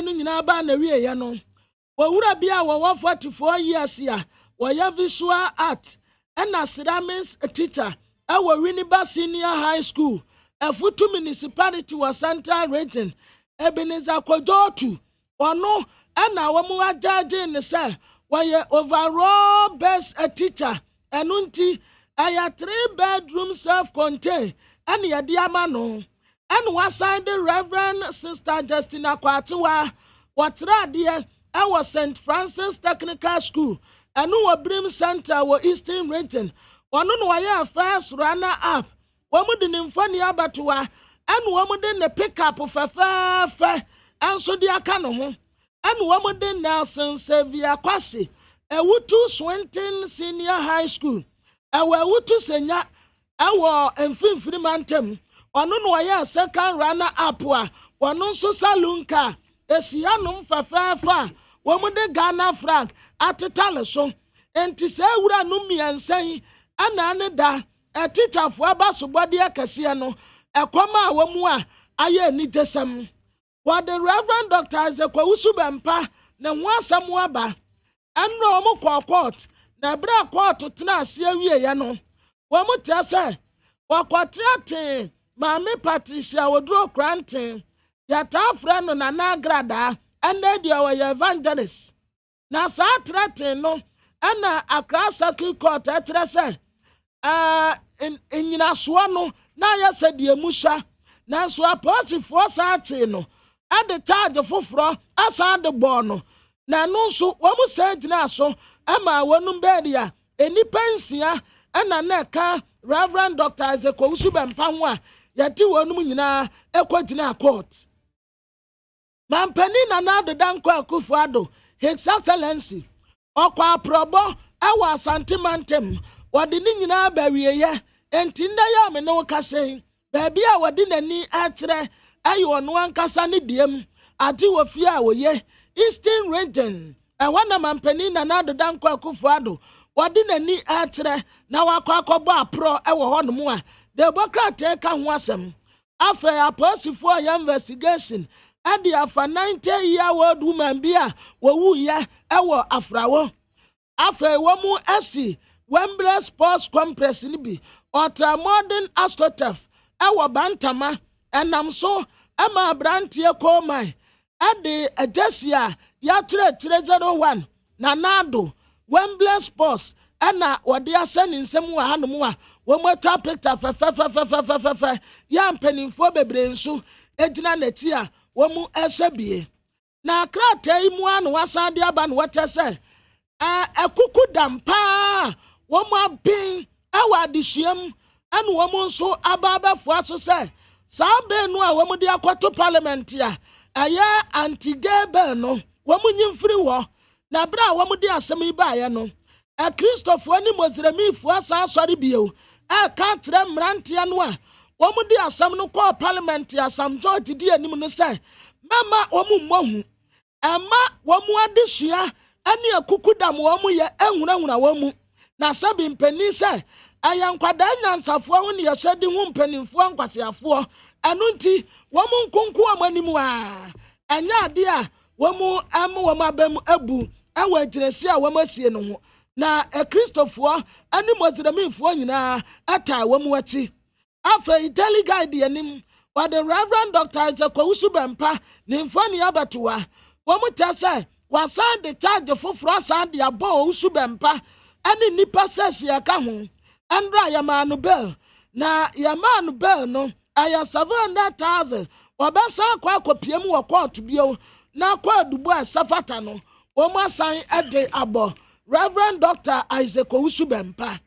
no nyina ba na wie ye no wowura bia wo 44 years ya wo visual art and a ceramics teacher our Winneba Senior High School Efutu municipality was central region Ebenezer Kojotu ono and our mua judge in the say why overall best a teacher enunti aya 3-bedroom self-contained and ya diamano and was signed the Reverend Sister Justina Kwatiwa what's dear our St. Francis Technical School and no Brim Center were Eastern region one no why first runner up woman in funny abatua and woman in the pickup of a fair and so dear canoe and woman in Nelson Xavier KWASI a Wutu Swinton Senior High School our Wutu Senya our and Freemantem one no why second runner up one no so salunka a sianum for fair woman de Ghana flag at the teleso and to say wura no mi ansai ana da a teacher for abasubodi akase no e kwama awamu a aye ni jesam what the Reverend Dr. Zekwasu Bempa na ho asam aba anno omo court na bra court tena ase awie ye no wo mo te se wakwatrate Mami Patricia Wodro Kranten ya ta fra no na nagrada ene dia wa evangelist na sa trate no ana Accra Circuit Court etrese nyina so no na ya se die musa na so aposifo sa ate no ade charge foforo asa de bono na no so wo mu se gina so ama wonum beria eni pensia ana na ka Reverend Dr. Zekwasu Bempa ho a yati wonum nyina ekogina court Mampani na nado danko Akufo-Addo His Excellency okwa probo awa santimantem wodi ni nyina bawieye enti nda ya me no kase baabi a wodi nani akyere ayo no ankasa ne diem ati wo fie a woye Eastern region wana mampani na nado danko Akufo-Addo wodi nani akyere na wakwakobo apro ewo hono mu a Democrat ka ho asem afa aposifo ya investigation adi afa 90-year-old woman bia wowu ya ewo afrawo afa womu esi Wembley Sports Complex ni bi ultra modern astroturf ewo bantama enam so ama brantie komai adi ajesia ya 301 na nado Wembley Sports ana wode asani nsem wa hanom a womu ta picture fe ya mpanimfo bebre nso ejina nati a womu esebie na krata imu anu wasade aba no wate se ekuku dampa womu abin awa disuam anu womu nso ababafo aso se sabe no a womu de akoto parliament ya aya anti-gay no womu nyimfiri wo na bra womu de asem ibaye no Christopher ni Mozremifo asa asori bio ka tre mrantia no a womu de asem no ko parliament ya Sam George di anim no se mama womu mmohu ama womu adesua ani akukudam womu ye enwurawura womu na sabi mpani se ayankwada nyansafo ho ne yehwede hu mpanimfo ankwasiafo anu nti womu nkonko amanimu a anya ade a womu womu abam abu awa giresi a womu asie no ho na Christopher ani Mozremifo nyina ata womu achi afa Italy guide yanim wa the Reverend Dr. Zekwasu Bempa ni mfani abatoa womu tese wasan de charge foforo san de abo Usu Bempa ani nipa sesi aka ho andra yamanu bell na yamanu bell no aya 700,000 obesa kwa akopiem wo court bio na kwa adubu asafata no womu asan ede abo Reverend Dr. Zekwasu Bempa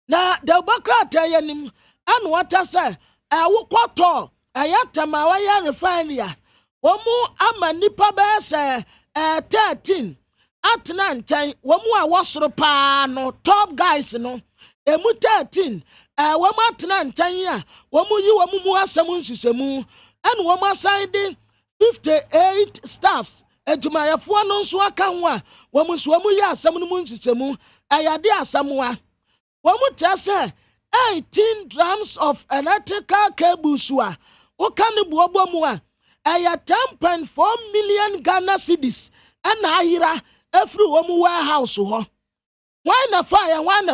na Democrat yanim anu wata se awukoto ayatama waya refinery womu ama nipa be se 13 atena ntan womu a wosoro pa no top guys no emu 13 womu atena ntan a womu yi womu mu asem nsusemu anu womu assign 58 staffs ejumayefo no nso aka ho a womu so womu yi asem no mu nsusemu ayade asamwa womu tese 18 drums of electrical cables wa okane buobo mu a ɛyɛ 10.4 million Ghana cedis ɛna ayira every wɔn warehouse hɔ. Wɔn na fire wɔn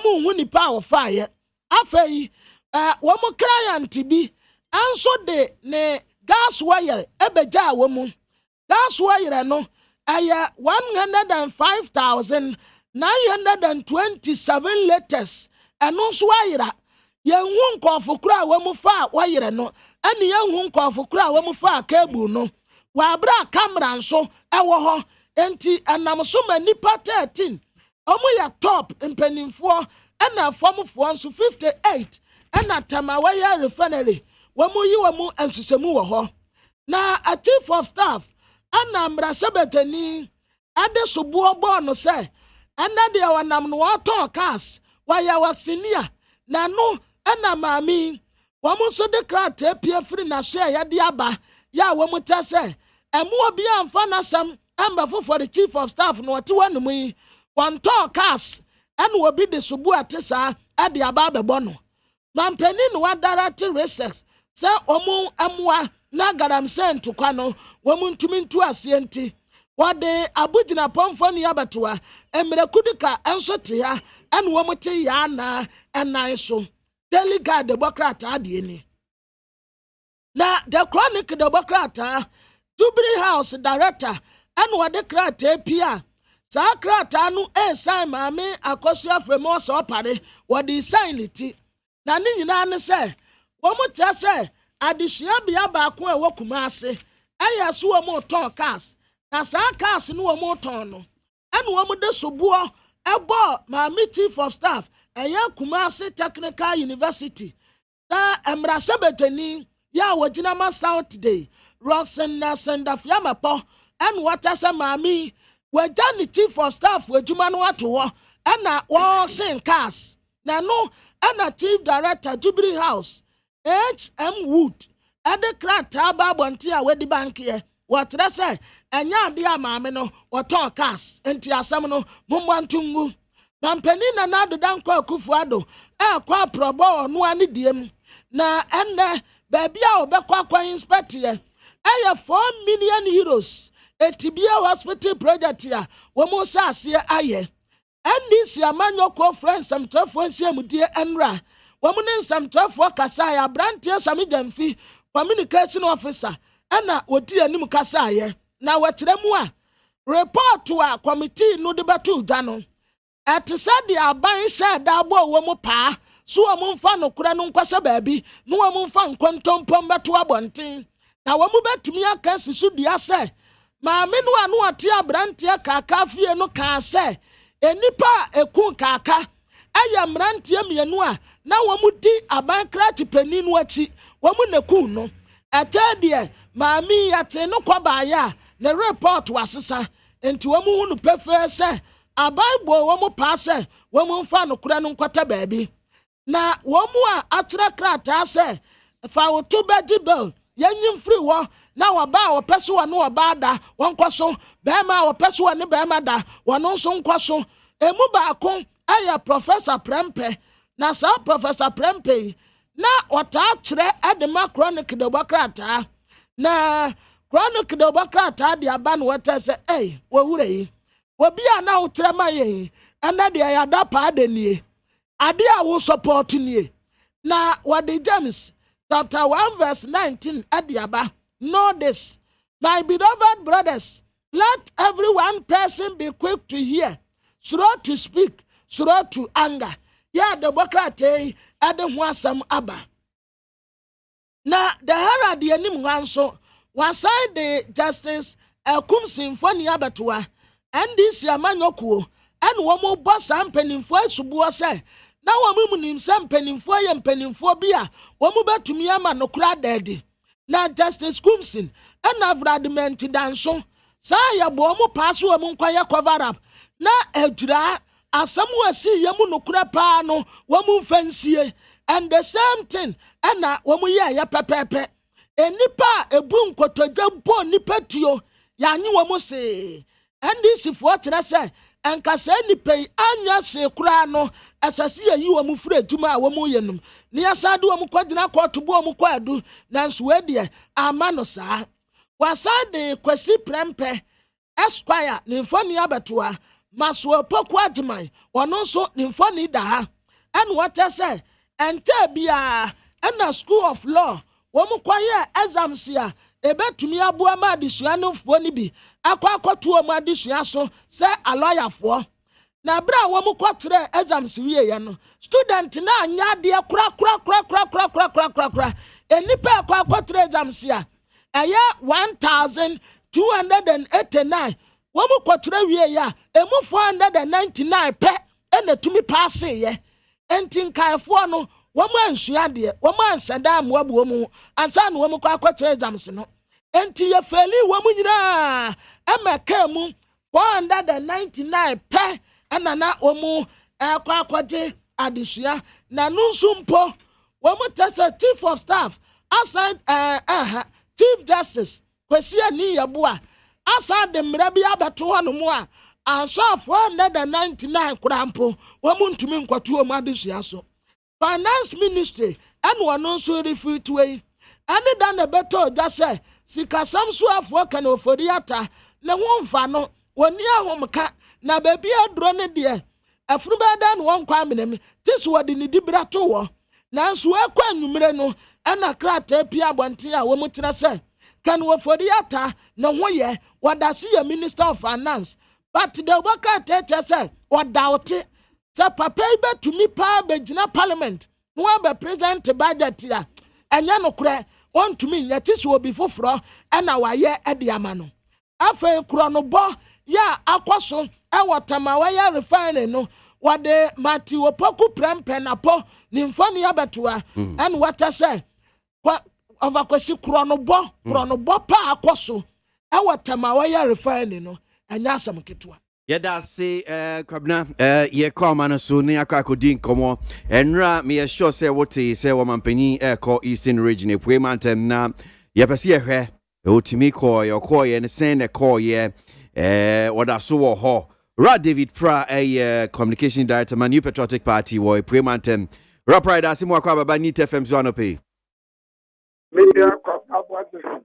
hu nipa a wɔfire afei wɔn client bi anso de ne gas wire ɛbɛgya wɔn gas wire no ɛyɛ 105,927 liters ɛno nso ayira yɛn hu nkɔfo kura wɔn fa wire no ɛne yɛn hu nkɔfo kura wɔn fa cable no wɔabra camera nso ɛwɔ hɔ enti ɛnam so ma nipa 13 Omu ya top mpenimfoɔ ɛna fɔmfoɔ nso 58 ɛna Tamawaya refinery wɔmu yi wɔmu nhyehyɛmu wɔ hɔ na a chief of staff ɛna mbrasabetani ade soboɔ bɔɔ no sɛ ɛna deɛ wɔnam no wɔtɔɔ cars wɔyɛ wɔ senior na no ɛna maami wɔmu nso de krataa pie firi na so yɛde aba ya wɔmu tɛ sɛ ɛmoa bi amfa n'asɛm ɛmbɛfo for the chief of staff no wɔte wɔn mu yi one talk cars and will be the subu atesa at the ababono. Mampenin wadarati resex, say omu amwa nagaram sent to Kano, woman to mean to a sienti. What the abujina pomfoni abatua, emrekudika ensotia, and womote yana and naiso. Delegate the Bocrata adieni. Na the chronic the Bocrata, Jubilee House director, and what the crate pia. Sakrata no sign maame akosua fremo so pare wodi sign liti na ne nyina ne se wo mutia se adesua bia ba ko e wokuma ase aya so wo mo ton cars na sa cars no wo mo ton no ene wo mo de sobuo ebo maame chief of staff eya Kumasi Technical University na emrasebetani ya wogina ma South Day Roxen na Sendafia mapo en watasa maame Wajani chief of staff wajuma no ato ena wo sen cars na no ena chief director Jubilee House HM Wood ade krata ba bonti a wedi bank ye wotre se enya ade amaame no woton cars enti asem no momwantungu mampani na nadodan kwa Kufuado kwa probo no ani diem na enne baby a obekwa kwa inspect ye 4 million euros Etibia hospital project ya womo sasie aye NDC amanyo ko friends some 12 amudie enra womo ne some 12 kasa ya brantie sami jamfi communication officer ana odi anim kasa aye na wakyerɛ mu a report a committee no de batu dwa no etisa de aban sɛ da bo womo pa so womo mfa no kora no nkwasa baabi no womo mfa nkontompom beto abonten na womo betumi aka sisu dua sɛ Maame no anu ate abrantie kaka fie no ka se enipa ekun kaka aya mrantie mienu a na womu di aban krati pani no achi womu nekun no etede maame yate no kwaba ya ne report wasesa enti womu hunu pefe se aban bo womu pa se womu mfa no kura no nkwata baabi na womu a atra krata se fa woto bedi bill yanyim free wo na waba wo peso wa no waba da wonkwaso bema wo peso wa ne bema da wono nso nkwaso emu ba ko aya Professor Prempe na sa Professor Prempe na wata kire edema chronic de bokrata na chronic de bokrata de aba no wata se wo wure yi obi a na utre ma ye ena de ya da pa de nie ade a wo support nie na wade James chapter 1 verse 19 adiaba. Know this, my beloved brothers, let every one person be quick to hear, slow to speak, slow to anger. Yeah, the Bokrate Adam was some abba. Now, the Herald the Anim Wanso, one side the justice, a cum symphony abatua, and this Yamanoko, and one more boss and penning for Subua say, now a woman in some penning for and penning for beer, one more to me, no crowd daddy. Na Justice Kumsin and Avradiment danso saya bomu pasu amunkwaya cover up na edra asamu asi yamu nokura pa no wamu fancie and the same thing na wamu ya pepepe enipa ebu nkotodwa bo nipa tuo yanyi wamu se ndc fo tere se enkasa nipa anya se kura no asase yi wamu fura adwuma wamu yenum ni asa do mu kwagina koto bo mu kwadu nanso we de ama no saa wasa de kwasi prempe Esquire ni mfoni abetoa maso poku agiman ono so ni mfoni da ha and what I say ente bia na school of law wo mu kwaye exams ya ebetumi abua ma adesua no mfoni bi akwakoto mu adesua so se a lawyer fo na bra wo mu kwatre exams wie ye no student na anya de kura enipa akwakotre exams ya eye 1289 womu kwatura wie ya emu 499 pe ena tumi pass ye enti nkaefo no womu ansua de womu ansada amoabu womu ansa no womu kwakwatra exams no enti ye feli womu nyina emeka mu 499 pe ena na womu kwakwaje adesua na nunsumpo womu tese chief of staff aside chief justice kwesi ani yabua asa de mrabi abeto hono mu a ansafo 499 krampo womu ntumi nkwato mu adesua so finance ministry and wono so refute we ani da na beto jase sika samso afo kana oforiata na wonfa no woni ahomka na baby adro ne de afunu beda no won kwa menemi tisi wodi ni dibra to wo nanso akwa nwumre no ana krata pia bonte a womu tira se kan oforiata na hoye wadasi your minister of finance but the worker tete say wadauti say papa ibe to me pa begina parliament no be present budget ya enya no kure on to me yet is will be foforo na waye ede amano afa kuro no bo ya akwaso e wotama waye refine no wade mati opoku prempe na po ni mfoni abetoa and what I say overkwesi kuro no bo pa akwaso awatama waya refine no anya asam ketwa yeda se kwabna ye koma no so ne akakodi nkomo enra me sure say wote say wo mampani call Eastern Region epue mantem na ye pese ye hwe otimi call ye ne sen ne call ye wada so wo ho Ra David Pra communication director man New Patriotic Party wo epue mantem Ra Pride asimu akwa baba Nit FM so anope media kwa ABOAGYE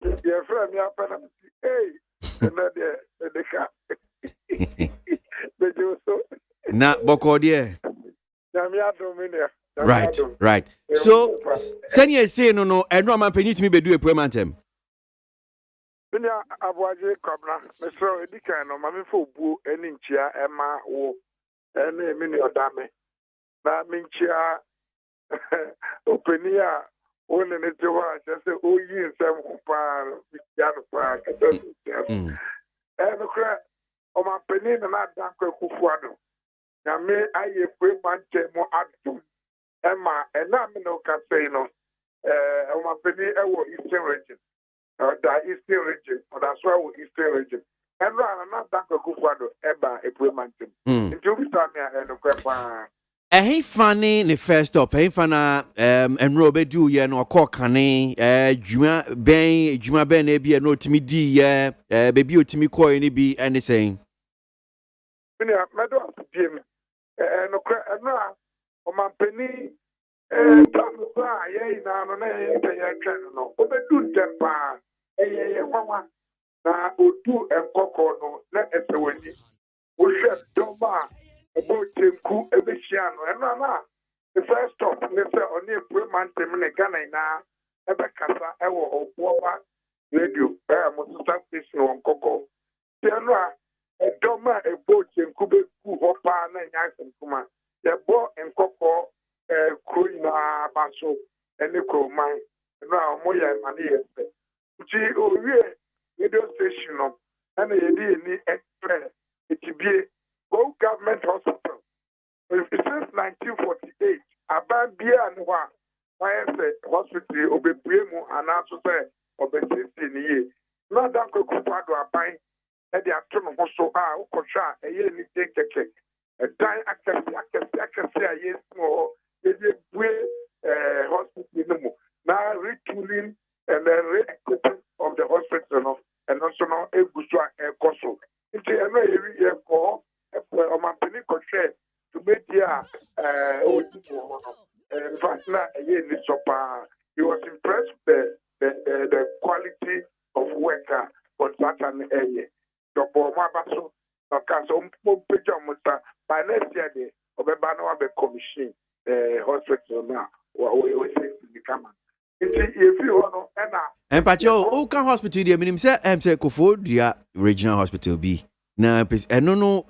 ye friend ya pana na de ka na bokodie right so senior say no enro man penit me bedu epue mantem media ABOAGYE kwabna me so edika no ma me fo buo eni nchia ema wo eni me ni odame na me nchia openia one ne tewa se o yi nsem kupa ya no pa kata no kra o ma peni na dan kwa kufuado na me aye kwe manche mo adum ema na me no ka say no o ma peni e wo Eastern Region da Eastern Region or that's why we Eastern Region and na dan kwa kufuado eba ekwe manche nti obi ta me no kwa pa funny the first stop fana enro bedu ye no kokane djuma ben e bi no timi di ye bebi otimi koy ni bi anything me medo diem no kra na o mampeni tamu sa ye na no na ye twa no obedu tempa ye kwawa na odu enkoko no na esewani o hwe doma about Tenku Ebeshiano, and the first stop, Mr. Oni Pumantem in Ghana, Ebekasa, Ewo, Opa, Radio, Mosa Station on Coco. Tenra, a doma, a boat in Kube, Hopa, and Yasan Kuma, the boat and Coco, Kuina Basso, and Nico Mine, and now Moya and Mania. Radio station, and a express, it be. Go government hospital. Since 1948, about beer and one, hospital obebuemu and also say obesity year. Not that could do a pine at the afternoon also Okosha, a year in the cake. A time I can say a yes more, hospital now retooling and then re-equipping of the hospital and also now a Busua and Koso. It's a very year for. O ma peni ko hwe to media in fact, he was impressed with the quality of worker on certain area. The Bomabaso, by next year, the Obebano have a commission hospital now. We say become. If you want to, and Pacho, Oka Hospital, the minimum say, say Kofodia Regional Hospital B. Now, I don't know.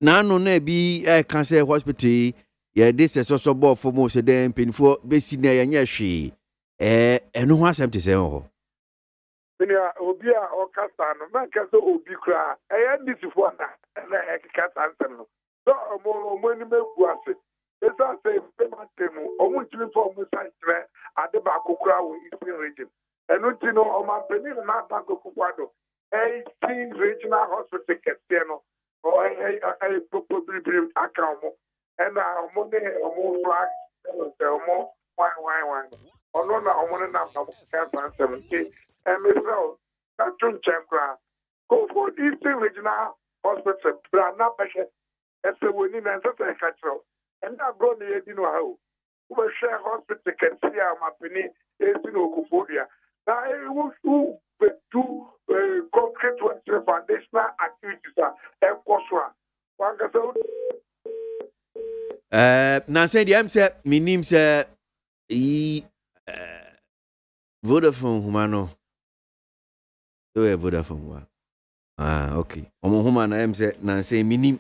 Now, no, be a cancer hospital. Yeah, this is also bought for most of them, painful, basic, and yes, she. And no one to say, oh. Obia or Castano, man, Casso Obi cry. I am this one, and I can't answer. So, more money was it. As I say, almost uniform at the back of Crow Eastern region. And you know, on my penny, not back of Cuado, 18 regional hospital, Castiano, or a probably account. And our money or more flags, more wine. Or no, I want to know 17. And Miss Rose, that's June Chamber. Go for Eastern Regional Hospital, Brana Pasha, as a winning and such a catcher. And I brought the you know how. Who share hospital can see my penny is in Okufodia. Now, who do concrete foundational activities and Koswa. One Now say the say my name say Vodafone Humano. Do Vodafone wa. Ah, okay. Omo Humano say na say minim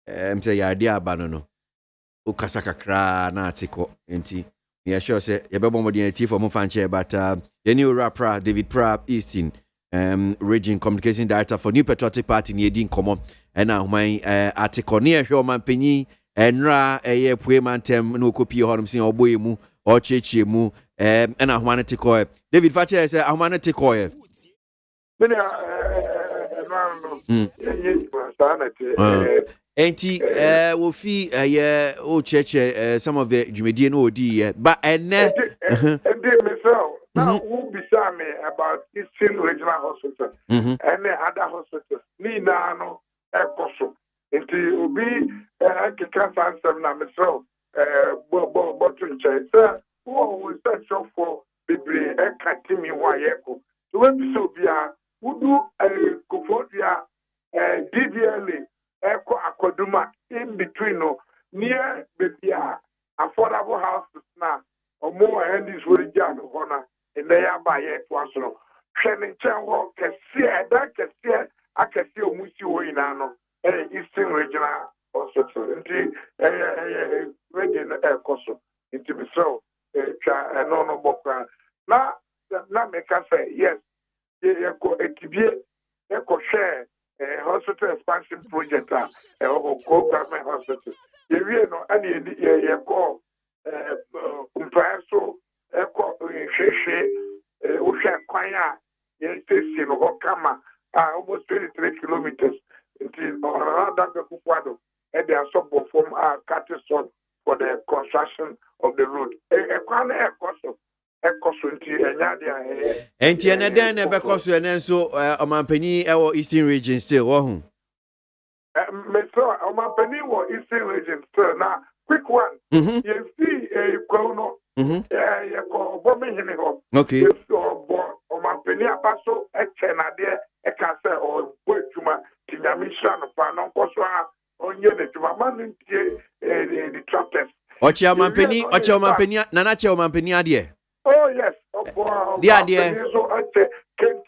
say ya dia abano. O kasaka kra na atiko enti. Me sure say ye be bombo the chief for fanche but the new rapper David Prap Easton region communication director for New Patriotic Party ni edin komo na human article ne hwe o manpanyi enra eye puemantem no kopie honom sin oboye mu o chechie mu na human te ko David Fache say human te ko e enti wo fi o cheche some of the jumedie no odi but ene now who beside me about Eastern Regional Hospital and the other hospitals ni na no ekoso enti obi cancer answer na mesro botun chese who search for bibre ekatimi ho ayeko so we be so bia wudu kofodia DDLA eko akoduma in between no near bebia affordable houses na or more and this will jam honor in the Yabaye Twasro. Shannon Chango can see that can see I can see Musi Winano, Eastern Regional Hospital, region air coso, into me so, no boca. Now, make us say, yes, echo share hospital expansion project, or government hospital. You know, any call. Comparison, Ocean Quaya, station of Okama, almost 23 kilometers until around the Kukwado, and they are suburb from our Catterson for the construction of the road. And Tiana then because you and so Omampeni or Eastern region still. Oh, Metro Omampeni or Eastern region still now. Quick one. You see a chrono. Okay. Or my penny paso, a chenade, a cancer, or Boytuma, Tinamishan, Panon Koswa, on unit to my man, the trappers. Ochaman penny, Nana Chaman penny, dear. Oh, yes. The idea. Can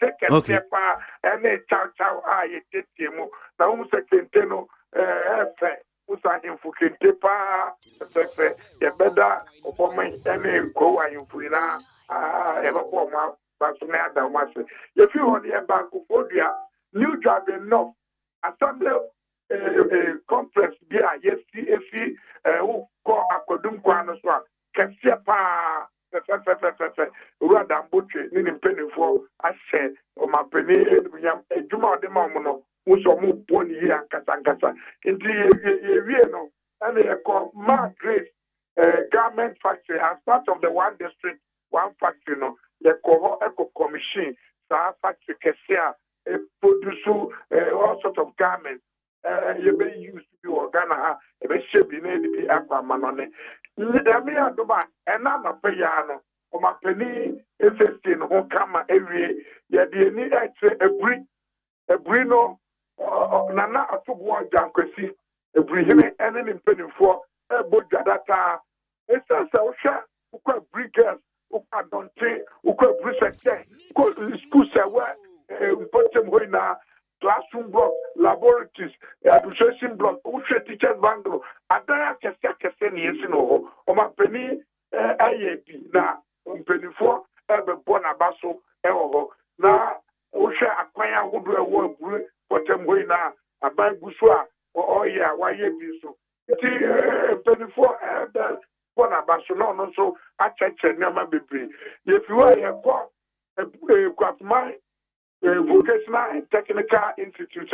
take a paper and a chow, I take him. Now, who's a Kenteno, Usahin Fukente pa, better for my any go and Puna, ever for my Basonada Master. If you want the Bancophobia, new job enough, assembly complex beer, yes, CFC, who call Akodum Quanoswa, can see a pa. Rather butcher, meaning penny for I said, or my penny, a Juma de Mamono. Who's a move pony here, Casangasa, into Vienna, and they call Mark Grace Garment Factory as part of the one district, one factory, no, they call Eco Commission, Sa Factory Cassia, produce all sorts of garments. You may use to be Ghana, a shebi na di akwa manone nyame adoma ena na peyano o mapeni efesti no kama ewie ya de ni etre ebri no nana atobo jankwasi ebri hene ene ni mpenifo ebo dwadata esasa ohwa ukwa brigas ukwa donte ukwa brisete ukwa school sewe mpotem hoina classroom block, laboratories, administration block, ushe teachers banglo, adaya kese ni yesi no o ma peni IAP na mpeni fo ebe bona baso ewo na ushe akwanya hudu ewo buru potem hoi na abai gusu a oya waye biso ti mpeni fo ebe bona baso no so acheche nyama bebre yefi wa ye ko kwatmai Vocational and Technical Institute,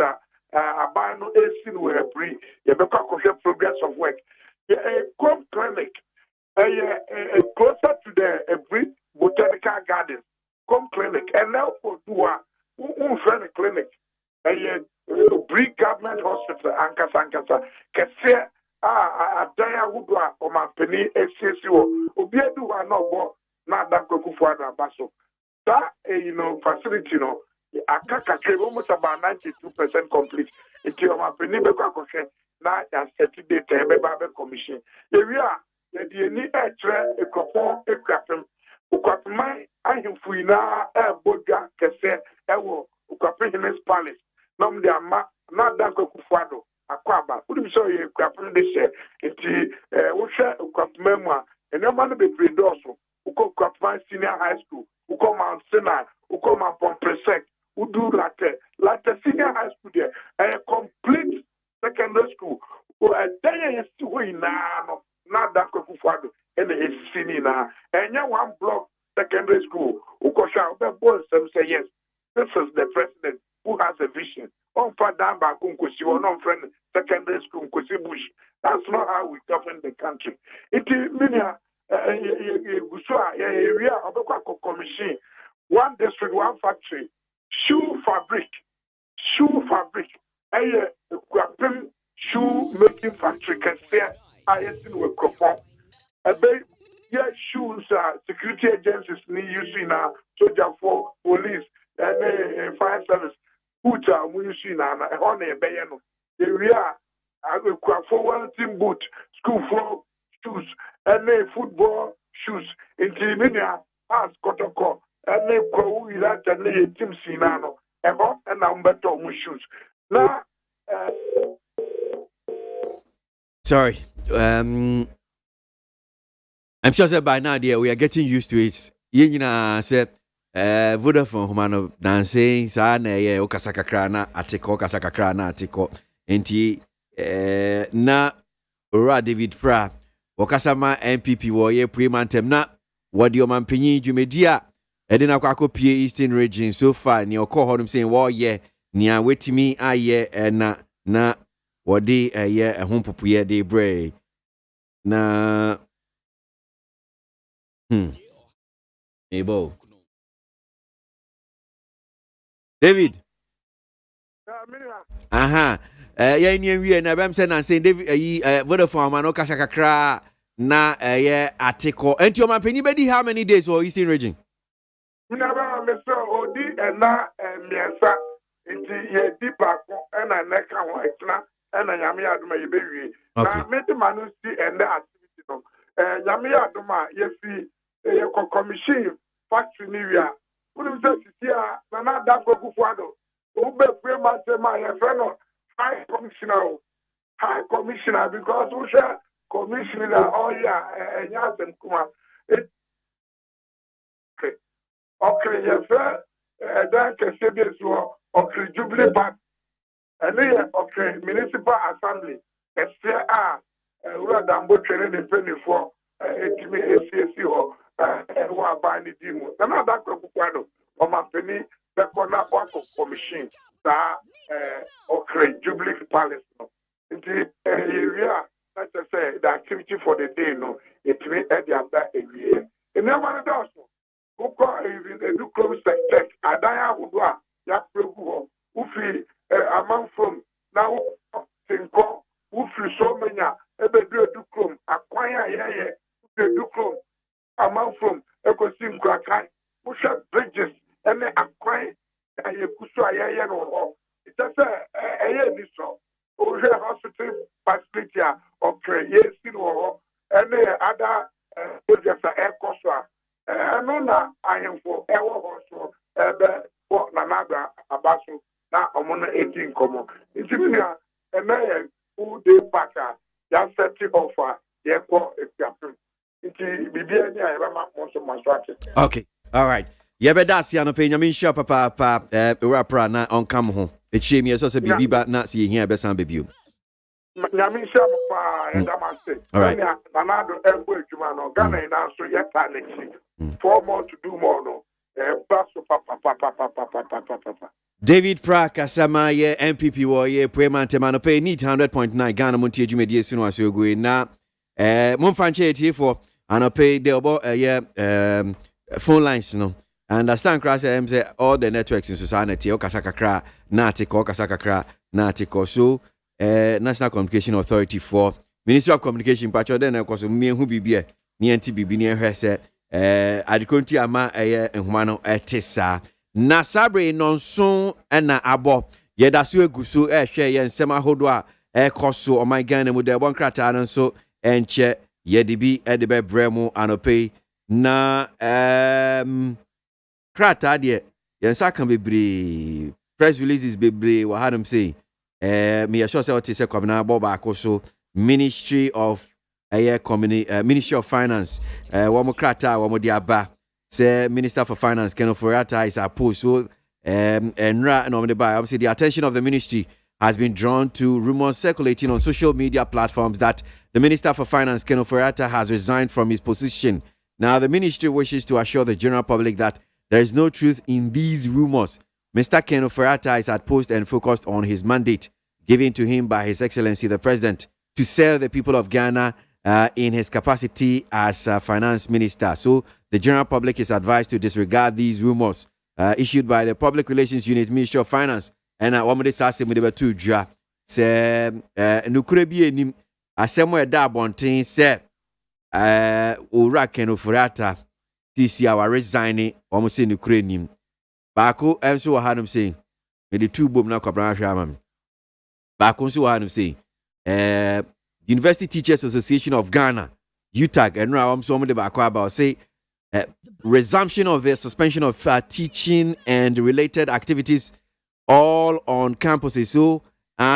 Abano Esin were free, the progress of work. A home clinic, closer to the Brit Botanical Gardens, home clinic, and now for Dua, friend clinic, a Brit Government Hospital, Ankasa, Cassia, Daya Woodwa, or my penny, SCSO, Obiedu, no more, not that Kokufuada Basso. That, facility, Akaka almost about 92% complete. It's your penny na ya Saturday Tebe Commission. Area, the need a crop, a crapim. Ukapman, I am Fuina, a boga, Kese, Ewo, Ukapin's Palace. Nom de Ama, not Danko Kufado, Aquaba. Wouldn't show you crapin this year. It's Usha Ukapmema, and no man be predoso. Uko Kapman Senior High School, Uko Mount Sinai, Uko Mount Pompresek. Who do latte senior high school there, a complete secondary school. Who a day is to win now, not that Kufado, and it's senior now. And you one block secondary school, who goes out the boys and say, yes, this is the president who has a vision. On Padam Bakunkusi or non friend secondary school, Bush. That's not how we govern the country. It is Minia, area of the commission, one district, one factory. Shoe fabric, shoe making factory can say I will perform. Shoes security agencies need using soldier for police and fire service. Put we using on a bayano. Area I will for one team boot, school for shoes, and football shoes. In Timina, as Kotoko. And they go with that and they team Sinano, and I'm better shoes. Now, sorry. I'm sure that by now, dear, we are getting used to it. Yina said, Vodafone, Humano, dancing, Sana, Okasaka Krana, Atiko, Kasaka Krana, Atiko, Enti, na, Ora David Fra, Okasama, MPP, Warrior, Premantem, na, what do you man pini, Jumedia? Edin akwa pie Eastern region so far ni okọ hodum saying wo ye nia wetimi aye na wodi ye ehun popuye de bre na ebo David aha ye ni wie na bem say na saying David Vodafone man o kasha kakra na ye atiko enti o man penyi bedi how many days for Eastern region Never Mr. Odi and na Miasa into ye deep back and I neck on and I Yamia Duma Baby. Now, Mete Manusi and the activity. Yamia Duma, yes, the commission factory Niria. Wouldn't say here, Nana Dako Kufado, Ube Prema, my friend, high commissioner, because we share commissioner, oh yeah, and Yasim Kuma. Okay, yes, sir. Then can say this one. Okay, Jubilee Park. And then, okay, Municipal Assembly. Yes, sir. We are done both training in penny for SCSC or one by the demo. Another Cocuano or my penny, the corner commission. Okay, Jubilee Palace. Indeed, area, let's say, the activity for the day, no, it may add the other area. And never does. Uko even a new close tech, Adaya Udwa, Yapu, Ufi, among from now, Tinko, Ufi so many, yɛkusu a yɛyɛ no hɔ ɛkyɛ sɛ ɛyɛ ni so wohwɛ hospital facility a ɔkrɛ yɛsi no hɔ ɛne ada projects a ɛkɔ so a ɛno na ahemfo ɛwɔ hɔ so ɛbɛbɔ Nana aba so na ɔmo no ɛdi nkɔmmɔ nti mi nua ɛnɛ yɛ full day park a yɛasɛte off a yɛkɔ Efiapem nti biribiara ni a yɛbɛma mo nso mo so ate. Okay, all right. Yɛbɛda ase anɔpɛ nyame nhyia papaapa ewurapra na ɔnka mo ho ɛkyie mi ɛsɛ sɛ biribi ba na sɛ yɛhia ɛbɛsan bɛbio. Nyame nhyia mo paa yɛda mo ase. All right. Nanado ɛbɔ adwuma no Ghana nyinaa nso yɛta n'akyi 4 more to do more no ɛba so papapapapapapapa. David Pra kasama ye MPP wo ye Pueman Temano pay need 100.9 Ghana Montie Jumedi Sunu Asogwe na Mumfanche Tifo and pay the obo phone lines no. I understand crass say all the networks in society okasakakra na atiko okasakakra na atiko so National Communication Authority for Ministry of Communication patcho den ekwo so me hu bibie ne anti bibi ne hwe se adikonti ama nhoma no etesa na sabre nonso na abo yeda so eguso ehwe ye nsem ahodo a ekoso o my Ghana mu de bon krata no so enche yede bi de be bremu anope na krata de yensa kan bebre press releases bebre wa hadam say me sure say what say kwabna abo ba akoso Ministry of Ministry of Finance womo krata womo di aba say Minister for Finance Ken Ofori-Atta is opposed. So enra no by obviously the attention of the ministry has been drawn to rumors circulating on social media platforms that the Minister for Finance Ken Ofori-Atta has resigned from his position. Now the ministry wishes to assure the general public that there is no truth in these rumors. Mr. Ken Ofori-Atta is at post and focused on his mandate given to him by His Excellency the President to serve the people of Ghana in his capacity as finance minister. So the general public is advised to disregard these rumors issued by the Public Relations Unit, Ministry of Finance. And one of the sassy with the two dra say Nukurebi nim asemo eda bontin say Ura Ken Ofori-Atta this year our resigning almost say Nukure nim. Bako enso wa hanum say me the two bom na kwabran hwa am. Bako nso wa hanum say University Teachers Association of Ghana, UTAG, and now I'm so about say resumption of the suspension of teaching and related activities all on campuses. So,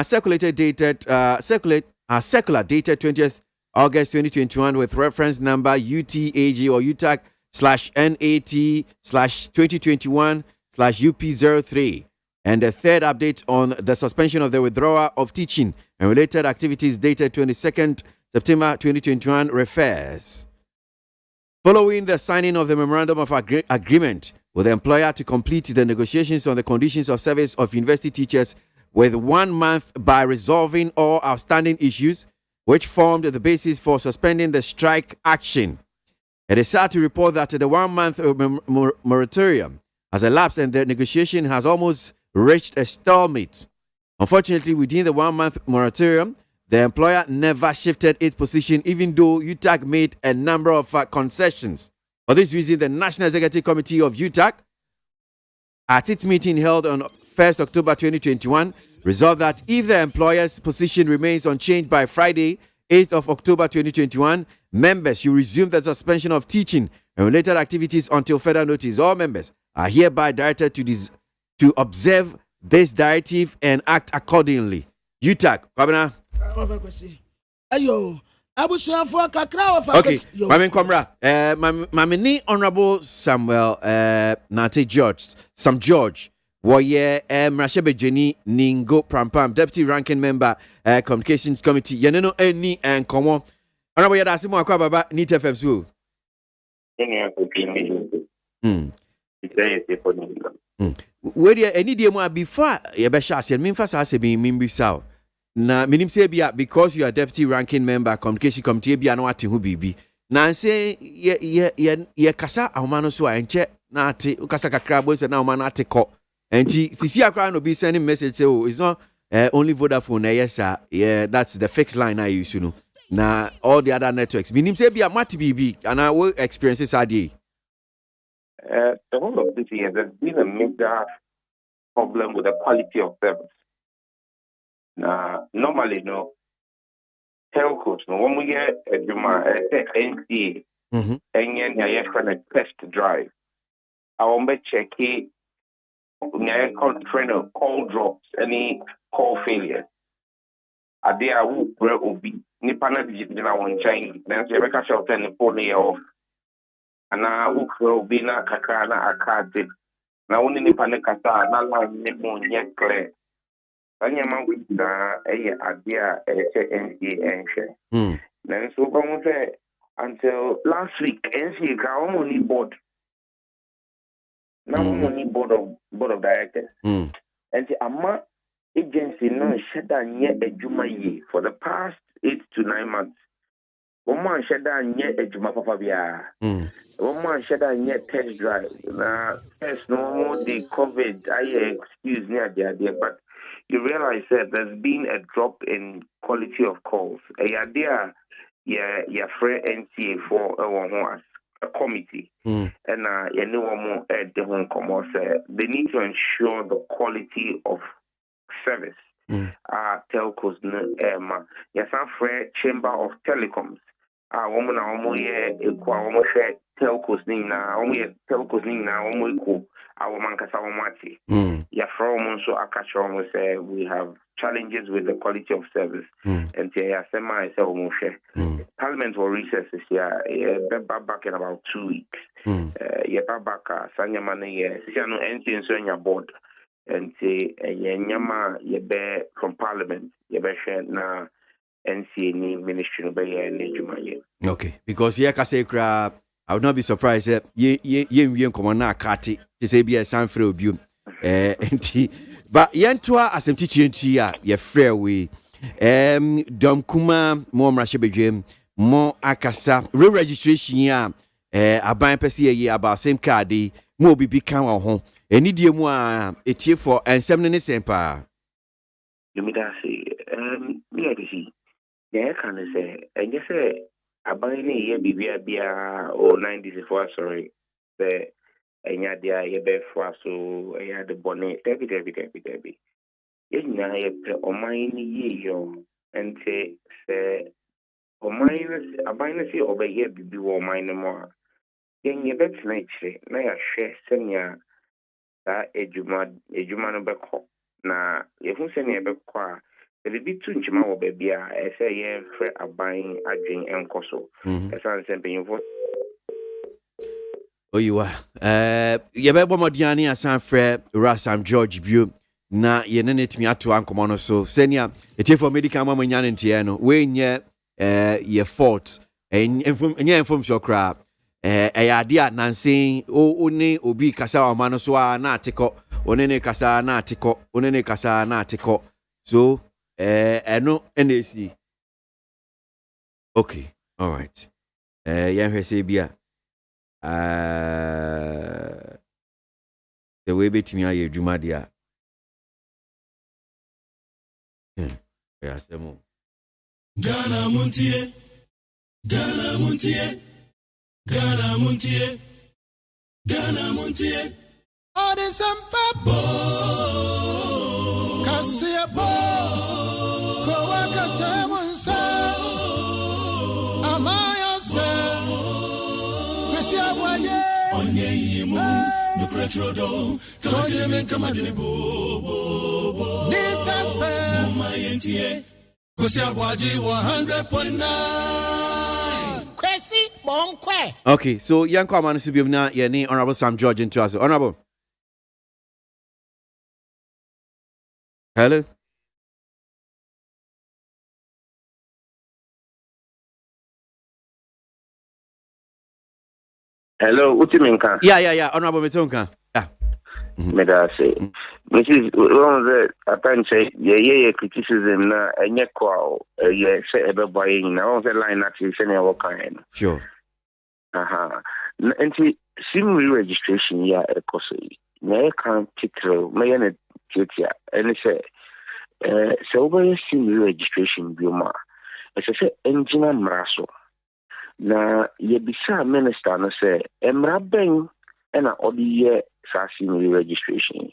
circular dated 20th August 2021 with reference number UTAG or UTAG/NAT/2021/UP03. And the third update on the suspension of the withdrawal of teaching and related activities dated 22nd September 2021 refers. Following the signing of the memorandum of agreement with the employer to complete the negotiations on the conditions of service of university teachers with 1 month by resolving all outstanding issues, which formed the basis for suspending the strike action. It is sad to report that the 1 month moratorium has elapsed and the negotiation has almost reached a stalemate. Unfortunately, within the 1 month moratorium, the employer never shifted its position, even though UTAG made a number of concessions. For this reason, the National Executive Committee of UTAG, at its meeting held on 1st October 2021, resolved that if the employer's position remains unchanged by Friday, 8th of October 2021, members should resume the suspension of teaching and related activities until further notice. All members are hereby directed to observe this directive and act accordingly. UTAG, Kwabena. Ayo, abusuafo kakra wa Okay, Mami Komra, Mami ni Honorable Samuel Nate George, Sam George, Woye Mrashebe Jenny Ningo Prampam, Deputy Ranking Member, Communications Committee, Yeneno Eni and Komo. Honorable Yadasimu Akwa Baba, Nit FM Su. Where there any day more before Yabesha and Minfas has been Mimbisao. Na minim say bia because you are deputy ranking member communication committee bia na wate hu bibi. Na say ye kasa ahoma so enche na ate kasa kakra bo say na ahoma na ate ko. Enti sisi akra no be sending message say oh it's not only Vodafone yes sir. Yeah, that's the fixed line I use you know. Na all the other networks. Minim say bia mate bibi and our experiences are there. The whole of this year, there's been a major problem with the quality of service. Normally, no, telcos, no, when we get a NCA, and then a test drive, I want to check it, call drops, any call failures. Are there will be Nipana digital one Chinese, then the Rebecca shelter and the phone off. And now will be na Kakana Akati. Now only Nipana Kata, not like yet clear. And your mouth is a idea NCA and then so come say until last week NCA got only board. Now only board of directors. And the Ama agency no shut down yet a Juma ye for the past 8 to 9 months. One man shut down yet a Juma Papa Bia. One man shut down yet test drive. Now test no more the COVID I excuse me idea, but you realize that there's been a drop in quality of calls. A idea yeah free NCA for a committee. And you know more at the home commerce. They need to ensure the quality of service. Telcos no yes free chamber of telecoms. Woman share telcos telcos equal our mankasa wamati. Yeah, from so akachon say we have challenges with the quality of service. And yeah, sema say share. Parliament will recess this year. Back in about 2 weeks. Back sanya mane no NC so nya board. And say nyama be from Parliament share na NCA ministry no be ne. Okay, because here ka say kra I would not be surprised if ye come na kati to say be a san free obium but yentoa asempti chienti a ye free we dom kuma mo mrahye bedwem mo akasa re-registration ya aban pese ye about same card mo bibi kan wo ho eni die mu a etie for ensem ne sempa you me that say me I see yeah can say and you say aban ni ye bibia bia o 94 sorry the enya dia ye be for so ya de bone debi ye nya ye pre oman ni ye yo ente se oman aban ni se obeye bibi wo oman ni mo ye nye bet na ichire na ya hwe senya da ejuma no be ko na ye hu senya be ko a the bit too nchima wo baby a say ye free aban adwen enkoso esan se mpanyimfo oyiwa ye be bomodiane asan free Rasam George bio na ye ne netimi ato ankomo no so senia etie for medical mama nya ntie no we nye ye fault enye inform so kra ade a nansen oni obi kasa o ma no so a na atiko onene kasa na atiko so no NAC. Okay, all right. Yan say bia. The way betimi aye dwuma dia. Yeah, semo. Ghana Montie. All the sampa Kasia Trodo, Kamadine Kamadine Bo Nita my NTA ABOAGYE 100.9 Kwesi Bonkwe. Okay, so young common subium na ye Honorable Sam George into us. Honorable. Hello. hello utiminka Yeah Honorable Metonka. Yeah. Me da say which is one of the attention ye criticism na enye kwa ye say ebeboy na on the line that you say na work kan. Sure. Nti sim registration ya ekoso na e kan title me na titia ene say so we sim registration bi ma e say engine mraso na ye bisa minister no say emra ben na odi ye sasi registration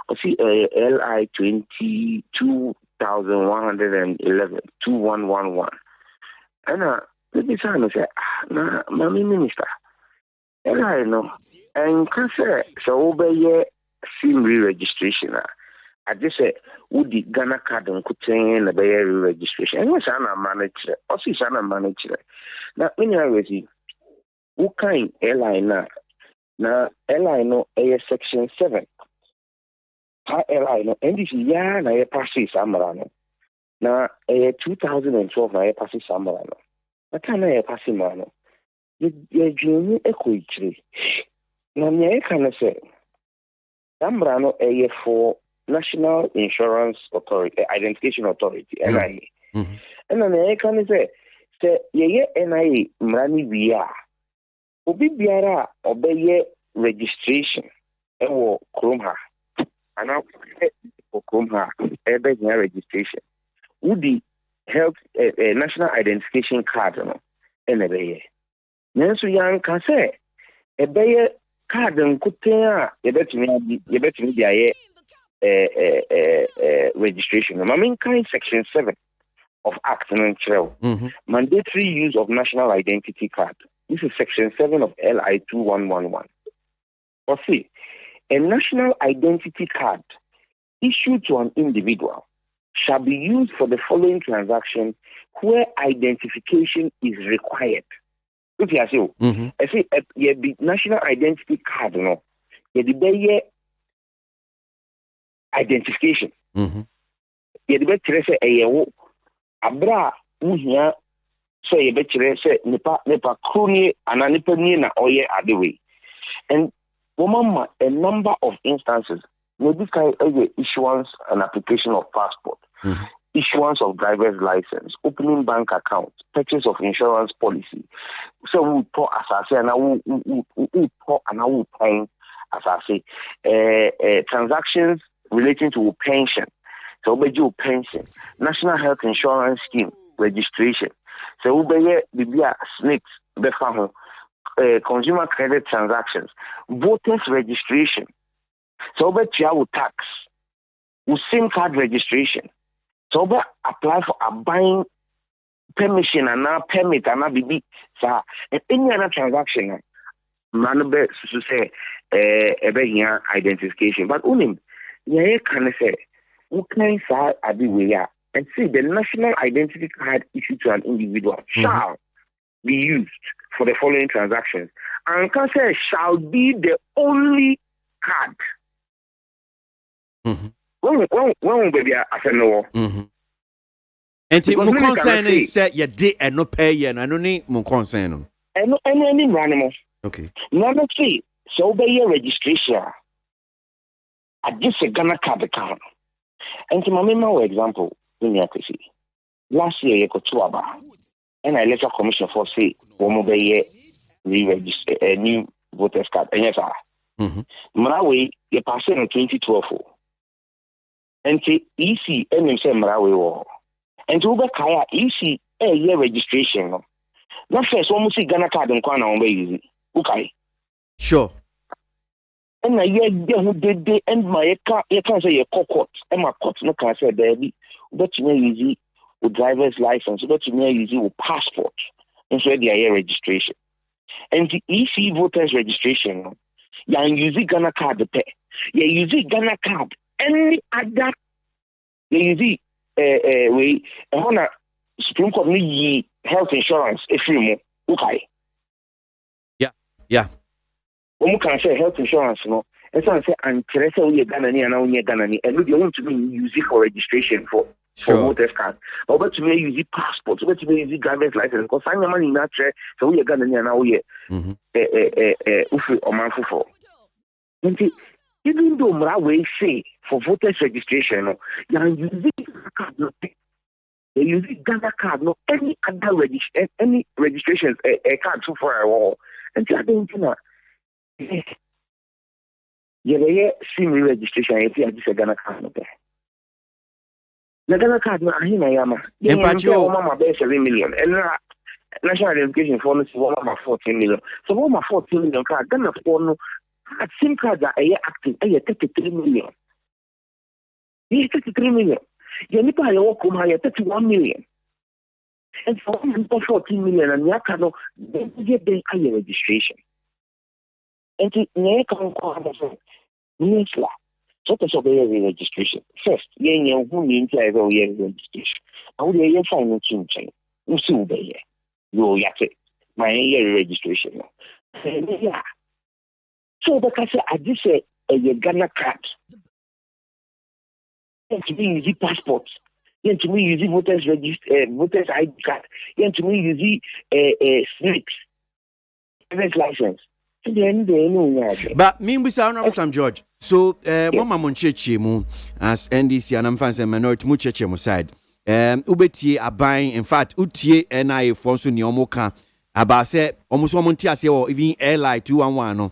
o see LI 22,111 2111. And the son say, "Na, Mammy Minister, LI no, and can say so obey SIM re-registration. I just say, would the Ghana card and could the re-registration? And yes, I'm a manager, or see, I'm a manager. Now, when you are who kind LI now LI no a section 7. How LI no, and this year na passes Samarano. Now, 2012 na passes Samarano. Na kana passes Mano. You dream equity. Now, I can say, Samarano a for National Insurance Authority, Identification Authority, NIA. And then I can say, ye NIA, Mrani Via. Obi biara obeye registration ewo Chrome and now for Chrome ebe registration udi health national identification card no enebeye nenso yan ka say ebeye card nkoten a yebetumi dia ye registration no mean kind section 7 of Act mandatory use of national identity card. This is section 7 of LI 2111. Or see, a national identity card issued to an individual shall be used for the following transaction where identification is required. If you say, I say, the national identity card, no, the identification. You better say a abra uhia. So you better say nipa kroni and nipa ni na oye adewe. And woman a number of instances, this kind of issuance and application of passport, issuance of driver's license, opening bank account, purchase of insurance policy. So we talk as I say, and I will talk and I will point as I say, transactions relating to pension. So we do pension, national health insurance scheme registration. So we be snakes, consumer credit transactions, voters registration. So we tax, we SIM card registration. So we apply for a buying permission and now permit and now be so any other transaction. Man be to say here identification, but only yeah can say we can say adiwe and see the national identity card issued to an individual shall be used for the following transactions, and can say shall be the only card. When baby I said no. And mo concern is say you did and no pay you and I don't need mo concern. And any animal. Okay. Number 3, so be your registration. I just a Ghana card account. And to my memory example, in your case, last year you got 2 about, and I electoral commission for say one be re-register a new voters card. And yes, Malawi you passed in 2012. And to EC and say Malawi war. And to Uber Kaya EC a year registration. Not first almost see Ghana card and Kwana on easy. Okay. Sure. And I hear who did they end my car. You can't say a court. And my court no can say baby. But you may use with driver's license. But you may use with passport. And so they are registration. And the EC voters registration. You are using Ghana card to pay. You are using Ghana card. Any other. You use way. I want to Supreme Court need health insurance if you more. Okay. Yeah. When you can say health insurance, no, and so I say, and Teresa, we are Ghanaian and only Ghanaian, and we want to use it for registration for voters card. But to me, use it passport, but to me, use it driver's license, because I am money in that chair, so we are Ghanaian and we are man for. Even though Mrawe say for voters registration, you are using card, no, you using Ghana card, no, any other registration, a card so far all. And I don't know. Yeah, SIM registration. If you have this Ghana card, the Ghana card, I am. Mama bear 7 million, and national identification for us 14 million. So 14 million card, Ghana for no SIM cards are active. 33 million. He's 33 million. You need to hire 31 million. And for 14 million, and you cannot get the higher registration. And to make a Minsla. So to obey registration. First, who means I go registration. How do you find a change? You see, obey. You yet my year registration. Yeah. So because I just say a Ghana card. And to me, use passport. Then to me, use voters ID card. Then to me, use slips, license. But mean Honorable Sam George. So Mama Monchechi mu as NDC and I'm fancy minority mucheche mu side. Ubeti abain, in fact, utie NIA fonso ni omoka about say almost MONTIE ase or even airline 211 no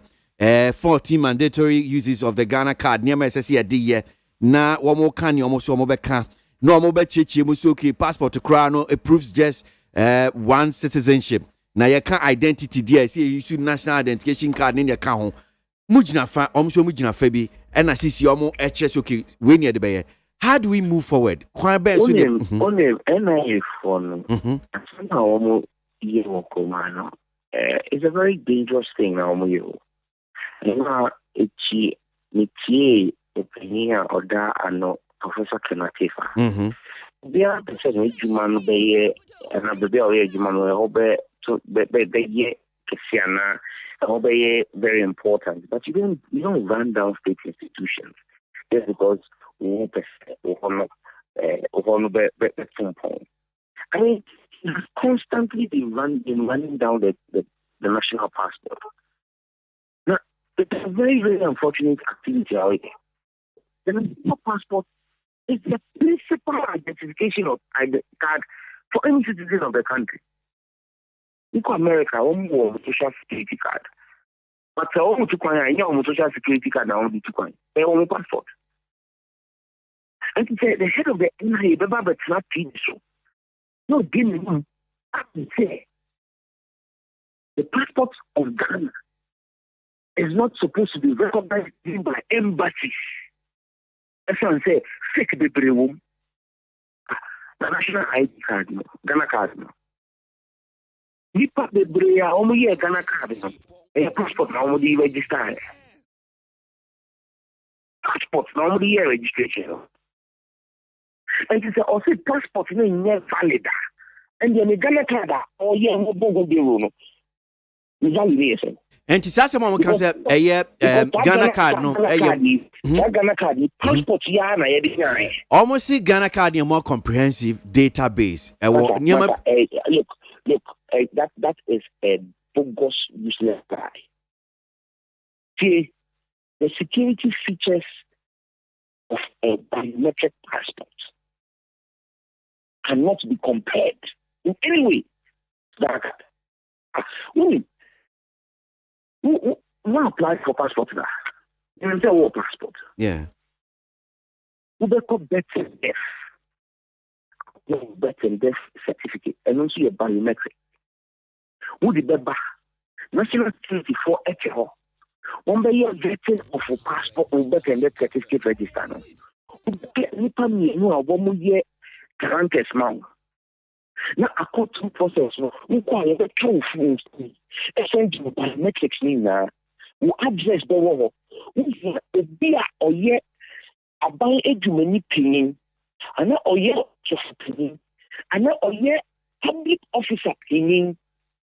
14 mandatory uses of the Ghana card near my SSC a na womoka ni almost omobeka no omobechechi mu so okay passport to crown no it proves just one citizenship. Na ye can identity there say you use national identification card in your account mujina fa omso mujina fa bi and asisi omo HS okay we near the be. How do we move forward? Kwan be so the NIA phone somehow it's a very dangerous thing now you na echi metie opinion oda ano Professor Kenatifa bia person ejuma no be na be ejuma no obe so be kesiana very important, but you don't run down state institutions just because we I mean, constantly been running down the national passport. Now, it's a very, very unfortunate activity already. The national passport is the principal identification of card for any citizen of the country. In America, we have a social security card. But we have a social security card now. We have a passport. And to say the head of the NIA, but it's not so. No, didn't say the passport of Ghana is not supposed to be recognized by embassies. That's what I say. Fake the room. The national ID card, Ghana card. Nipa bebree a omo ye Ghana card no e passport na omo di register passport na omo di registration and you say also passport no is valid and the Ghana card or ye no bogo de no validation and to say someone can say Ghana card no Ghana card passport ya na ye di nyan almost see Ghana card a more comprehensive database Look, that is a bogus, useless guy. See, the security features of a biometric passport cannot be compared in any way. Who applied for passport now? You know what passport? Yeah. Who got better death? Birth and death certificate and also your biometric. Who did the national security for HO? One by your veteran of a passport or birth and death certificate register. Nipa me no a woman year guarantee now. Now a court process no require the true full essential biometrics na who address the war. Who be or yet a buy edumani pinning. And now, oh yeah, just opinion. And now, oh yeah, public officer opinion.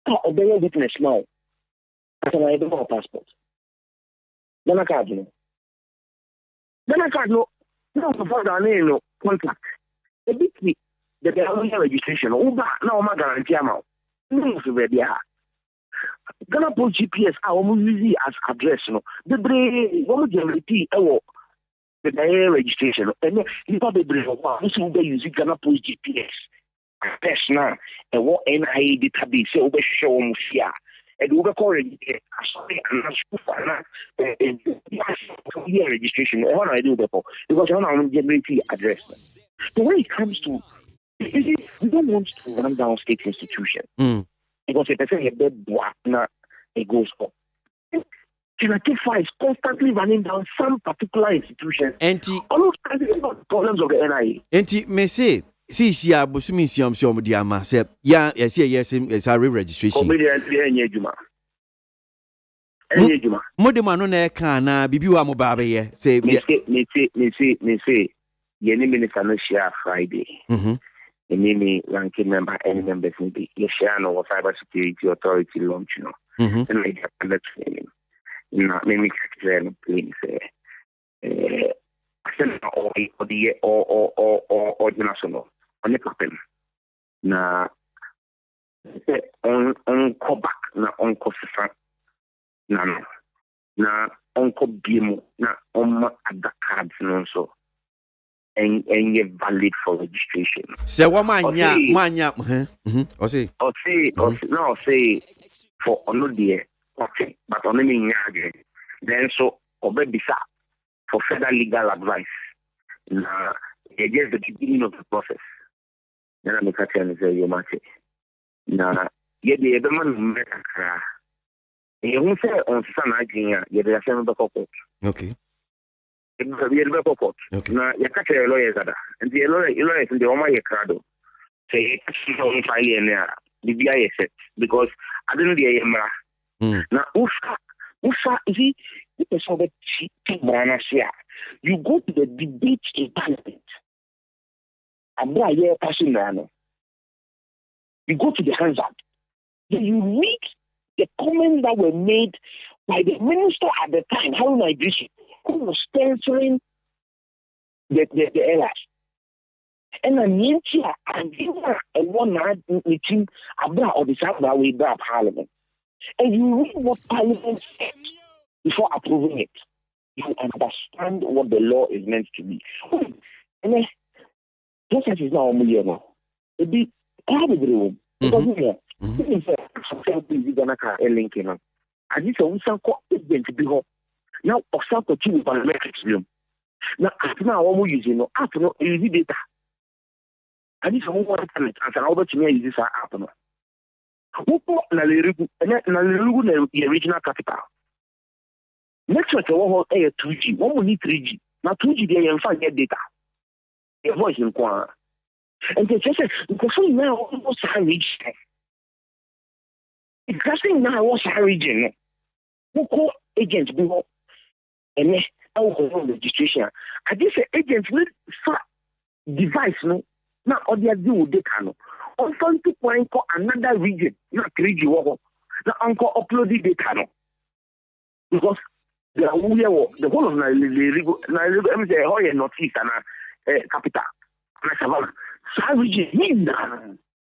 Or bear witness now. That's why I don't have a passport. Ghana card, no. Ghana card, no. No, for no contract. The big thing, the registration. Uber, now my guarantee amount. No, so where they are. Ghana Post GPS, I will use it as address, no. The brain, one guarantee, the registration and you probably bring a use Ghana Post GPS. Personal and what NIA database say over show here and over correct registration. What I do therefore because I want to generate address. So when it comes to we don't want to run down state institutions because if I say a bed now it goes up. KWASI is constantly running down some particular institutions. Almost problems of the NIA. Enti me say si abosumi siom di ama say ya yes registration. Modema no na ka na bibi wa mo ba be ye say me say ye ni minister no share Friday. Me ranking member any members will be you share no cyber security authority launch and I get that training. Na me make clear no plain say or national on the pattern. Na on go back na on ko sifa na on ko bimu na on other cards no so and valid for registration. So what manya or say for ono dear okay but on me again then so obebisa for further legal advice. Na just the beginning of the process. Then I'm going to say you match. Na ye the man mekakra. E won say on sana agin ye dey asem be court. Okay. E be court. Na ye ka tell lawyers ada. And the lawyers in the oma ye krado. Say e on file here the BIS set because I don't dey yemra. Na ufa is the person that you go to the debate in parliament. You go to the Hansard. Then you read the comments that were made by the minister at the time, Harun Idrisu, who was sponsoring the airlines. And I'm here, and one night meeting about the South way back Parliament. And you read what Parliament said before approving it. You understand what the law is meant to be. And then, just as it's now only now, it be part of the room. Because here, this is a link in. And this is a agent to be home. Now, of some continue biometrics room. Now, after now, what we using? After no easy data. And this is one internet. And so, over to me, this app. Who put na the original capital? Network will have 2G. One will need 3G. Now 2G they can find get data. A voice in Kwan. And they say because now what's high region? Exactly now what's high region? Who call agents go and then how hold registration? I just say agents will device no. Now all they do with data no. On phone to point call another region. Not 3G wo. Now uncle upload the data no. Because the whole of Nairobi, I'm saying, how you notice and capital, and region,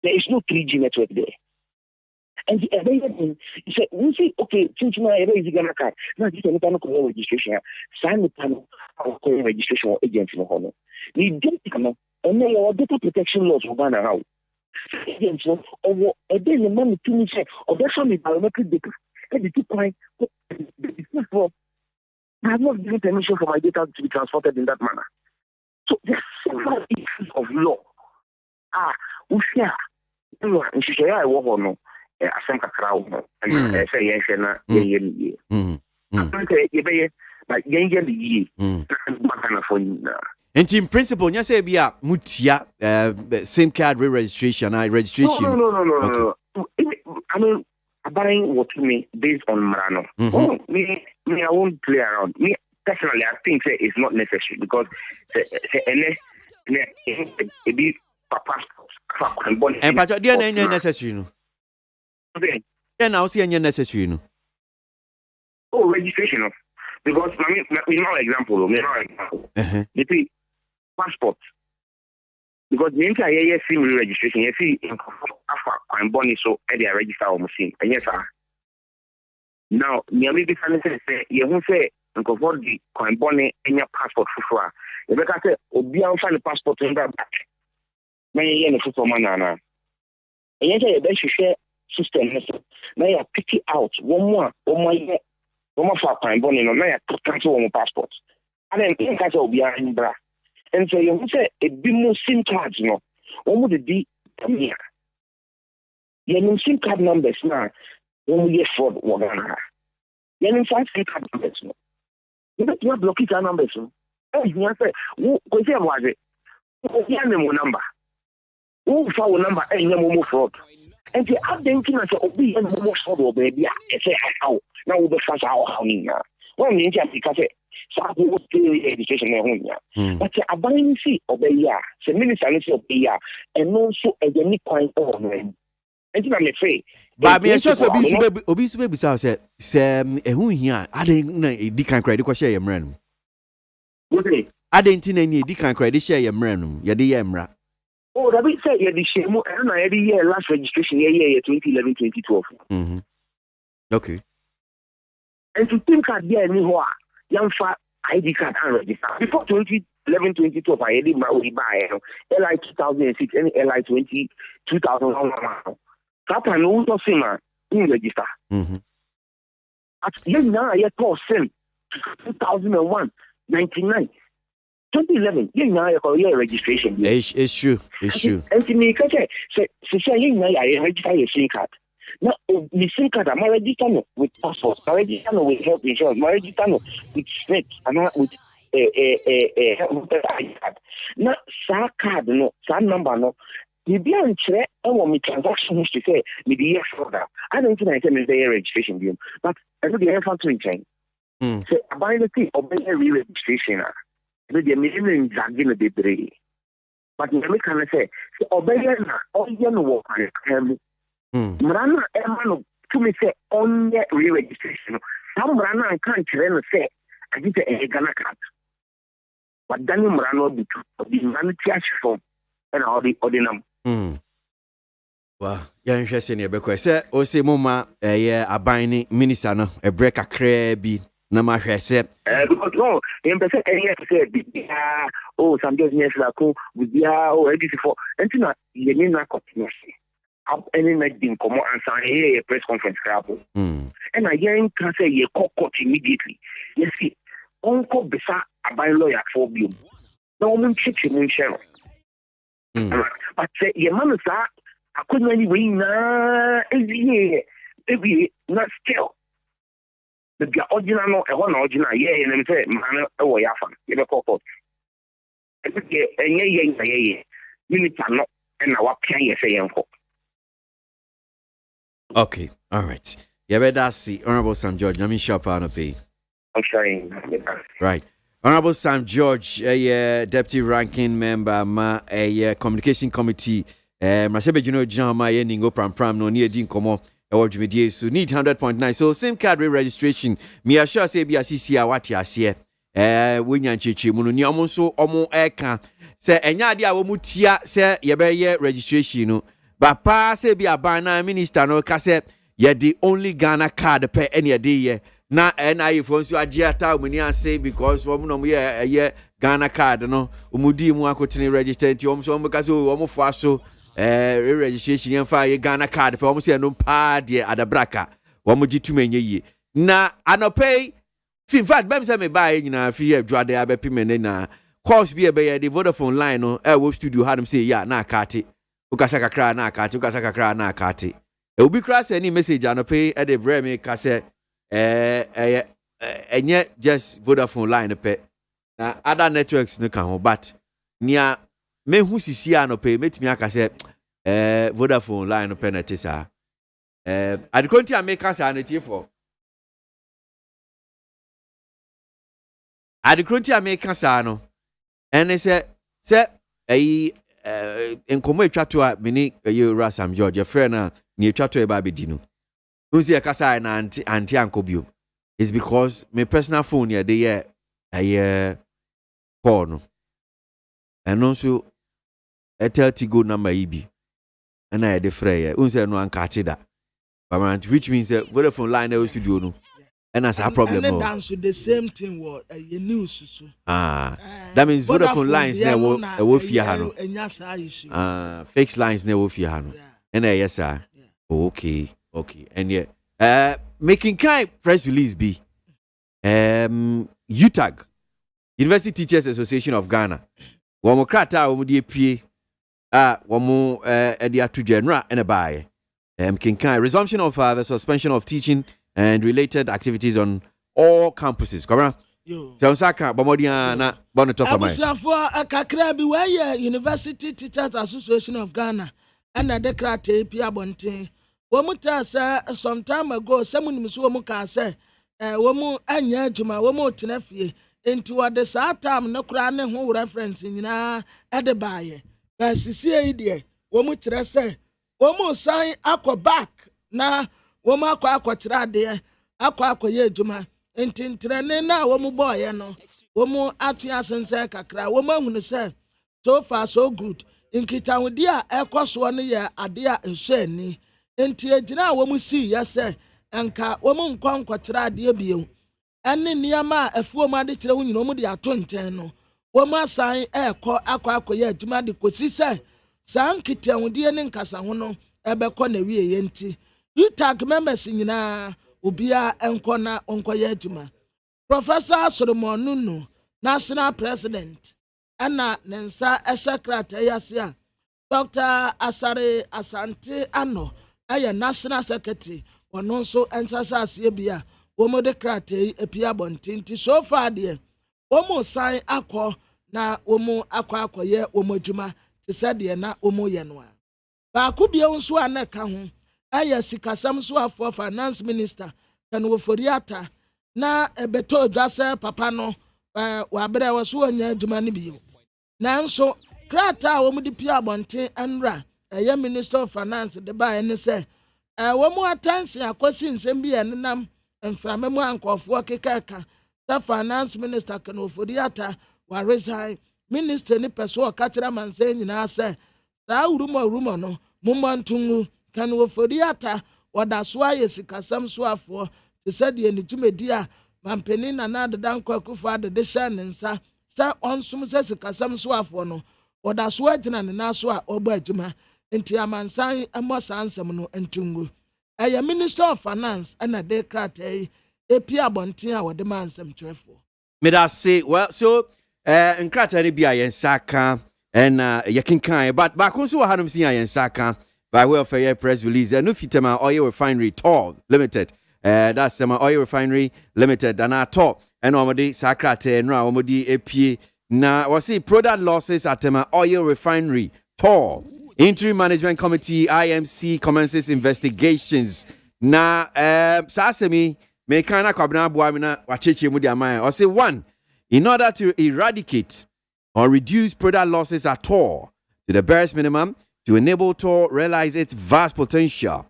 there is no 3G network there. And the other thing, he said, we say, okay, since my is going to cut, now this is a call registration, sign the panel of call registration or agents in the hall. We didn't come, and they are data protection laws for Ghana how. Agents or a day the money to me say, or that's only biometric data. And the 2 point, I have not given permission for my data to be transported in that manner. So there are several issues of law. We share. And she share I work on no. I send a crowd no. And I say yes and but ye. And in principle, you say be a mutia SIM card registration, registration. No. I mean, buying what to me based on Marano. Me, I won't play around. Me personally, I think it's not necessary because it be passport. And but they are necessary. No. Then I'll see any necessary. No. Oh, registration. Because me no example. They pay passport. Because the entire SIM registration, you see, I'm born so they are registered on SIM. And yes, sir. Now, me be say, you won't say, because for the coin born in your passport for you better say, Obian find the passport in that back. Many years for manana. And yes, you share system. Now you pick it out one more year, one more for coin born in now you cancel one passport. And then you can say Obian in bra. And so you say a bit more SIM cards, no. What would it be? You know SIM card numbers now. When we get fraud, we're gonna have. You know 5 SIM card numbers, no. You don't block it our numbers, no. you say, who was it? Who number? Who found number and no fraud? And the other thing is, be and more fraud, baby. I say, how now the first hour, how near. One ninja because Sabu was doing education, but a buying see obey ya, the minister obey ya, and also a unique point of man. And you may say, but me sure so obese baby say who here I didn't decant credit because share your man. I didn't any decant credit share your man, ya de yamra. Oh, that we say the shame and every year last registration year 2011 2012. Okay. And to think at the end, young fat ID card and register. Before 2011 2012, I did my way by LI 2006 and LI 2001. That I know also similar in register. At young now, I told Sim 2001, 99. 2011, you know, your registration. It's true. It's true. And to me, say, you know, I register your SIM card. Now, the SIM card, I'm register with passport, I'm register with health insurance, I'm register with SNP, and with a health card. Now, SAR card, no, SAR number, no. The beyond check, I want me transaction history say, me the year further. I don't think I can make the registration bill, but I do the air factory chain. So, I buy the thing, obey a re-registration. The minimum dragging a bit, but you can say, obey all young work. Marana, Emma, to me say, on the re registration. Some Marana can't say, I did a Ghana card. But Daniel Marano be the humanity form and all the ordinum. Well, you're interested in your because say, O say, Mama, a binding minister, no, a break a crabby. Na ma hwe se because no em pese enye se bibia oh some just near la ko bibia oh edit for entina ye ni na continuously up any night din komo answer here a press conference crap and I can say ye court immediately you see onko besa aban lawyer for you no mun chichi mun share but say ye man sa akonya ni we na ebi not still the original no e one original yeah and say man e wo yafa you be court enye minute no and na wa pian ye say enko. Okay, all right. Yeah, but that's the Honorable Sam George. Let me shop on a pay. I'm sorry. Right. Honorable Sam George, Deputy Ranking Member, Communication Committee, Masebe Juno Jama, Ningo Pram, no near Dean Como. So need 100.9. So same card registration. Me assure say be a CC what ya see. Winyan chichi munu ni omo so omo eka. Say enya dia wo mutia say ye be ye registration no. But pa say be a bana minister no ka say ye the only Ghana card per any day ye. Na NI for so agiata muni say because wo no ye Ghana card no. Umudi mu akotini register ti omo so omo ka so omo fa so registration yan fa ye Ghana card for almost no pa de adabraka wo mo gitumenye yi na anopay in fact bem say me buy nyina fi adwade abepime na course bi e be the Vodafone line no wo studio had him say ya na akate ukasa kakra na akate ukasa kakra na akate e obi kra say any message anopay e de bre me ka say enye just Vodafone line pe na other networks no kan ho but nia me hu sisi anope metimi aka se Vodafone line no penalty sa adekonti ameka sa na tifo adekonti ameka sa no ene se enkomo etwato a mini Sam George your friend na ni etwato e ba bedi no unsi e kasa na anti ankobio is because my personal phone here dey call no and also a go number EB and I defray unse no ankate da which means Vodafone line e studio no and that's a problem and dance the same thing what a news so that means Vodafone lines na wo fia ha no fixed lines na wo fia ha no and yes sir okay and yeah making kind press release be UTAG University Teachers Association of Ghana womo krata womo die pie womo edi atudwenra ene baaye kinkan resumption of the suspension of teaching and related activities on all campuses. Yo. So Saka Bomodia na Bonato for my. Abusuafo akakra bi why University Teachers Association of Ghana and the krate pia bonten. Womu ta say some time ago someone so womu ka say womu anya adwuma womu tena fie into the saa time no kra ne ho reference nyina ede baaye. Ba sisie ide womu kire say womu san akọ back na womu akọ kire ade akọ ye adwuma entintrene na womu boy no womu atua sense kakra womu ahunu say so far so good nkitawudi a ekoso no ye ade a ehwe ani enti agina womu si yese enka womu nkwankwakyere ade bieu ene niama a afuo mu ade kyere wunyina womu de ato nten no womu asan akọ ye adwuma de kosi say san nkitawudi ne nkasa ho no ebekọ na wie ye nti utag members nyina obia enko na onko ye adwuma. Professor Solomon Nunu, National President, ana nensa esekrata yasia. Dr. Asare Asante Ano, National Secretary, ono nso ensasa asie bia, womo de krata epia bontinti so far de. Womo sign akọ na womo akọ ye womo adwuma te se de na womo ye no a. Ba ku bia nso aneka ho, sikasam so afọ finance minister kan woforiata na ebeto dwase papa no wabere waso anya adwuma ne bio nanso krata wo mu di pia bonte enra minister of finance de ba ene se wo mu attention akosi nsem bi enam mframa mu ankofo kekeka the finance minister kan woforiata wa resign minister ni peso ka kira manse nyina se saa urumo no mumantungu kan woforiata wada so aye sikasam so afo te said ye ni tumedi a mampeni na na de nkwa kufu ade de sha ne nsa sa onsum se sikasam so afo no wada so agina ne na so a oba adwuma enti amansan amosa ansem no entungu minister of finance and a de krata epia bonten a wode mansem twefo Me da say well so nkrata ne bia yen saka and yekinkan but back so hanum sin yen saka by way of a press release no fitema oil refinery TOR limited that's my oil refinery limited and I TOR and omodi sakrate no omodi epie na was see product losses at my oil refinery TOR interim management committee IMC commences investigations na sasemi me kana kwabna boamina wacheche mu dia man or say one in order to eradicate or reduce product losses at TOR to the barest minimum to enable TOR realize its vast potential.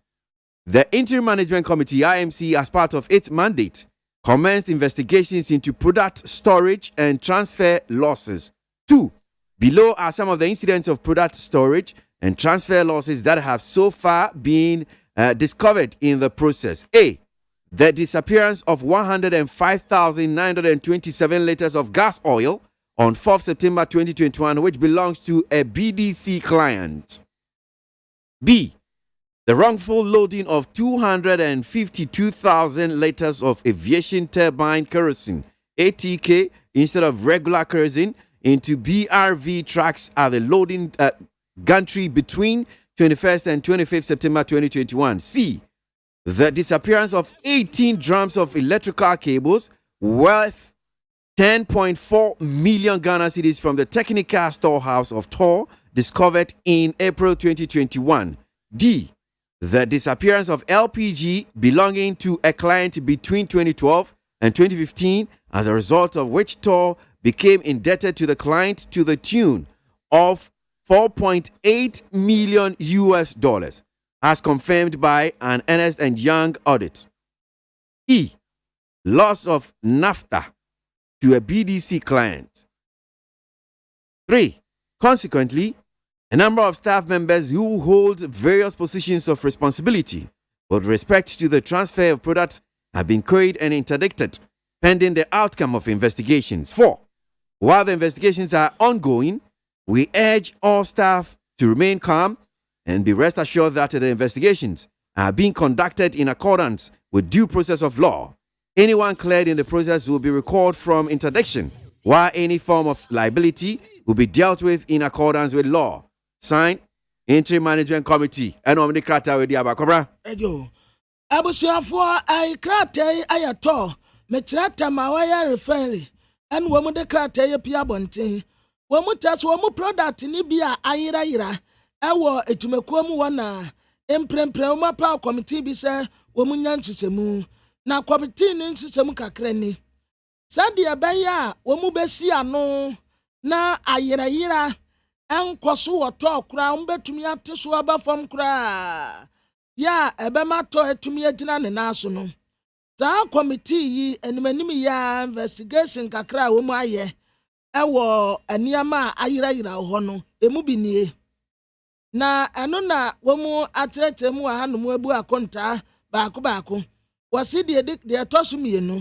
The Interim Management Committee, IMC, as part of its mandate, commenced investigations into product storage and transfer losses. 2. Below are some of the incidents of product storage and transfer losses that have so far been discovered in the process. A. The disappearance of 105,927 liters of gas oil on 4th September 2021, which belongs to a BDC client. B. The wrongful loading of 252,000 liters of aviation turbine kerosene, ATK, instead of regular kerosene into BRV trucks at the loading gantry between 21st and 25th September 2021. C. The disappearance of 18 drums of electrical cables worth 10.4 million Ghana cedis from the technical storehouse of TOR discovered in April 2021. D. The disappearance of LPG belonging to a client between 2012 and 2015, as a result of which TOR became indebted to the client to the tune of $4.8 million, as confirmed by an Ernst & Young audit. E. Loss of NAFTA to a BDC client. 3. Consequently, a number of staff members who hold various positions of responsibility with respect to the transfer of products have been queried and interdicted pending the outcome of investigations. 4. While the investigations are ongoing, we urge all staff to remain calm and be rest assured that the investigations are being conducted in accordance with due process of law. Anyone cleared in the process will be recalled from interdiction, while any form of liability will be dealt with in accordance with law. Signed, Interim Management Committee. And I'm the krata with the Abakobra. Ejo. Abusuafo ay krata ay ato mekyerɛ ma wayɛ refinery ɛne wɔn de krataa yɛ pia abɔnten wɔn test wɔn product ni bi a ayerayera ɛwɔ etumakuo mu wɔ na mprempren wɔn apa committee bi sɛ wɔn nya nhyehyɛmu na committee ne nhyehyɛmu kakra ni sɛdeɛ ɛbɛyɛ a wɔn bɛsi ano na ayerayera ɛnkɔ so wɔ tɔɔ koraa wɔn bɛtumi ate so aba fam koraa ya ɛbɛma tɔ atumi agyina ne nan so no saa committee yi animanim ya investigation kakra a wɔn ayɛ ɛwɔ nneɛma a ayerayera hɔ no emu bi nie na ɛno na wɔn akyerɛkyerɛ mu a hanom abu akontaa baako wɔsi deɛ ɛtɔ so mmienu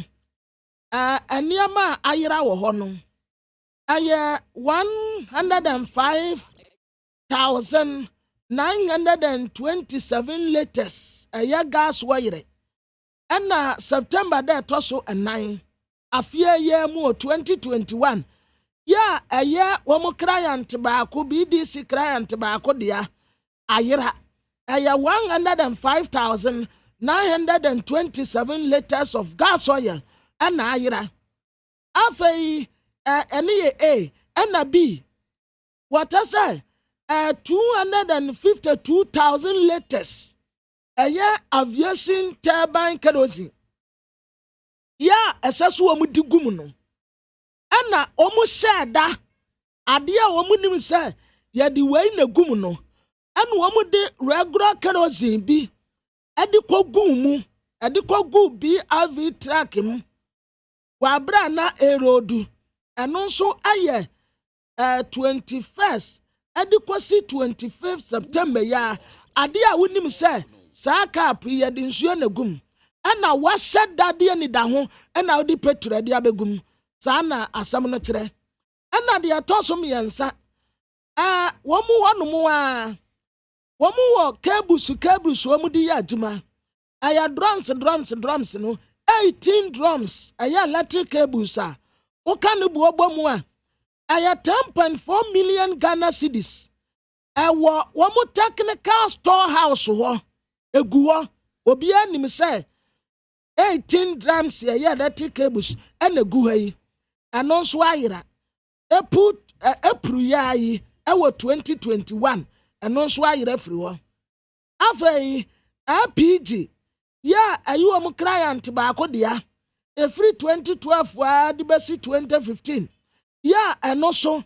nneɛma a ayera wɔ hɔ no ayɛ 105,927 liters ɛyɛ gas wɔyere ɛna September da ɛtɔ so 9 afie yɛ mu 2021 ya ɛyɛ wɔn client baako BDC client baako dia ayera ɛyɛ 105,927 liters of gas oil ɛna ayera afei ɛne yɛ A ɛna B wɔtɛ sɛ 252,000 liters ɛyɛ aviation turbine kerosene ya ɛsɛ so wɔn di gum no ɛna wɔn hyɛ da adeɛ a wɔn nim sɛ yɛde wei na gum no ɛna wɔn de regular kerosene bi ɛde kɔ gum mu ɛde kɔ gu BRV truck mu wɔabra na erodu ɛno nso ayɛ 21st ɛde kɔsi 25th September ya adeɛ a wonim sɛ saa cap yɛde nsuo na gum ɛna wahyɛ dadeɛ ni da ho ɛna wode petrol de abɛgum saa na asɛm no kyerɛ ɛna deɛ ɛtɔ so mmiɛnsa wɔn wɔnom a wɔn wɔ cables wɔn de yɛ adwuma ɛyɛ drums no 18 drums ɛyɛ electric cables a woka ne buobɔ mu a ɛyɛ 10.4 million Ghana cedis ɛwɔ wɔn technical storehouse hɔ egu hɔ obiara nim sɛ 18 drums ɛyɛ electric cables ɛna egu ha yi ɛno nso ayera epuru ya yi ɛwɔ 2021 ɛno nso ayera firi hɔ afei APG ya ayi wɔn client baako dia efiri 2012 wa de bɛsi 2015 ya ɛno so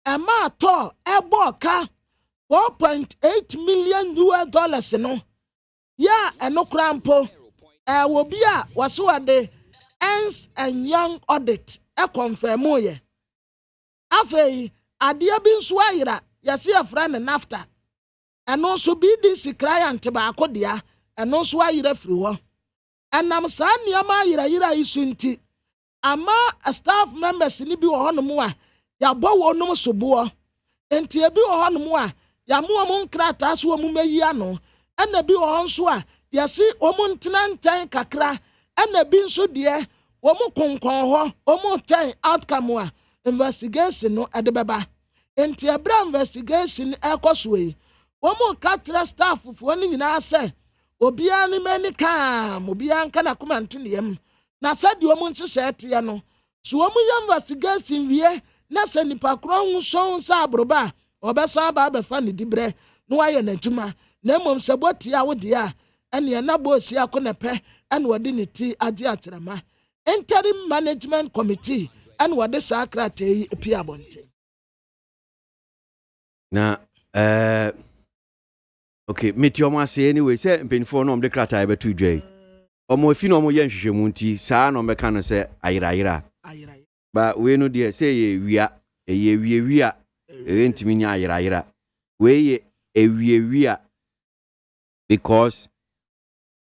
ɛma atɔ ɛbɔ ka $4.8 million no ya ɛno krampo ɛwɔ bi a wɔso wɔde Ernst and Young audit confirm yɛ afei adeɛ bi nso ayera yɛsi afra ne NAFTA ɛno nso BDC client baako dia ɛno nso ayera firi hɔ ɛnam saa nneɛma ayera yi so nti ama staff members ni bi wɔ hɔnom a yɛabɔ wɔnom soboɔ nti ebi wɔ hɔnom a yɛamo wɔn nkrataa so wɔn mɛyi ano ɛna bi wɔ hɔ nso a yɛsi wɔn ntena nkyɛn kakra ɛna bi nso deɛ wɔn konkɔn hɔ wɔn twɛn outcome a investigation no ɛde bɛba nti ɛbrɛ investigation ɛkɔ so yi wɔn ka kyerɛ staff foɔ no nyinaa sɛ obiara ne mɛni kam obiara nka na koma nto nneɛm na sɛdeɛ wɔn nhyehyɛ teɛ no so wɔn yɛ investigation wie na sɛ nipa korɔ ho sɔn sɛ aboroba a ɔbɛsan aba abɛfa ne dibrɛ na wayɛ n'adwuma na mmom sɛ bɔte a wodeɛ a ɛneɛ na bɔɔsi akɔ na pɛ ɛna wɔde ne ti agye akyerɛma interim management committee ɛna wɔde saa krataa yi pia abɔnten na okay meti ɔmo ase anyway sɛ mpanimfoɔ no ɔmo de krataa bɛto dwa yi ɔmo afi na ɔmo yɛ nhwehwɛmu nti saa na ɔmo bɛka no sɛ ayerayera ba wei no deɛ sɛ yɛ wia ɛyɛ ntimi nya ayerayera wei yɛ ewia because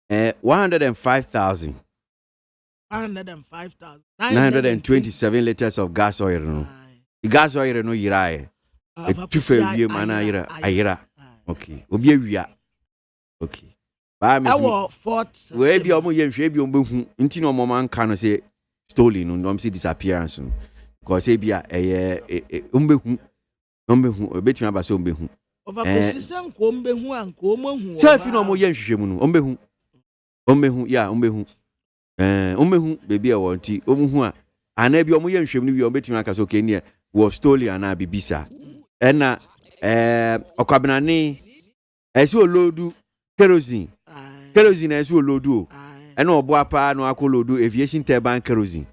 105,927 liters of gas oil no the gas oil no yirae etufa wie mana ayera okay obi awia okay ba me we bi omo ye nhwe bi omo behu nti no omo man ka no say stolen no omo say disappearance no because e bia omo behu obetimi aba so omo behu over persistent ko omo behu an ko omo hu say fi no omo ye nhwe mu no omo behu ya omo behu Umehu baby a wanti omuhu a anabi omo ye nhwem ni wi obetimi aka so kenie wo story ana bibisa ena okwabenane esi olodu kerosene esi olodu o ena obo apa no akolodu aviation turbine kerosene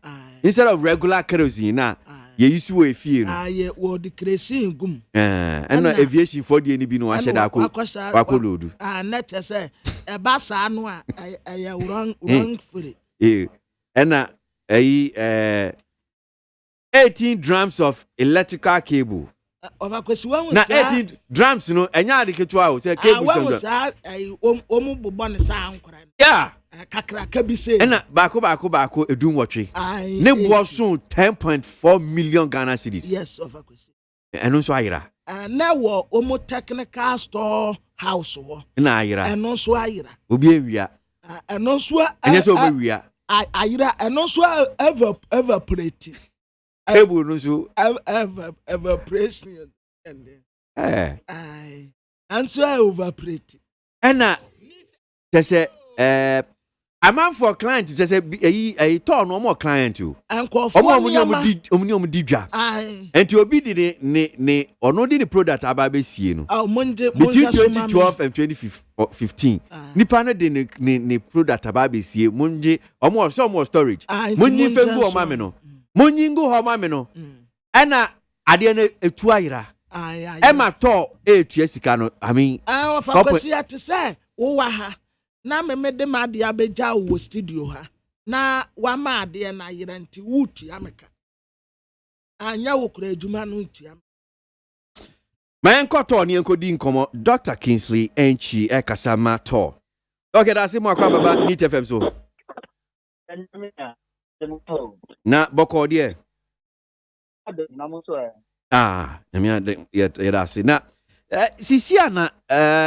instead of regular kerosene na ye use wo efie no ye wo the kerosene gum ena aviation for the ni bi no wa sheda akolodu na tese e ba sa no a ye wrong free ena 18 drums of electrical cable. Na 18 drums no enya ade ketua o say cable sound. Omu bobɔ ne sa ankora. Yeah. Kakra ka bi say. Ena baako edun wotwe. Ne bo so 10.4 million Ghana cedis. Yes, ovakwesi. Eno so ayira. Na wo omu technical store house wo. Na ayira. Eno so ayira. Obi ewia. Eno so enya so obi wia. Ayira eno so evaporate. Cable no so evaporation and so evaporate. Ena say amount for client say a turn no more client you. Omo di dwa. Enti obi di ne ono di ni product aba be sie no. Between 2012 and 2015. Nipa no di ne product aba be sie munje omo some storage. Munyi fembu o ma me no. Monyingo homa me no ena ade na etu ayira ema to etu asika no I mean fakwasi ate say wo wa ha na me de ma de abeja wo studio ha na wa ma ade na ayira nti wutu ameka anya wo kura adwuma no ntu am man koto ni enkodi nkomo Dr. Kingsley Enchi ekasama to. Okay, that's it mo akwa baba Neat FM so na boko die yadasi na sisia na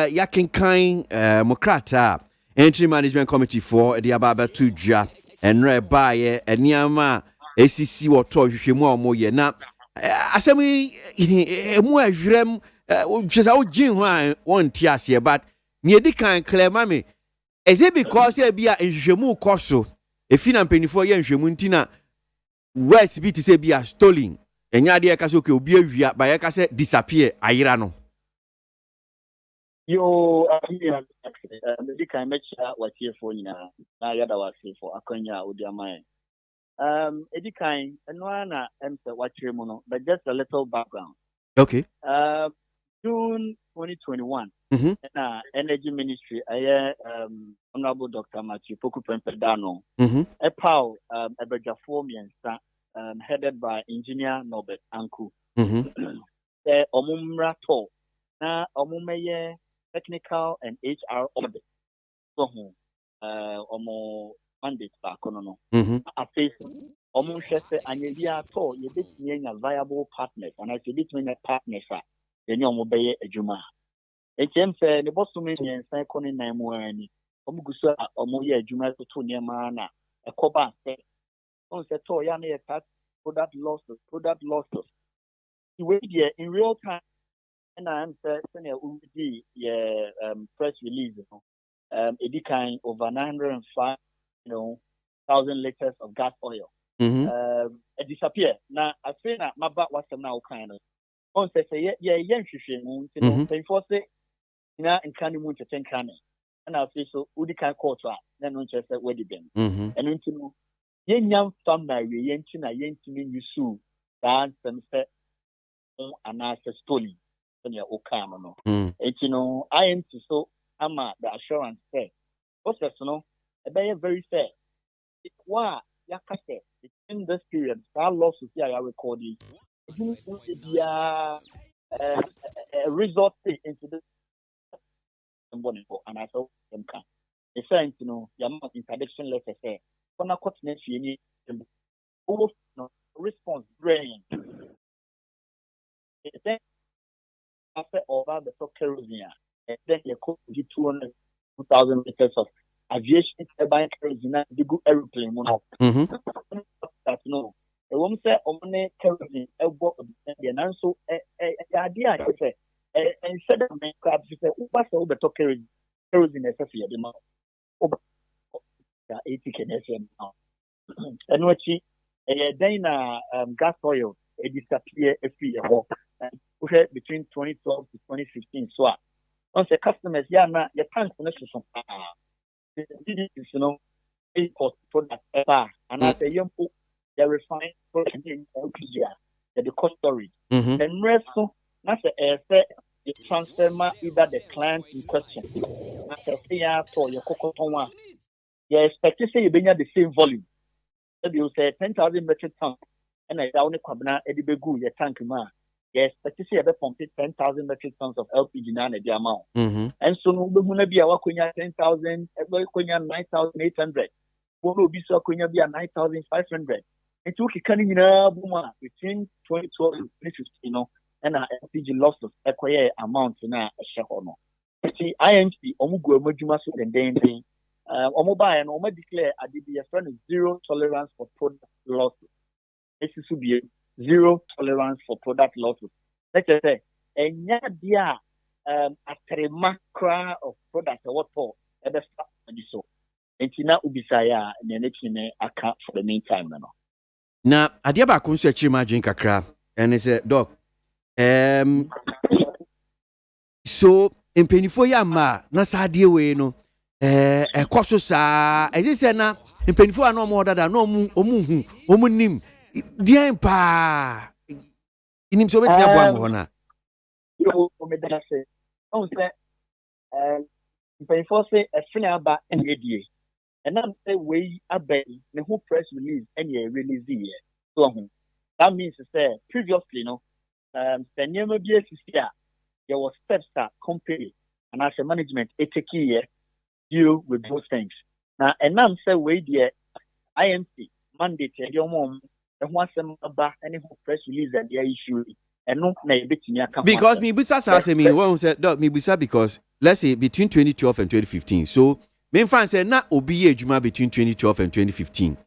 yakenkan mokrata entry management committee for the ababa tudja enre baye eniama esisi woto hwehwemu omoye na asemi emu ahwrem chesa ogin ho a wonti ase but ne edikan clear mame is it because e bia hwehwemu koso efi na mpenifo ye nhwemu ntina words bi ti say bia stolen enya de ka so ke obi awia ba ye ka say disappear ayira no yo the kind match what here for nyina na yada was for akonya odiaman edikan eno na emse watchre mu no but just a little background. Okay. June 2021 na energy ministry honorable Dr. Matthew Poku Pempedano EPAO abejafo miensa headed by engineer Norbert Anku omumra to na omumeye technical and HR audit so omo mandate back no afei omo hwese anyebia to ye betimi anya viable partners and I say betimi anya partners yenye omo beye adwuma HMFE ne bosume nyensa ekoni nan mu ani omo guso omo ye adwuma to niema na ekoba se on se to ya na ye product losses we there in real time and I am saying udi ye press release edikan over 905 1,000 liters of gas oil it disappear na I say na maba wasem na kind of on say ye hwehwe mu ntino before say na nkane mu ntete nkane na afei so udi kan court a na no nche say wedi ben eno ntino ye nyam fam na we ye nti na ye ntimi nyusu dan sem say ana say story ya okama no ntino I am to so ama the assurance say process no e be very fair wa yakase in this period that loss of ya recording a result into this and I saw them can it's saying your interdiction letter say for na continent any response brain then after over the kerosene and then you could get 200,000 liters of aviation turbine kerosene the good airplane that no e won say omne kerosene e bo the nan so idea say instead of make crab say uba so beto kerosene e say the ma 80 Canadian now. And what she then gas oil it disappear a few years between 2012 to 2015. So once the customers na your tank connection you know import product and as a young people they refine product in LPG the cost storage. Then rest so that's the you transfer either the client in question. That's a fair for your cocoa. You expect to say you bring the same volume. So you say 10,000 metric tons, and I down the cabana edibegu your tank ma. You expect to say you pump 10,000 metric tons of LPG na the amount. And so no be be a wakunya 10,000, wakunya 9,800. Wono be so wakunya be a 9,500. And to kikani na buma between 2012 and 2015, you know, and LPG losses acquire amount na a shareholder. See, IMC omugu emojuma so den den. Omoba and Oma declare at the friend zero tolerance for product losses. This should be zero tolerance for product losses. Let's just say, and yeah, dear, after a macro of products, what for? Ever start so. And Tina Ubisaya and the next account for the meantime. Now, Adiaba Kunsa Chima drink a crab, and he said, Doc, so in Penifo Yama, Nasadia way, no. Kwaso sa say na mpenifo ano mo dada no omu nim dien pa inim so betia boa mo na yo o me dada say on say mpenifo say efina aba enedie and am say we abai ne who press release any release here so that means say previously no senior bi asisia there was steps that company and as a management eteki here deal with those things. Now, and now say we the IMC mandate your mom and once about any press release that they issue and no because me bisa say me one said dog me bisa because let's say between 2012 and 2015. So me fan say na obi ejuma between 2012 and 2015.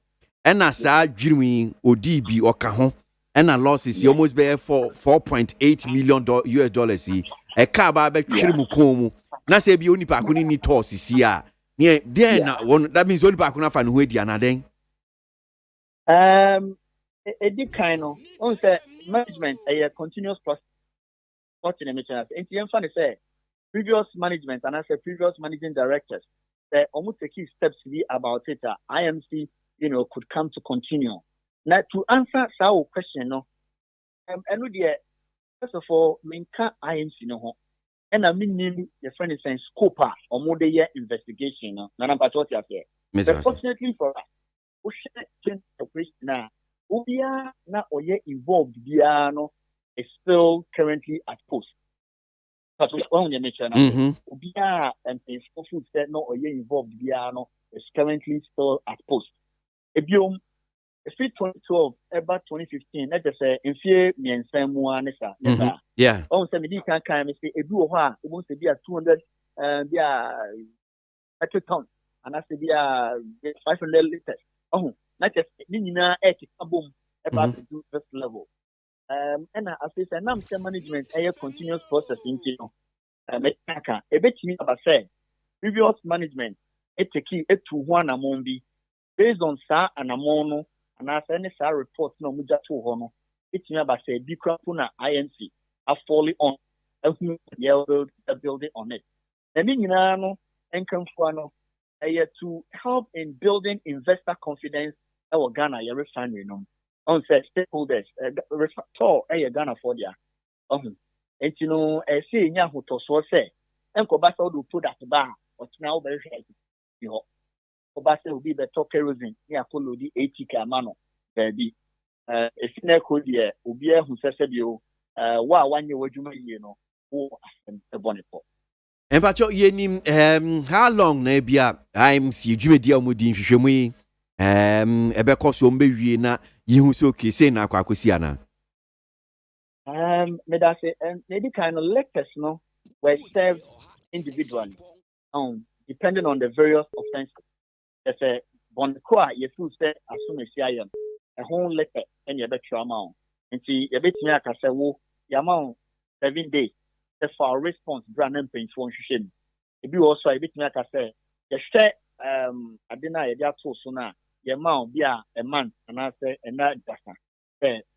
And na sa dwirimi ODB okaho and na losses almost be for $4.8 million US dollars e ka ba be twirimu komu. Na say bi oni pa ko ni to sisi a ne den na that means oni pa ko na fa no hwedi anaden it kind of on say management a continuous process what in the mission and the funny say previous management and I say previous managing directors they almost take key steps to be about it IMC you know could come to continue now to answer our question no and first of all minka IMC no and I mean, your friend is saying scope or more the investigation. None of what you have here. But fortunately for us, we should operation now. Ubia na oye involved biano is still currently at post. But we only mention Ubia and food said no oye involved biano is currently still at post. Ebium. If 2012, about 2015, let's just say, in fear, me and Samuel, yeah. Oh, some of these can say, a do a wants to be a 200 metric ton, and I say, be a 500 liters. Oh, not just Nina at boom about the first level. And I say, and I'm saying management, a continuous process in a bit me about say, previous management, it's a key to one among be based on Sa and Amono. And as any report, no muja to hono. It's never say big crapuna INC are fully on a building on it. The meaning income for to help in building investor confidence our Ghana your refinery no. On said stakeholders to a Ghana for their and you know a say yahu to so say and go back to put at the bar or now very you know. Obasa will be the top kerosene near follow the 80 kamano baby a senior code here ubia who says you 1 year wajuma you know who a bonipo and but you nim how long na bia I'm see dwumedi amudi nhwehwemu yi ebekọ so mbewie na yihu so kese na akwakosi ana me that say maybe kind of lectures no were served individually depending on the various offenses. There's a bonqua, you food said as soon as I am a whole letter and your better amount. And see a bit like I said, well, the amount 7 days. That's for our response, brand and painful shame. If you also a bit like I said, the share adena yɛde ato so na yɛma obi a a month and I say and that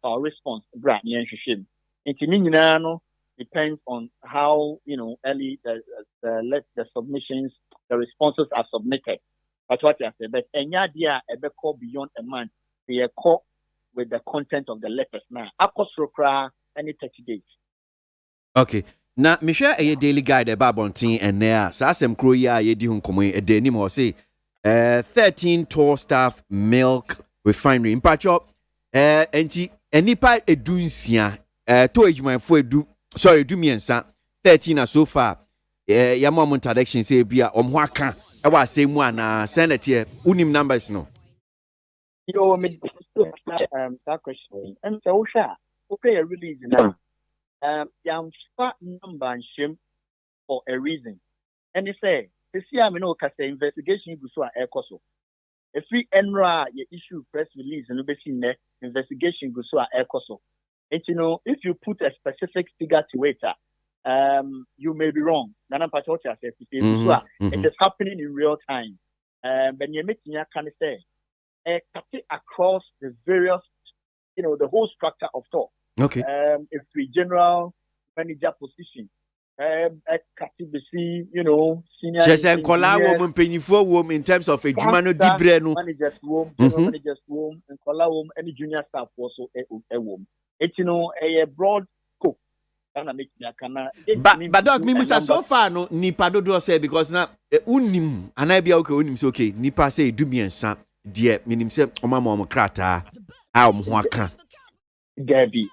our response bra nhwehwɛ mu nti ne nyinaa no depends on how early the submissions the responses are submitted. That's what I said. But any idea a call beyond a month, they call with the content of the letters now. Akosrokra any 30 days. Okay. Now, me share a daily guide about Bontin and there. Sasem Kroya ye di hunkomo a day ni mo say 13 tall staff milk refinery. In patcho enti enipa edunsia to ejuma fo edu sorry do miensa 13 so far ya mo introduction say bia omho aka e wa say mu ana senator unim numbers no Yo me that question and so sha okay a release now yam fat number and shame for a reason and they say this year me no ka say investigation go so a ekoso if we enra ye issue press release no be seen there investigation go so a ekoso. And if you put a specific figure to it, you may be wrong. It is happening in real time. But you're making your kind of say, across the various, the whole structure of talk. Okay. If we general manager position, senior woman in terms of a jumano dibreno managers room, managers room, and any junior staff also a woman. It's a broad scope. But dog me so far no nipa do say because na unim anabia okay unim say okay nipa say do biensa de minim say omama krata a omho aka Debbie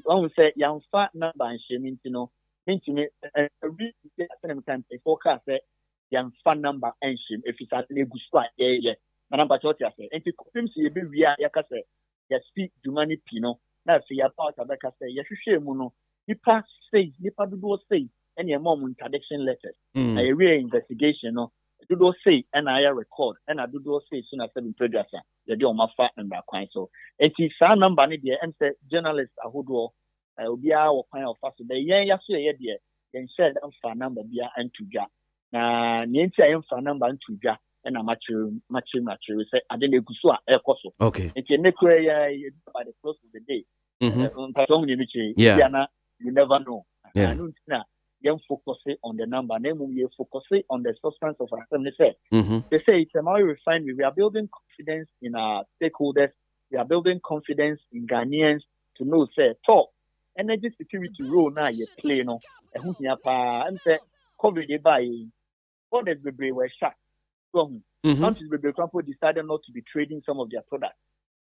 on say yan fa number and shame intime every time forecast say yan fa number and shame if it's at neguswa number what you say and to confirm say be we ya ka say ya speak do money pino na fi ya part abeka say ya hwehwe mu no nipa do say any mom interdiction letters a real investigation no do say and I record and I do say soon as 7 producer ya dey on my fa number kwan so it is sa number ni dey and say journalist ahodo obi a wo kwan of fast dey yen ya so ye dey yen share dem fa number bia antudwa na ni enti ayen fa number antudwa and I'm mature say I didn't go so ekoso okay it's a nekwe by the close of the day you never know you focus on the number you focus on the substance of our family they say it's a more refinery. We are building confidence in our stakeholders, we are building confidence in Ghanaians to know say talk energy security role now you play no and say COVID by what is the were shut. Countries decided not to be trading some of their products.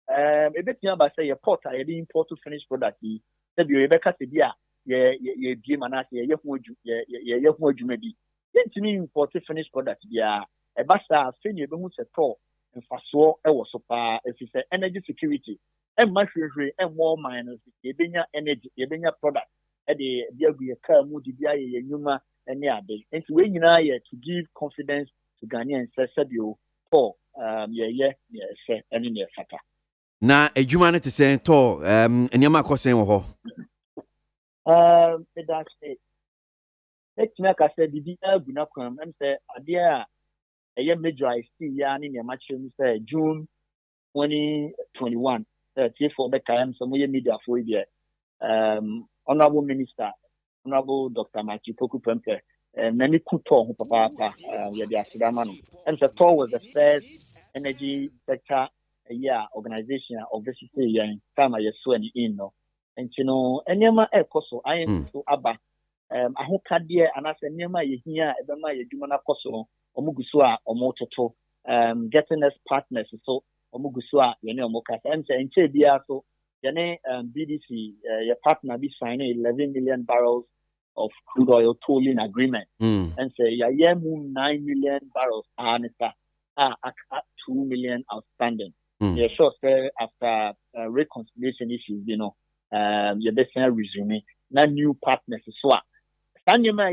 A bit by say a port I import to finished product. Maybe Rebecca said, yeah, maybe. Then to me, import to finished product. Yeah, a basta fin you don't say talk and fast war. I was so far if you say energy security and machinery and more miners. You bring your energy, you bring your product. At the car, moody, yuma, and yeah, and to when you know to give confidence to Ghanaians, said you for say any near factor. Na ejuma ne te sen to enema kosen wo ho that's it. Let's make us say the aguna kwam am say adia a major I see ya ni match say June 2021 for the time some media for there honorable minister honorable Dr. Matthew Poku Pempe nani kuto papa ya dia sidamano and the tour was the first energy sector organization obviously time I saw any no and enema ekoso I am so aba ahoka de anase enema ye hia ebema ye dwuma na koso omuguso a omototo getting us partners so omuguso a ye ne omokasa and say enche bia so ye ne BDC your partner be signing 11 million barrels of crude oil tolling agreement and say ya mu 9 million barrels anita 2 million outstanding. Yeah, sure. Sir, after reconciliation issues, your best resume. Now new partners as well. Sanyema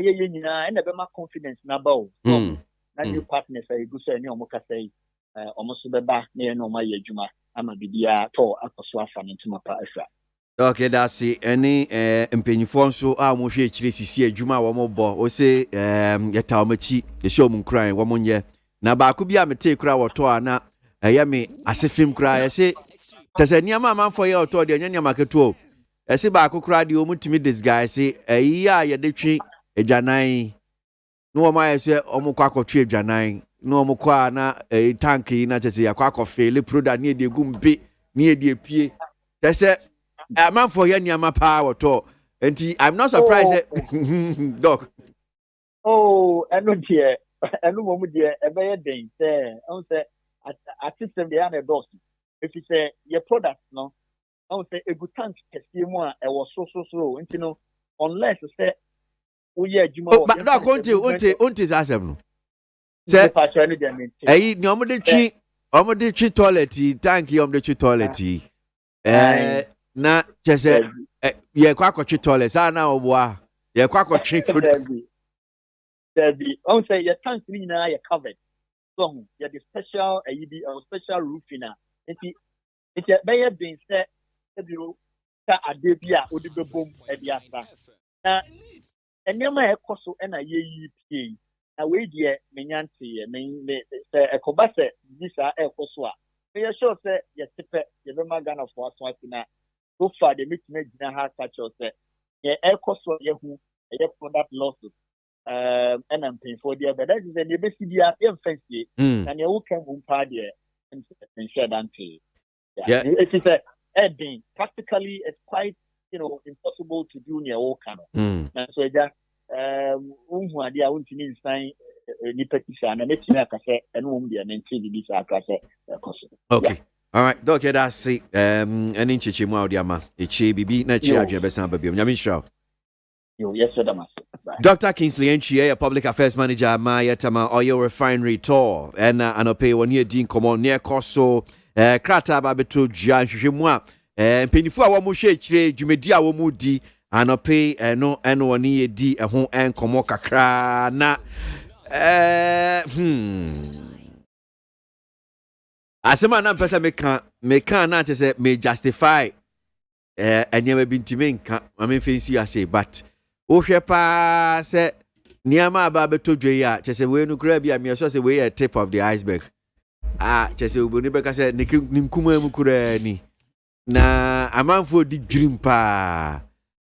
and the confidence na bao. Na new partners I go say no moka say almost the back near no my juma. I'm a bidia to akoswa fan into my parasha. Okay, that's it. Any mpenyifo nso a mo hwe chire sisi adwuma wo mo bo o se yeta o machi ye show mo kran wo mo nye na ba ku bia mete kura woto ana ɛyɛ me asefim kura yɛ se tese niama amanfo yɛ woto de nyanya maketo ɛse ba ku kura de omutimi disguise ɛyi a yɛ de twi agyanan no wo ma yɛ se omukwa akɔtwe agyanan no omukwa na tank yi na tese yakwa akɔfele product ne de gumbe ne de pie tese amanfo yɛ niama pa woto enti I'm not surprised doc eno die eno momu die ebeye den say on say system dey na dos if you say your product no on say egu tank kese mu a e wo so enti no unless say we ye adwuma wo but doc onti asem no say eyi ni omode twi toilet tank yi omode twi toilet na chese ye kwa akɔtwe toilet sa na oboa ye kwa akɔtwe product on say your tank ni na you covered so you the special special roofing na it's be being said you ka ade bia odi bebom e bia asa na enema e koso e na ye yi pie na we die menyante ye me say ekoba say bisa e koso a me sure say ye tepe ye be magana for aso na so far the meeting na ha catch us say ye e koso ye hu ye product losses and I'm paying for the but that is the BCD fancy and you can party and share that yeah it is a heading practically it's quite impossible to do near all kind of so just idea won't need sign ni petition and it's not cafe and won't be an entity this okay all right doc that's it and in chichi mu audiama echi bibi na chi adwe besan babiem nyame shraw yes sir Dr. Kingsley Enchie, a public affairs manager, Maya Tama Oil Refinery Tour, and Anope 1 year Dean Common near Koso, Krata Babeto Jan Shimwa, and Penifua Wamushe, Jumedia Womudi, Anope, no, and 1 year D, a home and Komoka Krana. Asema pesa meka na say may justify and never been to me, I mean, fancy I say, but. Ohwepa se niama aba beto dwe ya chese we nu kura bia me so se we tip of the iceberg chese oboni beka se ninkuma mu kura ni na amanfo di dwirim pa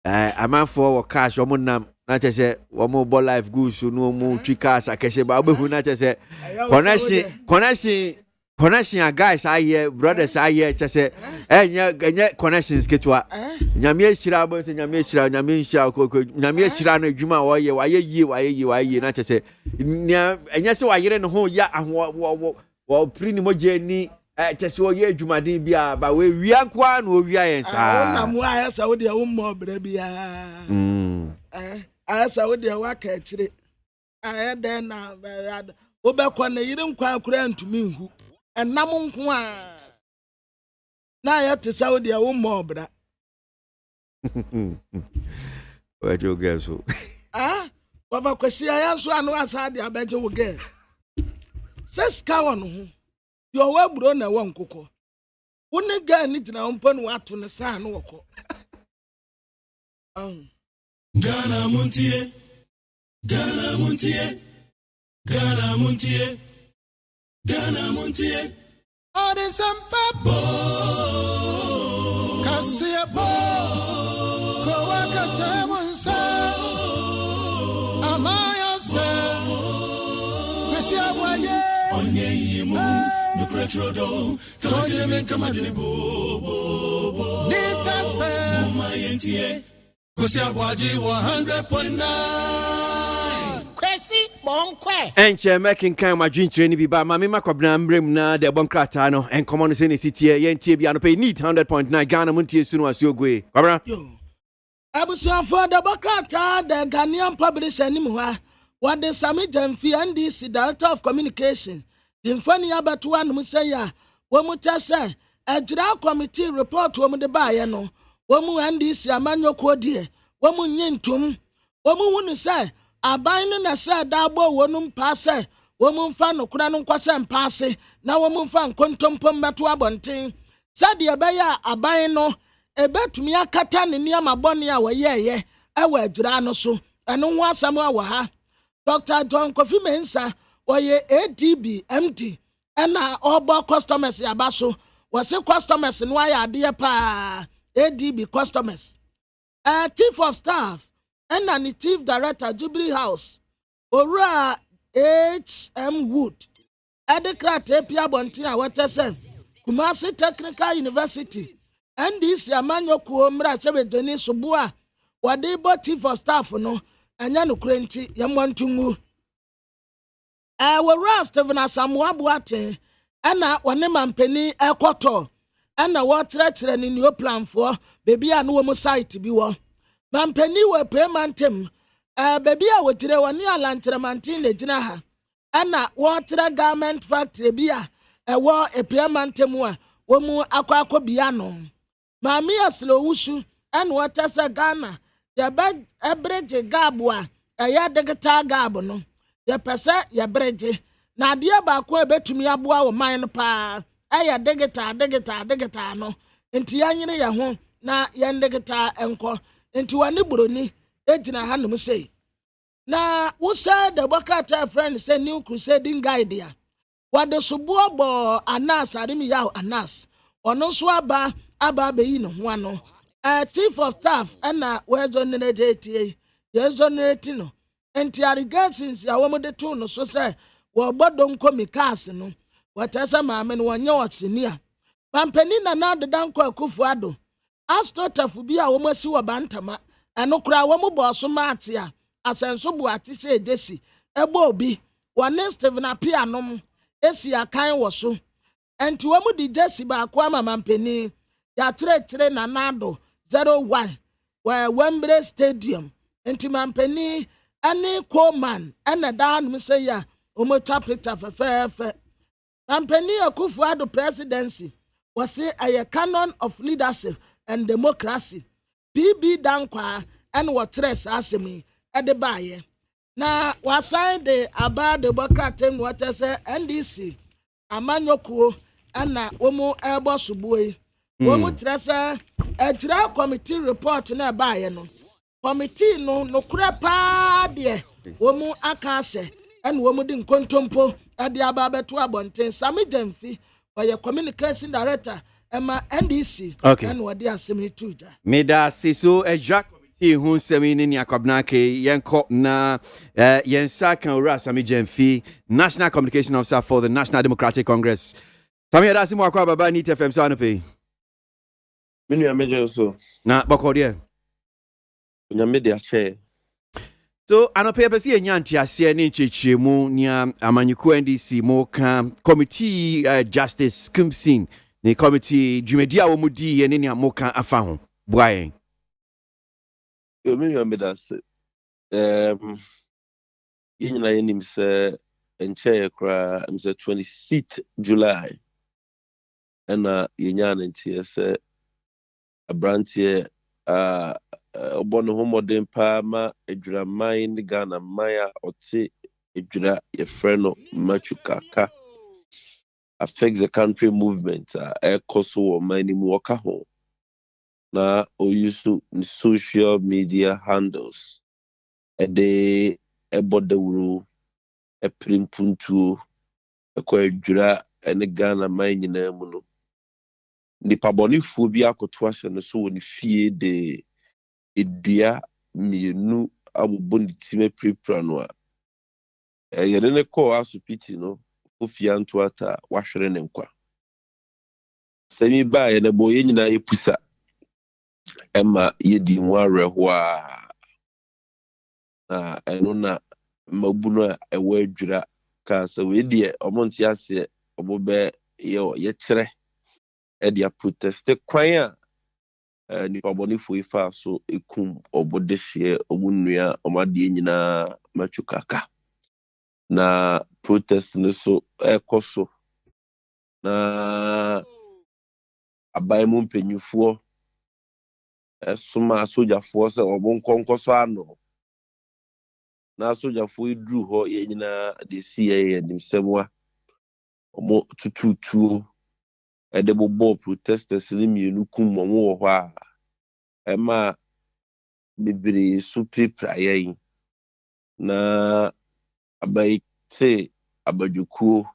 amanfo wo cash wo nam na chese wo mo bo life goods no mo twi cash akese ba obehu na chese connection guys aye brothers aye chese enye connections ketwa nyame ehira bo se nyame ehira nyame ehira no adwuma waye yi na chese enye se wayere no ho ya wo pri ni moje ni chese wo ye adwuma din bia ba we wia kwa na wo wia yen sa na mu ayasa wo de wo mo bra bia ayasa wo de wa ka akire ayede na wo be kwa na yire nkwa akura ntumi nhu enam nko a na ya te Saudi a wo mo bra wa jo geso wa ba kwesi ya so anu asade abeje wo ge seska won ho yo wa buro na wo nkokọ wo ne ga ni tina wo mpa no ato ne sa no woko Ghana Montie Ghana Montie Ghana Montie Ghana Montie Ode Sampabo Kasiabo Kowaka Tawansa Amaya Sa Kwesi ABOAGYE Onye Yimu Nukretrodo Kamadine Kamadine Bo Nitafe Mumayentie Kwesi ABOAGYE 100.9 Enche making kind my drink training be by my makwabna mbrem na de bonkrata no en common say ne sitie ye ntie bia no pay need 100.9 Ghana Montie sunu asiogwe kwabra abusuan for the bonkrata the Ghanaian publisher nim ho what the Sami Jamfi and this director of communication the funny about one mu say ya wo mu tase ejira committee report wo mu de ba ye no wo mu NDC amanyo kodie wo mu nyintum wo mu hunu say aban no na se dabo wonum paase womum fa no kura no kwase mpaase na womum fa nkontompom beto abonten sade ebeya aban no ebetumi akata ne niam abone a wayeye ewa adura no so eno ho asam a wa ha Dr. John Kofi Mensa oye ADB MD ena obo customers yabaso wase customers no ayade pa ADB customers chief of staff ena ni chief director Jubilee House Ora HM Wood Edekrat Apia Bontina Watese Kumasi Technical University NDC Amanyo Kuomra Chebe Denis Subua Wadebo chief of staff no anya no krenti yamwantungu wora Stephen Asamoah Boateng ana wane mampani ekoto ana wotrechre ni new plan for baby a no wo site bi wo mampani we paymantem baby a wotire woni alantre mantin le gina ha ana wotre garment factory bi a ewo paymantem a wo mu akwa bia no maami aslo wusu ana wotese Ghana ya beg ebreje gabo a eya digital gabo no ya pese ya breje na dia ba ko ebetumi aboa wo man no pa eya digital no enti yanyere ya ho na ya digital enko enti wani buroni ejina hanum sei na wo say the Bokata friend say new crusading guide ya wade subuo bo Anas arimi ya Anas ono so aba be yi no ho ano chief of staff na wezo nenete yezo nenete no enti irrigations ya wo de to no so say wo bodon komikas no watasa maame no wonye otsenia pampani na de danko akufu ado astotafu bi a wo masi wo bantama eno kura wo mo boso maate a asenso bu atise ejesi ebo obi wone Stephen Apia nom esi akan wo so enti wo mu di jesi ba kwa ama mampani ya tire na nado 01 Wembley Stadium enti mampani ani Coleman ena dan mi say ya omo chapter fefefe mampani akufu ado presidency was a canon of leadership and democracy PB dankwa and what tres asemi ede baye na wasan de aba de Bokata what say NDC amanyokuo ana omo ebo subuoi omo trese ejira committee report na baye no committee no kura pa de omo aka ase and omo di nkontompo ade aba beto abonten Sami Jamfi oye communication director Emma NDC and what they are semi tuja. Meda siso ejak committee hu semi ni akwabna ke yenko na yensa kan ora Sami Jamfi National Communication Officer for the National Democratic Congress. Sami ada simu akwa baba ni TFM so anope. Minu ameje so. Na bokode. Nyame de ache. So anope pesi enyanti ase ni nchechemu nia amanyuku NDC mo kan committee justice Kimsin ni committee dwumedi a wo mudi ye ne nia mo kan afa ho boayen. Minu ameda se. Yinyina yenim se enche kra mse 26th July. Ena yinyana ntie se abrantie obono homodem pa ma edwura man ni Ghana maya oti edwura ye freno machukaka affects the country movement ekoso wo mani mu waka ho na oyusu ni social media handles ede ebodewuru eprimpuntu ekwa edwura ene Ghana man nyina mu no nipa bonifu bi akoto ahye no so woni fie de edua mienu abubo ni time prepare no a yene ne ko asupiti no ofia nto ata wahwere ne nkwa semi ba yene bo ye nyina epusa ema yedi nwa reho a na eno na mabuno a ewo adwura ka se we die omonti ase obobe ye kire e dia protest kwan a ni pabonifo ifa so ekum obodehye omunua omade nyina machukaka na protest ne so ekoso na abaimu mpenyufuo esuma sojafuo se obonkonkoso ano na sojafuo idru ho ye nyina de CIA nimsemwa omo tututu edebobo protesters ni mienu kum mo wo ho a ema bibiri supri praye na abai se abadwokuo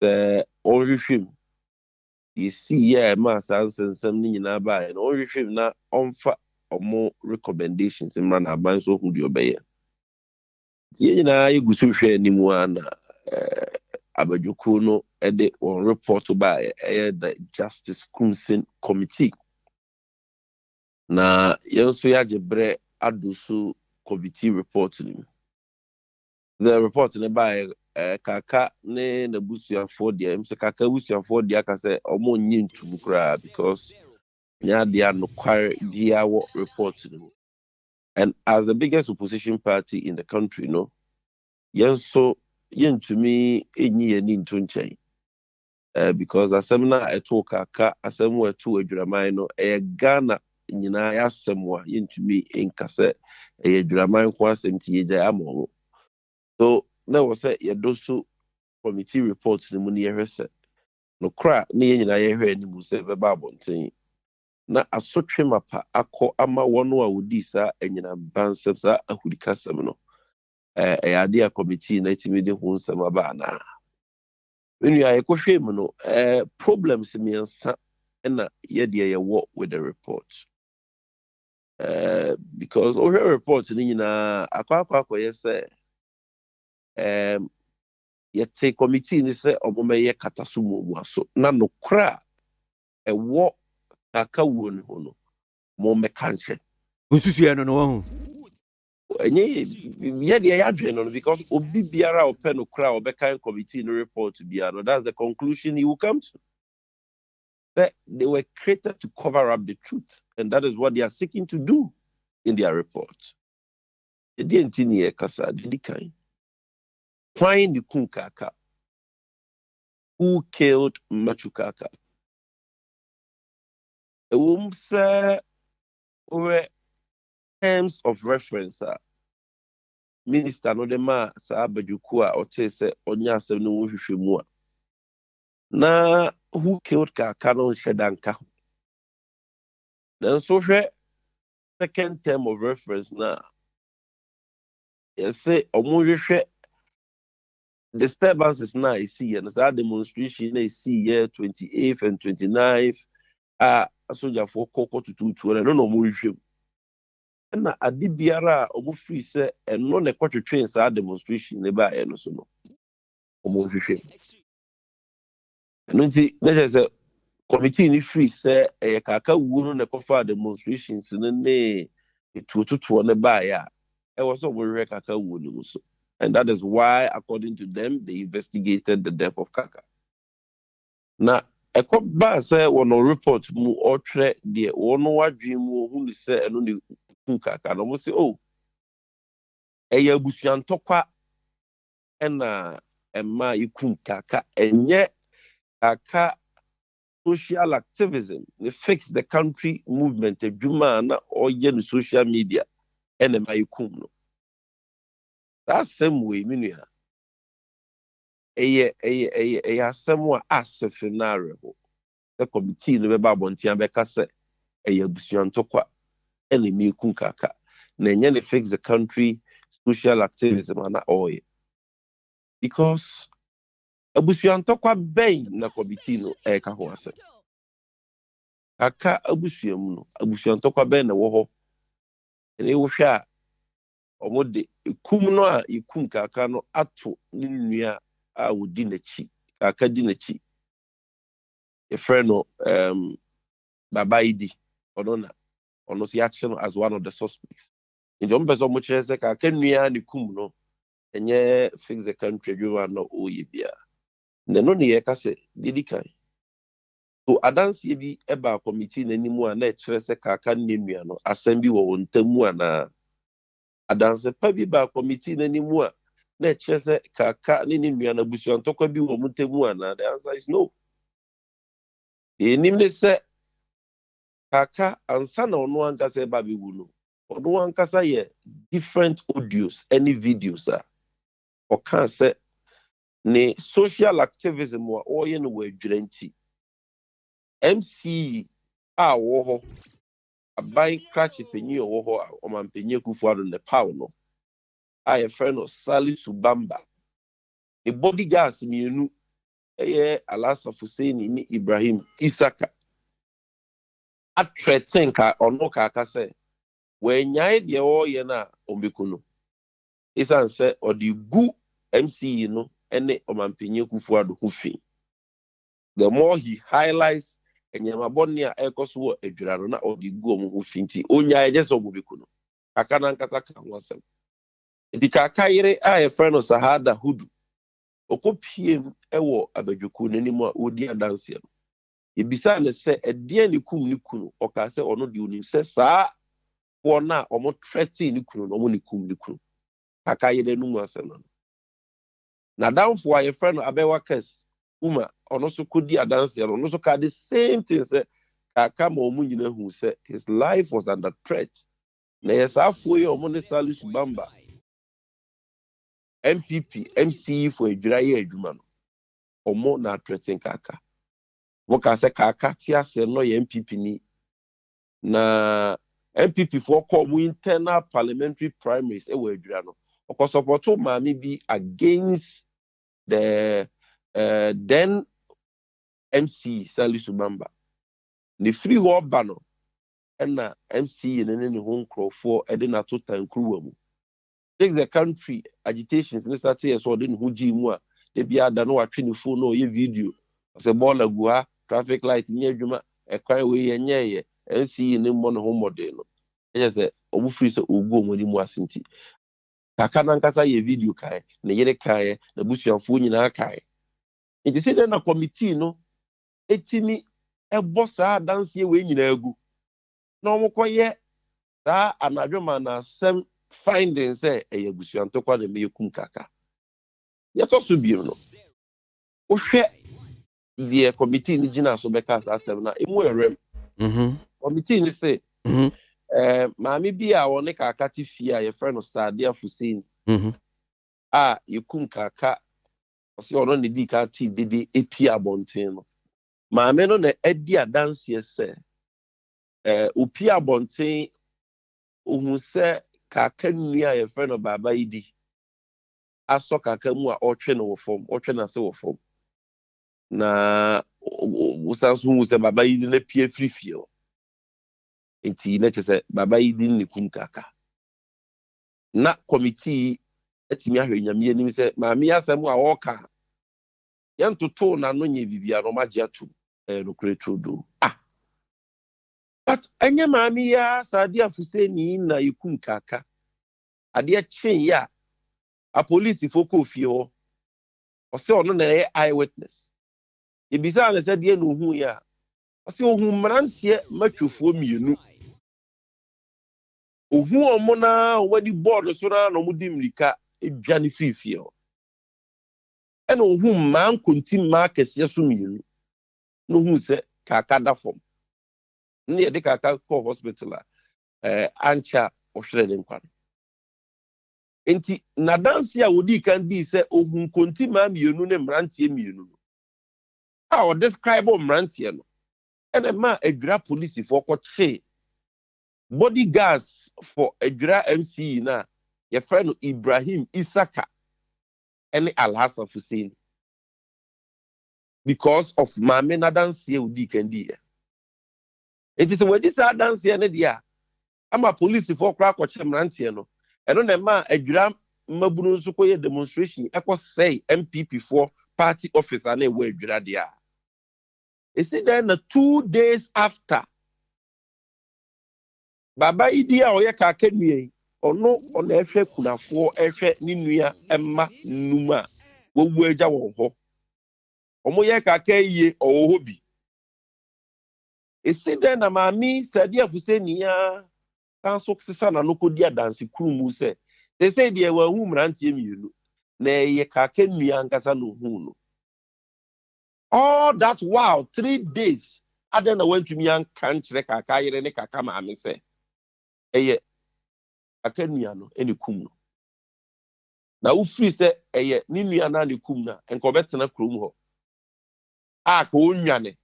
sɛ ɔrehwehwɛ mu yɛsi yɛ ɛma saa nsɛnsɛm no nyinaa baeɛ no ɔrehwehwɛ mu na ɔmfa ɔmo recommendations mmra na aban so hu deɛ ɔbɛyɛ nti yɛn nyinaa yɛgu so hwɛ anim a na abadwokuo no de wɔn report baeɛ ɛyɛ the Justice Crimson Committee na yɛn nso yɛagye berɛ ado so committee report no mu the report no baeɛ kaka ne n'abusuafoɔ deɛ m sɛ kaka abusuafoɔ deɛ aka sɛ ɔmo nye ntum koraa because nyɛ adeɛ a nokware biara wɔ report no mu and as the biggest opposition party in the country no yɛn nso yɛntumi enyi yɛn ni nto nkyɛn because asɛm na ɛto kaka asɛm a ɛto adwuraman no ɛyɛ Ghana nyinaa yɛasɛm a yɛntumi nka sɛ ɛyɛ adwuraman ko asɛm ti yɛgya ama ɔmo so na wɔ sɛ yɛdo so committee report no mu ne yɛhwɛ sɛ nokora ne yɛn nyinaa yɛhwɛ anim sɛ bɛba abɔnten na asotwe mapa akɔ ama wɔn a wɔdi saa anyinaba nsɛm saa ahurikasɛm no ɛyɛ adeɛ a committee na ɛtumi de ho nsɛm aba anaa menua yɛkɔhwɛ mu no problems mmiɛnsa ɛna yɛdeɛ yɛwɔ with the report because wohwɛ report no nyinaa akɔyɛ sɛ yɛte committee ni sɛ ɔmomɛyɛ kata so muamua so na nokora a ɛwɔ kaka wuo no ho no mommɛka nkyɛ nsusuɛ no no wahu ɛnyɛ yɛdeɛ yɛadwene no because obi biara a ɔpɛ nokora a ɔbɛkan committee no report biara no that's the conclusion he will come to that they were created to cover up the truth and that is what they are seeking to do in their report ɛdeɛ nti ne yɛkasa dedi kan Kwan the Kaka, who killed Machukaka. A woman say, over terms of reference, Minister Nodema Sabajukua or Tese Onya Senu Shimua. Na who killed Kakano Shedanka? Then so second term of reference now. Yes, say Omoje disturbances now I see and that demonstration I see here 28th and 29th soldier for Coco to 2 and I don't know more and na ade biara omo free say and no na kwatwe train sa demonstration ne ba no so no omo hwehwe and nti na say committee ni free say e kaka wu no na kofa demonstrations no ne etuotuo ne ba ya e was so we kaka wu no so. And that is why, according to them, they investigated the death of Kaka. Now, a cop say one report mu or tre the one dream who say and only Kaka. And almost say, oh, a Bushan Tokwa and ma Yukun Kaka, and yet Kaka social activism, they fix the country movement, a Jumana or yen social media, and a Mayukum. That same way, Minia. A somewhat as a scenario. The committee no be abontia beka se busuan tokwa ene mi kunkaka. Na nye fix the country social activism ana oye. Because abusuan tokwa ben na committee no ka ho ase. Aka abusuan mu no abusuan tokwa ben na wo ho. Ene wo hwa omode kum no a ikum kaka no ato ne nua a wodi nachi kaka di nachi a friend no baba idi ono si action as one of the suspects in jom bezo mo chere se kaka nua ne kum no enye fix the country adwuma no oye bia ne no ne ye ka se didi kan so adanse bi eba committee nanimu a na chere se kaka ne nua no asem bi wo ntamu ana adanse pa bi ba committee nanimu a na chere se kaka ne nua na busuan tokwa bi wo ntamu ana the answer is no enim ne se kaka ansa na ono ankasa ba bi wu no ono ankasa ye different audios any videos o kan se ne social activism wa oye no wadwuranti MC a wo ho abai crash penyi wo ho o man penyi kufu ado ne paw no a ye friend of Sali Subamba the bodyguards mienu Alasa Hussein ni Ibrahim Isaka atretin ka ono ka say when nyai de ye na ombekuno isan say odi gu MC no ene omampenye Kufuado hufi. The more he highlights enyama bonni a ekoso adwirano na odi gu omo hufi nti onya je so ombekuno aka na nkasa ka ho asem nti ka kayire a ye friend Sahada Hudu okopiem ewo abadwoku n'anim a odi adanse no ebisa ne se ede ne kum ne kunu oka se ono de onim se saa wona omo threaten ne kunu no omo ne kum ne kunu aka yede no mu asem no na downfo a ye friend abewa kes uma ono so kodi adanse no ono so ka the same thing se aka ma omo nyina hu se his life was under threat na yesafo ye omo ne Salisu Bamba MPP MCE for adwira ye adwuma no omo na threaten kaka woka se kaka ti ase no ye MPP ni na MPP for come internal parliamentary primaries e wa adwira no oko support maami bi against the then MC Salisu Bamba the free ho ba no na MC ne ho nkrofo e de na to tankruwa mu take the country agitations in start here so de ho gi mu a de bia da no watwe ne phone no ye video se ball agua traffic light nye adwuma e kwan we ye nye MC ne mo no ho model no e say obu free so ogu omani mu asenti kaka na nkasa ye video kai na yere kai na busuafo nyina kai nti se de na committee no etimi e bossa dance we nyina agu na omokoye da anadwoma na sem findings say e busuanto kwa na meyekum kaka yeto so biiro no ohwe the committee ni gina so beka asem na emu erem committee ni say maami bi a woni kaka ti fie a ye friend Sadia Hussein a yekum kaka osi ono ne di ka ti dede epi abonten no maame no na edi adanse se opi abonten ohun se kaka nua ye friend baba idi aso kaka mu a otwe no wofom otwe na se wofom na usansu hu se baba idi na pie frifie enti na chese baba idi ni kum kaka na committee etimi ahwe nyame anim se maami asem a woka yantoto na no nye bibia no magye atum no kretrodo but enye maami ya Sadia Hussein na yikum kaka ade chen ya a police foko fie ho o se ono na eyewitness ebisa na se de no hu ya o se ohun mrantie matwofuo mienu ohu omo na wadi board so na no mudi mrika edwa ne fifie ho ena ohu man kontim ma kese so mienu no hu se kaka da fom ne ye de kaka ko hospital ancha ohwere ne nkwa enti na dance a wodi kan di se ohun kontim ma mienu ne mrantie mienu a o describe mrantie no ena ma adwira police for ko che bodyguards for adwira MC na ye friend Ibrahim Isaka and Alhassan Hussein because of maame na dance ye odi kan di it is when this dance ye ne dia ama police for kra ko che mrantie no eno na ma adwira mabunu nso koye demonstration ekọ say MPP for party officer na we adwira dia esi then 2 days after baba idi a oye ka kanue ono ona ehwe kunafo ehwe ni nua emma numa wowu agya wo ho omo ye ka kaye owo bi esi den na maami Sadia Hussein ya kanso sisa na nokodi adanse kurumu se they say de wa hu mrantie mienu na ye ka kanua nkasa no hu no all that wow 3 days adena went to me an kanchre kaka yere ne kaka maami se eye akanua no ene kum no na wo free se eye ni nua na ne kum na enko betena krom ho a ko onwane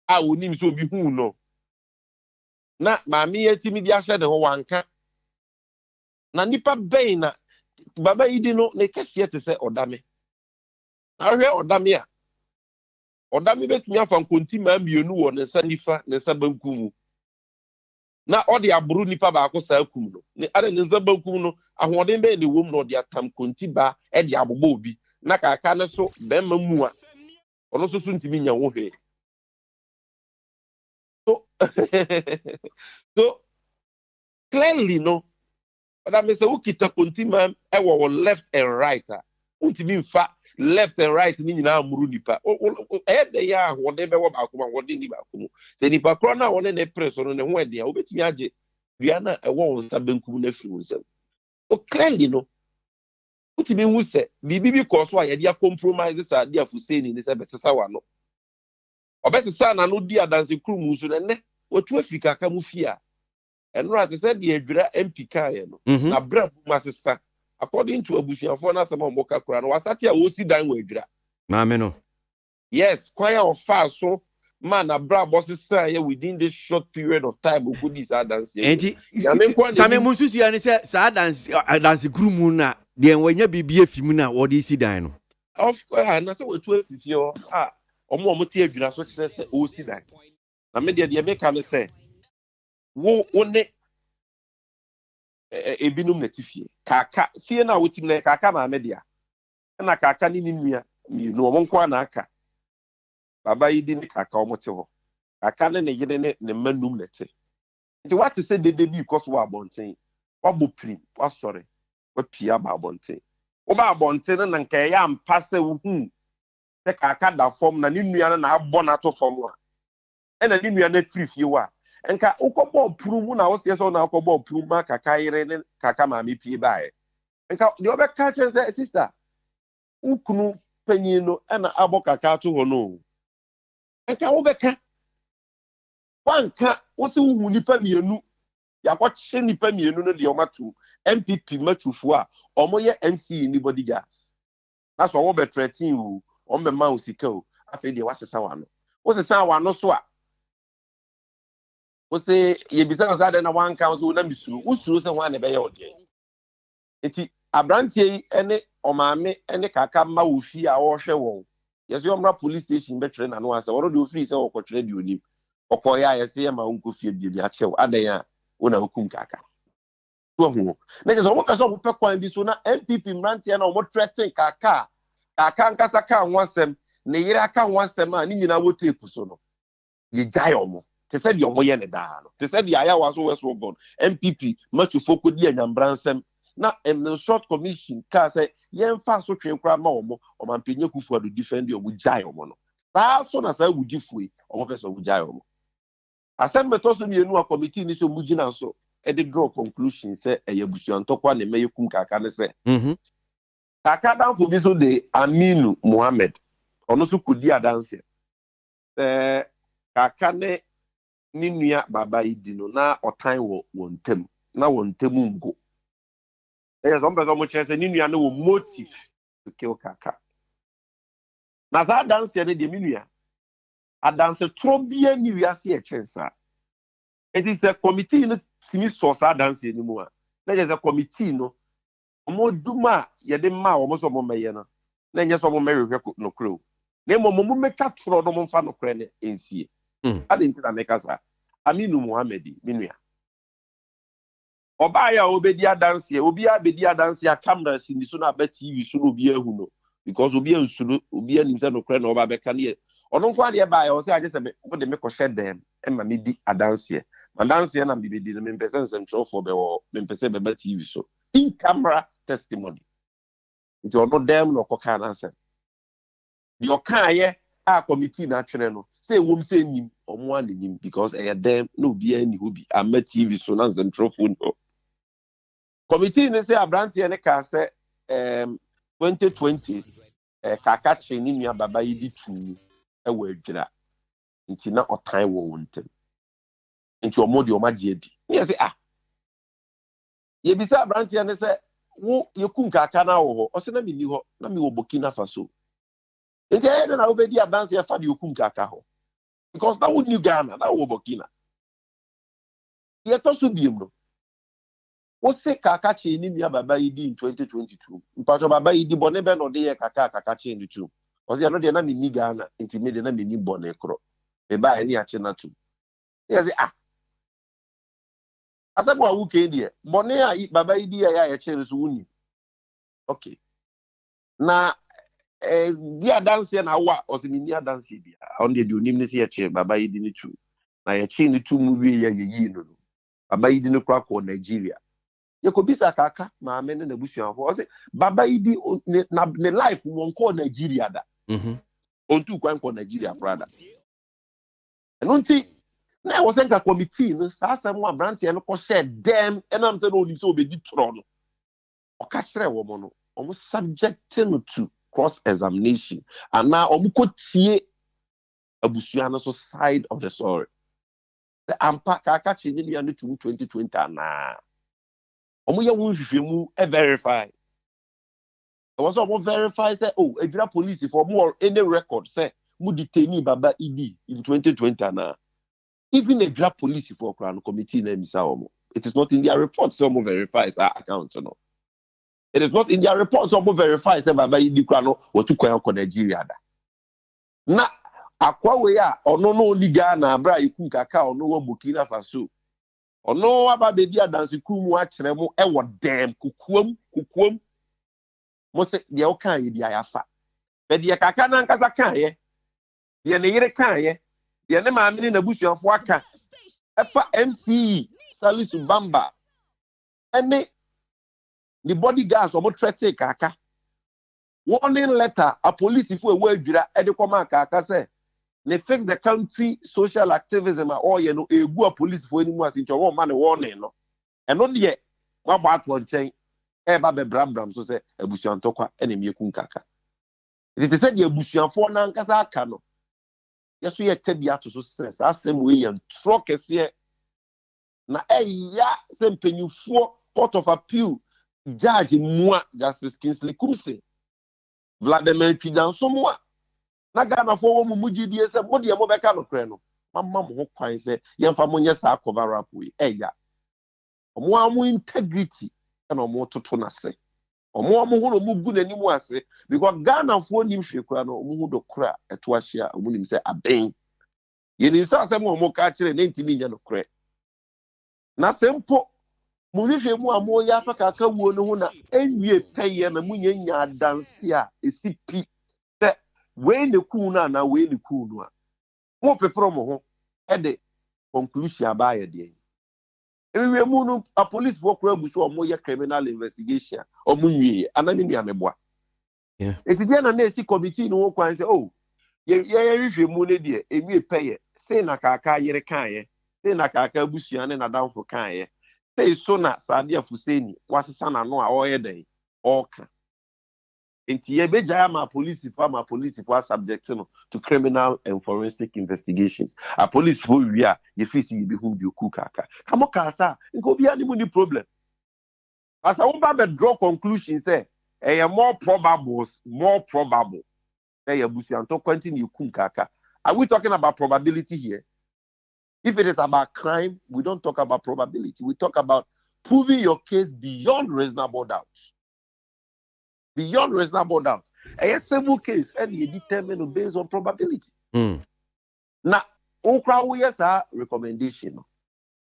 a wonim so bi hu no na maami yetimi di ahye de ho wanka na nipa ben na baba idi no ne kese te se odame ahwe odame a odame betumi afa nkonti ma mienu wo ne sanifa ne sabanku mu na odi aburu nipa ba ko sa akum no ne ade ne sabanku no ahoden be ne wom no odi atam konti ba e di abobo obi na kaka ne so be ma mu a ono so ntimi nya wo hwe so so clearly no that means ukita konti ma e wo left and right ntimi mfa left and right ni nyina amuru nipa e de ya ahoden be wo ba ko ma wode ni ba ko mu se nipa kro na wone ne press no ne ho e de a obetimi age dua na e wo sabanku na firi nsem so clearly no utimi hu se bibi ko so a ye dia compromise sa dia fuseni ni se besesa wa no obesesa na no di adanse krum so ne otu afika aka mu fia enro ate se dia adwira MP kae no na bra bu masesa according to abusuafo na sama omoka kura no wasate a wosi dan wa adwira maame no yes kwaya of fast so man na bra bossesa ye within this short period of time we could this adanse enti same munsusu ya ne se sa adanse krum na de wanya bibie fimu na wodi si dan no of course na se wetu afifio omo tie adwira so kire se o si dan na me de make am say wo ne ebinum na tifie kaka fie na wotim na kaka ma me dia na kaka ni nua mi no mo nkwa na aka baba yi di ni kaka omo te ho kaka ne yire ne manum na te nti what say de bi because wa bonten wa bo prim wa sore wa pia ba bonten wo ba bonten na nka ya ampa se wo hu te kaka da form na ni nua na abọ na to form a na ni nua na free fie wa enka ukobo prum na wo se so na ukobo prum ma kaka yire ne kaka ma mi pie bae enka de obeka chen sister ukunu panyin no na abo kaka to ho no enka wo beka wanka wo se hu nipa mienu ya kwa che nipa mienu no de o matu MPP matufo a omo ye MC ni bodyguards na so wo be 13 o o me ma usika o afi de wasesa wa no wo sesa wa no so a wo se ye bisa za de na wanka so na misuru usuru se ho na be ye ode enti abrantie ene omame ene kaka ma wo fi a wo hwe won yes yo mra police station be tre na no asa wo de ofiri se wo ko tre bi onim okoya ye se ma unko fie bi a chew adan a wona hukum kaka to hu na je so wo ka so wo pe kwan bi so na MPP mrantie na wo threaten kaka nkasa ka nwasem ne yire aka nwasem a ni nyina wo tape so no ye jai omo te se di omo ye ne da no te se di aya wa so weso bon MPP matu foko di anyambransem na the short commission ka say ye mfa so twen kra ma omo omampenye kufu ado defend omo jai omo no sa so na sa wugifue omo pese wo jai omo asem beto so mienu a committee ni so mugina so e dey draw conclusion say eye busuantokwa ne meyekum kaka ne say kaka danfo bi so de Aminu Mohammed ono so kodi adanse kaka ne ni nua baba idi no na otan wo wontem na wontem ngo so mbezo mo chese ni nua na wo motive to kill kaka na za adanse ne de minua adanse trobia ni wiase e chensa it is a committee no simi source adanse ni mu a na je committee no omo duma ye de ma omo so mo meye na na nye so mo mehwe no kro na mo meka tro no mo mfa no kre ne ensie ade nti na meka sa Aminu Mohammed minua oba ya obedi adanse obi abedi adanse a camera sindi so na ba TV so no obi ahu no because obi ansuru obi anim se no kre na oba beka ne ono nkwa de ba ya o se age se me de me ko shedem e ma me di adanse adanse na bibedi no me mpese nsentro be wo me mpese be ba TV so in camera testimony nti ono dem no koka na answer your kaye a committee na twene no say wom say nim omo anim because dem no be any who be am TV so na central phone no committee ne say abrantie ne ka say 2020 kaka che ni nua baba yi di tu e wa adwira nti na otan wo wontem nti omo de omo agye di ne say ye bisa abrantie ne say wo yekum kaka na wo ho o se na mi ni ho na mi wo Burkina Faso nti ayi na obedi adanse ya fa de yekum kaka ho because na wo ni Ghana na wo Burkina ye to so biem no wo se kaka che ni nua baba yi di in 2022 mpacho baba yi di bone be no de ye kaka che ni tu Ɔsi ano deɛ na mi ni Ghana nti mi deɛ na mi ni bɔne korɔ me ba ɛni akyi na to yɛ sɛ asɛm a woke deɛ bɔne a baba yi di yɛ a yɛkyerɛ no so wuni okay na di adanseɛ na awo a ɔsi mi ni adanseɛ bi a ɔno deɛ deɛ onim ne sɛ yɛkyerɛ baba yi di ne tu na yɛkyerɛ ne tu mu wie yɛ yɛyi no no baba yi di ne kora kɔ Nigeria yɛkɔbisa kaka maame ne n'abusuafo ɔsi baba yi di ne life wɔn kɔ Nigeria da ɔntu kwan kɔ Nigeria kora da ɛno nti na ɛwɔ sɛ nka committee no saa asɛm a aberanteɛ no kɔhyɛ dɛm ɛnam sɛ na onim sɛ obɛdi torɔ no ɔka kyerɛ wɔn no ɔmo subject no to cross examination anaa ɔmo kɔtie abusua no so side of the story sɛ ampa kaka kyerɛ ne nua no to 2020 anaa ɔmo yɛ wɔn nhwehwɛmu verify ɛwɔ sɛ ɔmo verify sɛ adwira police for more any record sɛ mo detainee baba idi in 2020 anaa even adwira police for kora no committee na emisa ɔmo it is not in their report sɛ ɔmo verify sɛ account no it is not in their report sɛ ɔmo verify sɛ baba idi kora no wɔtu kwan kɔ Nigeria da na akwawe a ɔno no ni Ghana abra iku kaka ɔno wɔ Burkina Faso ɔno aba bedi adanse kum mu akyerɛ mo ɛwɔ dɛm kukuam mo se deɛ ɔka yɛ di ayafa bɛ deɛ kaka na nkasa ka yɛ deɛ ne yere ka yɛ deɛ ne maame ne n'abusuafo aka ɛfa MCE Salisu Bamba ɛne the bodyguards ɔmo trɛte kaka warning letter a police fo ɛwɔ adwira ɛde kɔma kaka sɛ ne fix the country social activism a ɔyɛ no egu a police fo anim ase nkyɛn wɔn ma ne warning no ɛno deɛ wabɔ ato nkyɛn ɛba bɛbrambram so sɛ abusuantɔkwa ɛna mieku nkaka ɛte sɛ deɛ abusuafoɔ nankasa aka no yɛso yɛ ka bi ato so sɛ saa asɛm wei yɛ ntorɔ kɛseɛ na ɛya sɛ mpanyinfoɔ court of appeal judge mua Justice Kingsley Kumse Vladimir Twidanso a na Ghana fo wo mu gidie sɛ mo deɛ mo bɛka no korɛ no mama mo ho kwan sɛ yɛmfa mo nyɛ saa cover up we ɛya ɔmo amu integrity ɛna ɔmo toto na se ɔmo ho no mo gu n'anim ase because Ghana fo nim hwe kora no ɔmo ho do kora ɛto ahyia ɔmo nim sɛ abɛn yɛnim sɛ asɛm ɔmo ka kyerɛ ne ntimi nya no korɛ na sempo mo hwehwɛ mu a mo yɛ afa kaka wuo no ho na enwie pɛyɛ na mo nya adanse a esi pi sɛ wei ne ku no na wei ne ku no a mo pepero mo ho ɛde conclusion aba yɛ deɛ ewie mu no a police for kura bu so mo yɛ criminal investigation o mo nwie anani nua me boa eti dia na esi committee no kwan sɛ ye hwehwɛ mu ne deɛ ewie pɛyɛ sei na kaka yere kan yɛ sei na kaka busua ne na danfo kan yɛ sei so na Sadia Fuseni wasesa na no a ɔyɛ dɛn ɔka enti ye begya ma police for subject no to criminal and forensic investigations a police for wi a ye fisi ye be hu bi oku kaka kamo ka sa nko bia ni mu ni problem as I won't be draw conclusion say more probable say ya busianto continue ku kaka. Are we talking about probability here? If it is about crime, we don't talk about probability. We talk about proving your case beyond reasonable doubt. Beyond reasonable doubt. A civil case and you determine based on probability. Now, okra we yes a recommendation.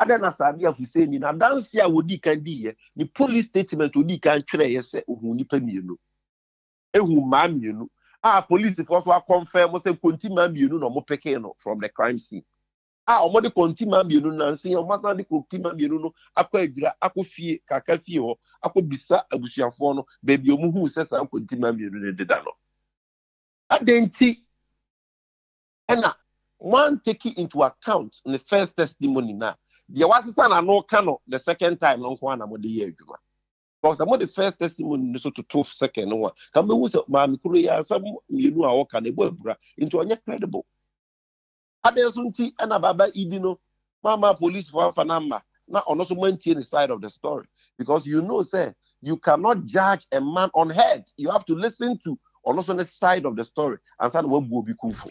Adana Sadia Hussein na dance ya wodi kan di ye the police statement wodi kan twere ye se ohun nipa mienu. Ehu ma mienu. Police force wa confirm say konti ma mienu no mo peke no from the crime scene. Omo de konti ma mienu na nsin o masa de konti ma mienu no akwa adwira akofie kaka fie ho akobisa abusuafo no baby omu hu se sa konti ma mienu ne deda no. Adenti ena one take it into account in the first testimony na the wasisa na no kano the second time no kwa na mo de ye adwuma because the first testimony no so to 12 second no kan be hu se ma mikuru ya sam mienu a wo ka na ebo abura into onye credible adesunti na baba idi no mama police for fanamba na ono so maintain the side of the story because you know say you cannot judge a man on head you have to listen to ono so the side of the story and say we go be kufu.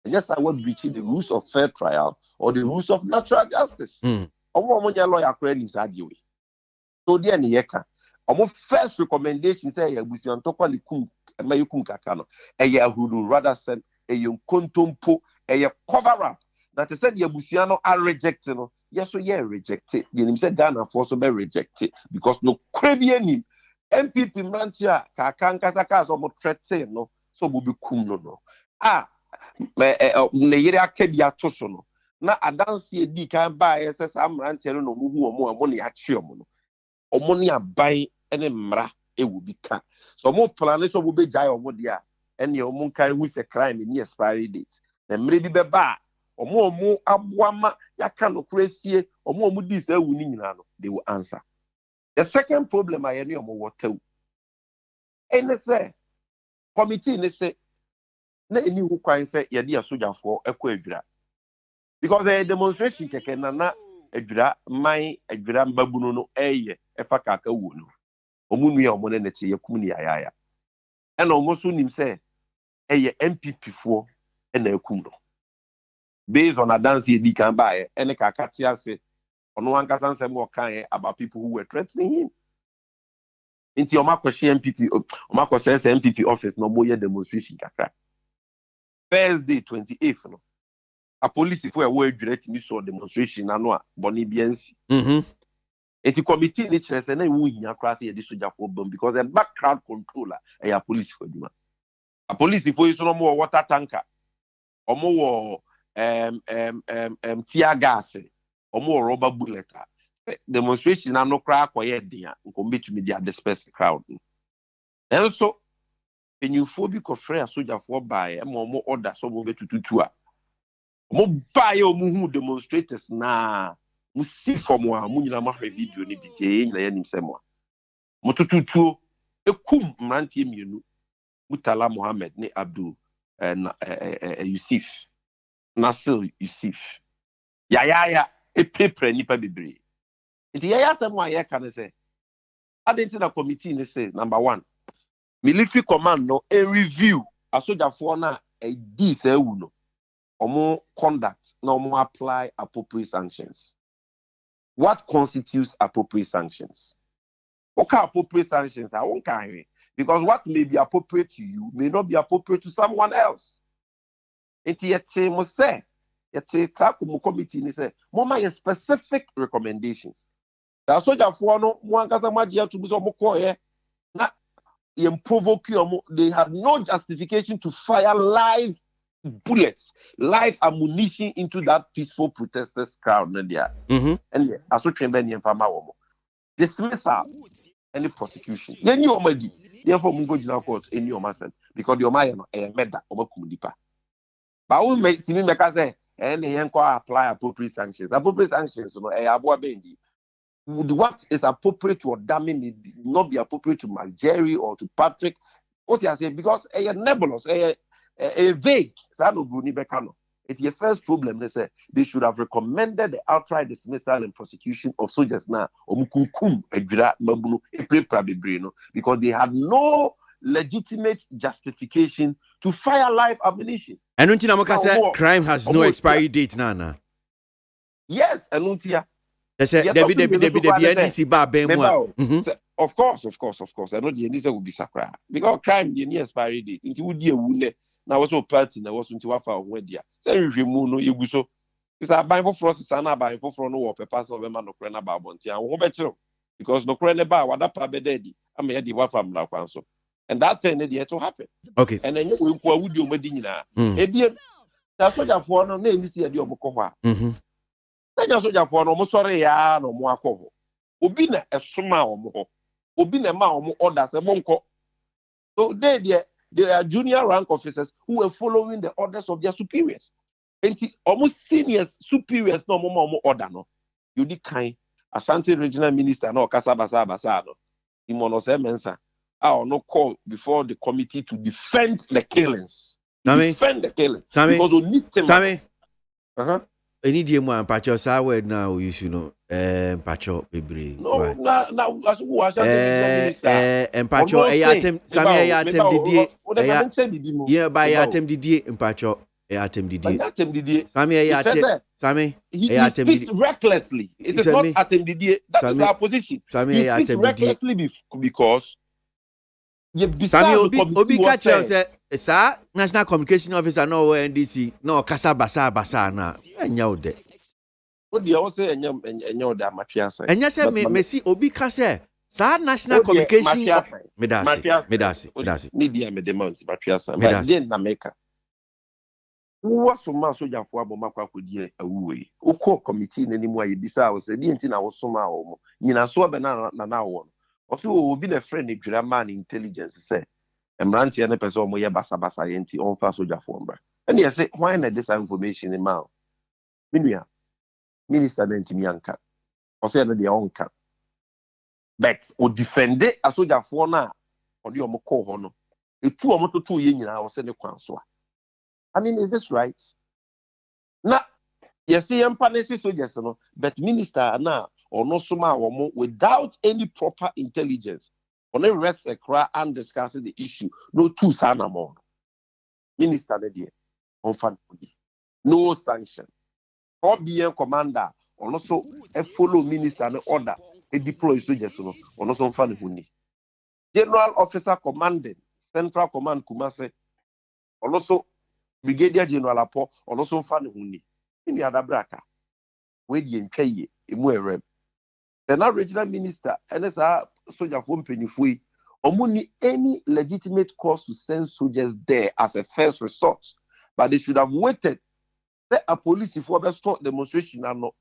Yes, I was breaching the rules of fair trial or the rules of natural justice. Lawyer so dear Nieka. Our first recommendation say we should talk about ma yukum kaka no eye ahudu rather send eye kontompo eye cover up na te said yabusua no are reject no yes so ye reject it you say Ghana for so be reject it because no krabie ni MPP mrantia kaka nkasa ka so mo threaten no so bo be kum no ne yere akabia to so no na adanse edi kan ba yes mrantia no mu hu omo ne achi omo no omo ne aban ene mra ewu bi ka so mo plan so bo be jai omo dia ene omo kan hu se crime ni expiry date na mre bi be ba omo aboama yaka no kresie omo di se ewu ni nyina no they will answer. The second problem I any omo water ene say committee ne say na eni hu kwan say ye dia sojafoɔ ekɔ adwira because the demonstration keke na adwira man adwira mbabunu no eye efa kaka wo no omu nua omo ne nete yakum ni ayaya ena omo so nim say eye MPP foɔ ena yakum no based on a dance edi kan ba ene kaka ti ase ono ankasa nsem wo kan about people who were threatening him inti omo akɔhye MPP omo akɔsɛ MPP office no mo ye demonstration kakra Thursday 28th no a police for a word direct me saw demonstration ano a boni biansi eti committee ni chere say na wu hia kra say the soldier for bomb because the background controller a police for duma a police for is no more water tanker omo wo tear gas omo rubber bullet demonstration ano kra akoye dia nko betumi dia disperse crowd and so penyufo ko frɛ asogyafoɔ bae ma ɔmo order so mo betututu a mo bae ɔmo hu demonstrators na mo si from a mo nyina ma hwɛ video ni bi tie nyina yanim sɛ mo mo tututuo ekum mrantie mienu Mutala Mohammed ne Abdul Yusuf Nasir Yusuf yaya prepare nipa bebre nti yaya sɛ mo ayɛ ka ne sɛ adentina committee ne say number 1 military command no a review asogyafoɔ na edi say wu no omo conduct na omo apply appropriate sanctions. What constitutes appropriate sanctions? Okay, appropriate sanctions I won't carry because what may be appropriate to you may not be appropriate to someone else. Enti yete mo say yete kakumu committee ni say mo ma specific recommendations. The asogyafoɔ no mo ankasa magia to be so mo kɔ na they had no justification to fire live bullets, live ammunition into that peaceful protesters crowd. And as we can be dismissal any prosecution. Then you already therefore mungo jina court any omasen because the omaya no meda omakumudipa. But we make timi meka say and yenko apply appropriate sanctions. Appropriate sanctions no aboabendi. What is appropriate to Odami may not be appropriate to Jerry or to Patrick. What you say because a nebulous, a vague. It's your first problem. They say they should have recommended the outright dismissal and prosecution of soldiers now. Because they had no legitimate justification to fire live ammunition. And crime has no expiry date, Nana. Yes, and Of course. I know the NDC will be sacred because crime the near expiry date. Into would be a wound. Now was so party. Now was into Wafa when dear. Say if you move, you so. It's a Bible for us. It's an Bible for no war. Pass of a man of Crena bar Montia. I won't bet you because no Crena bar. What up, daddy? I may have the Wafa Black Council, and that thing yet to happen. Okay. And then you would do Medina. That's what you're for. No name is here. You're Mokoa. Senya soja for no mo sore ya no mo akọ obi na esoma omo obi na ma omo order se monko so they are junior rank officers who were following the orders of their superiors enti omo seniors superiors no mo order no you di kan Ashanti regional minister no kasa basa no imono se mensa no call before the committee to defend the killings defend the killings because we need them any dear man, Pacho Sawa now, you should know, Pacho Bibri. No, as who was and Pacho, Sammy Atem yeah, by Atem Didier and Pacho, Atem Didier. Sammy, he speaks recklessly. It is not Atem Didier, that is our position. He speaks recklessly because Sami obi catch us say national communication officer no NDC no kasa basa na enya ode. What do you say enya ode amapiasa? Enya say me see obi kasa sa national communication medasi. Media me demand mapiasa. But then na meka. Wo so ma sojafo aboma kwa kodie awuwe. Ukọ committee nanimu ayi bisa wo say di enti na wo soma wo mo. Nyina so be na wo. Oso obi na friend edwira man intelligence say Emranti ne person mo ye basa yenti on fa sojafo mbra. And you say why na this information in ma? Minua minister na ntimi anka. Oso na de onka. But o defend a sojafo na odi omo ko ho no. Etu omo toto ye nyina wo se ne kwanso a. I mean, is this right? Now, you see, I'm punishing soldiers, no, but minister now or no suma or without any proper intelligence, on a rest a cry and discussing the issue. No two sana more. Minister, on fan no sanction. Or be a commander, or also a follow minister and order a deploy soldiers, or also fan huni. General officer commanding Central Command Kumase, or also Brigadier General Apo or also fan huni. In the other braka, where the entry rem. The now regional minister, NSA soldier from Penifui, or any legitimate cause to send soldiers there as a first resort, but they should have waited. Let a police before the start demonstration and no.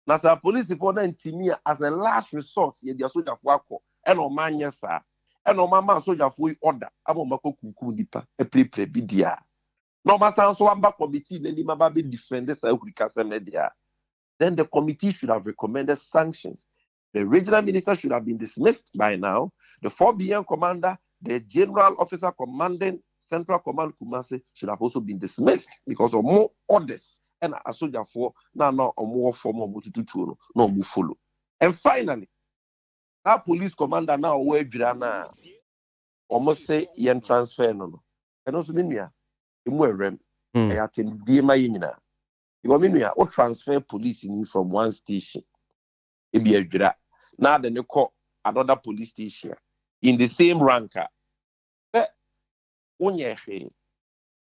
Now, a police before then Timia as a last resort, ye the soldier for and no man, yes, sir. And no mamma soldier for order. I'm on Mako Kundipa, a pre-bidia. No, my son, so I'm back committee, then the Mababi defenders, media. Then the committee should have recommended sanctions. The regional minister should have been dismissed by now. The 4BN commander, the general officer commanding Central Command Kumasi should have also been dismissed because of more orders. And a soldier for now more form of no more follow. And finally, that police commander now where Grana almost say yen transfer no. And also mean rem I attend DMA yina. You mean we are transfer police in from one station. It be a gra. Now then you call another police station in the same ranker.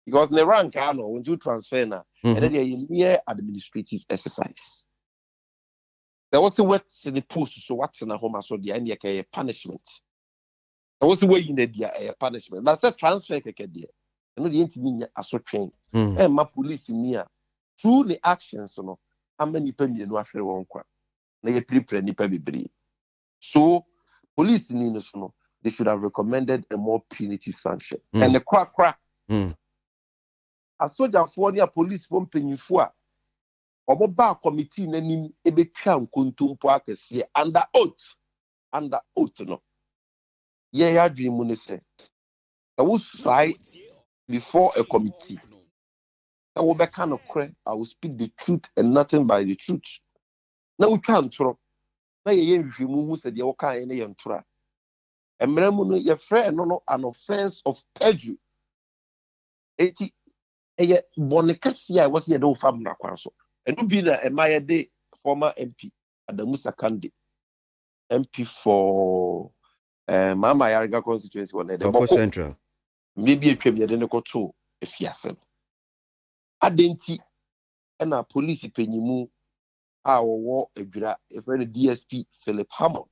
Because the rank when you transfer now, and then you mere administrative exercise. There was a wet in the post, so what's in a home so the end a punishment. There was a way in the punishment. That's a transfer dear. And the intimate as so trained. And my police in here through the actions, how many penny no after one quack. They prepare nipa be. So police in they should have recommended a more punitive sanction. And the crack. A soldier for the police won't pay you for. Or mobile committee name a bit count kuntum parkers here under oath. No. Yeah, dream when they say. I will fight before a committee. I will be kind of cry. I will speak the truth and nothing by the truth. Now we can't throw. Now you who said you can't any try. And Meramuno, your friend, no, an offense of perjury. 80 a Bonnecasia was your no family council. And would be the Maya Day former MP at the Musa Kandi MP for Mama Yarga constituency one the Central. Maybe a tribute then go to a fiasem. Adenti and a police penimu our war a very DSP Philip Hammond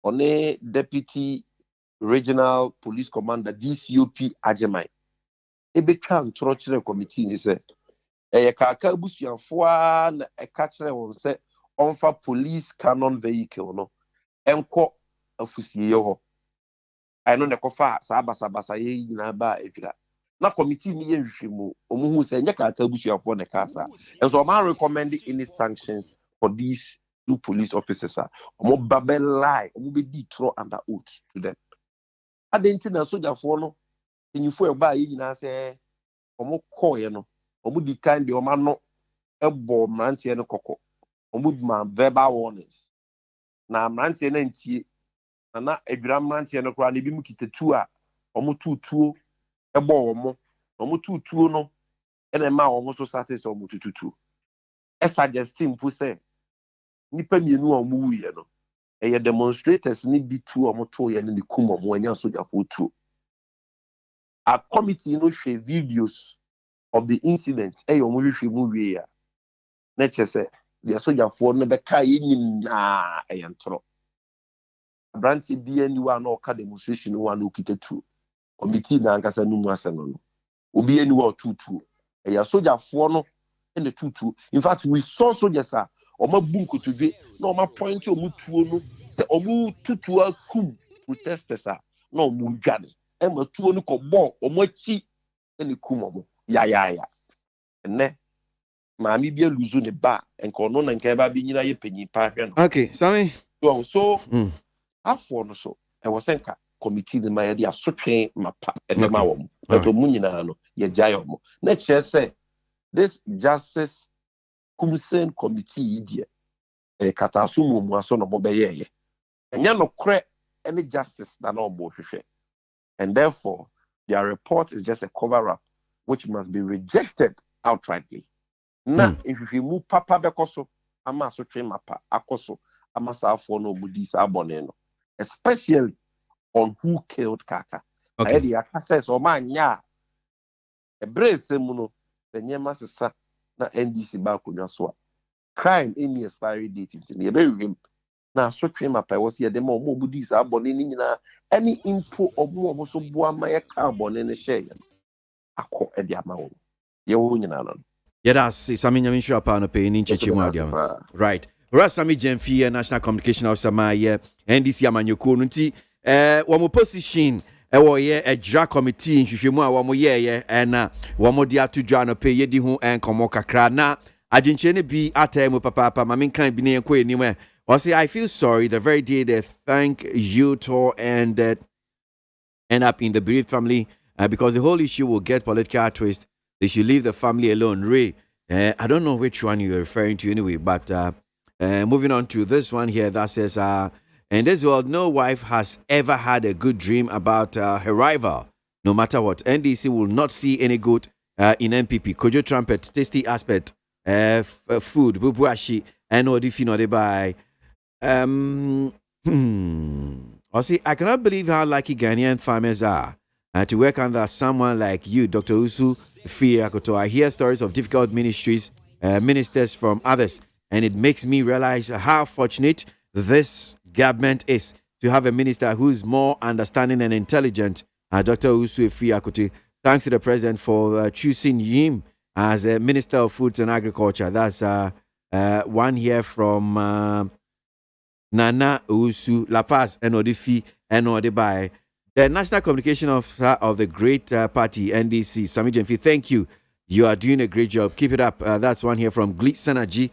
on a deputy regional police commander DCOP Ajamai. A big can torture committee is a kaka busian a catcher on set on for police cannon vehicle no enko afusiyo. I know the kofa sabasa ye na ba evira. Na committee ni ye hwehwemu omuhu se nya kaka busian for the casa. And so I recommend any sanctions for these two police officers. Omo babel lie, omo be di throw under oath to them. Adenti na soldier for no enyifo e ba ye nyina se omo call ye no omo di kind de omo no ebo mrantie no kokko omo ma verbal warnings na mrantie na ntie na edwira mrantie no kra na bi mu kitetu a omo tutuo ebo omo tutuo no ene ma omo so sate so omo tututu e suggesting pu se nipa mienu omo wuye no ɛyɛ demonstrators ni bi tu ɔmo to yɛ ne ne kum ɔmo ɛnyɛ sojafoɔ tu a committee no hwɛ videos of the incident ɛyɛ ɔmo hwehwɛ mu wie a na kyerɛ sɛ deɛ sojafoɔ no bɛka yɛ nyinaa ɛyɛ ntorɔ aberante bi aniwa na ɔka demonstration no wa na okita tuo committee na ankasa no mu asɛ no obi aniwa ɔtutuo ɛyɛ sojafoɔ no ɛna tutuo in fact we saw soldiers a ɔma bu nkotodwe na ɔma point ɔmo tuo no sɛ ɔmo tutuo akum protesters a na ɔmo dwane ɛma tuo no kɔbɔ ɔmo akyi ɛna kum ɔmo yayaya ɛnɛ maame bi aluzu ne ba nka ɔno na nka ɛba bi nyina yɛ panyin pa hwɛ no okay Sammy so afɔ no so ɛwɔ sɛ nka committee no ma yɛde asotwe mapa ɛdɛma wɔn but ɔmo nyinaa no yɛgyae ɔmo na kyerɛ sɛ this justice kumsen committee yi deɛ kataso mu aso na ɔmo bɛyɛɛyɛ ɛnyɛ nokorɛ ɛne justice na ɔmo hwehwɛ and therefore their report is just a cover up which must be rejected outrightly na ehwehwɛmu papa bɛkɔ so ama asotwe mapa akɔ so ama saafo no ɔmo di saa bɔne no especially on who killed Kaka. Okay. The access or man ya a brace semuno the Yamasasa na NDC Bakunya so crime in the expiry date in the very now so train my was here the more buddies are born in any info or more so my carbon in the share. I call at the amount. Yeah, that's Sami Nyamishu upon paying in Chichimadia. Right. Rasami Jemfi, National Communication Officer, my NDC Amanyoko Nunti. One position a drag committee in Shishimua, one more year, and one more dia to John pay Yedi Hu and Komoka Krana. I didn't be at time papa, Mamin can't be near Queen anywhere. Or say, I feel sorry the very day they thank you to and end up in the bereaved family because the whole issue will get political twist. They should leave the family alone. Ray, I don't know which one you're referring to anyway, but moving on to this one here that says, in this world, no wife has ever had a good dream about her rival. No matter what, NDC will not see any good in NPP. Kojo Trumpet, tasty aspect, food, bubuashi, and odifino de buy. See, I cannot believe how lucky Ghanaian farmers are to work under someone like you, Dr. Usu Fiakoto. I hear stories of difficult ministers from others, and it makes me realize how fortunate this government is to have a minister who is more understanding and intelligent. Dr. Usu Fiakoto, thanks to the president for choosing him as a Minister of Foods and Agriculture. That's one here from Nana Usu La Paz and Odifi and Odibai. The National Communication Officer of the great party, NDC, Sami Jemfi, thank you. You are doing a great job. Keep it up. That's one here from Glit Senaji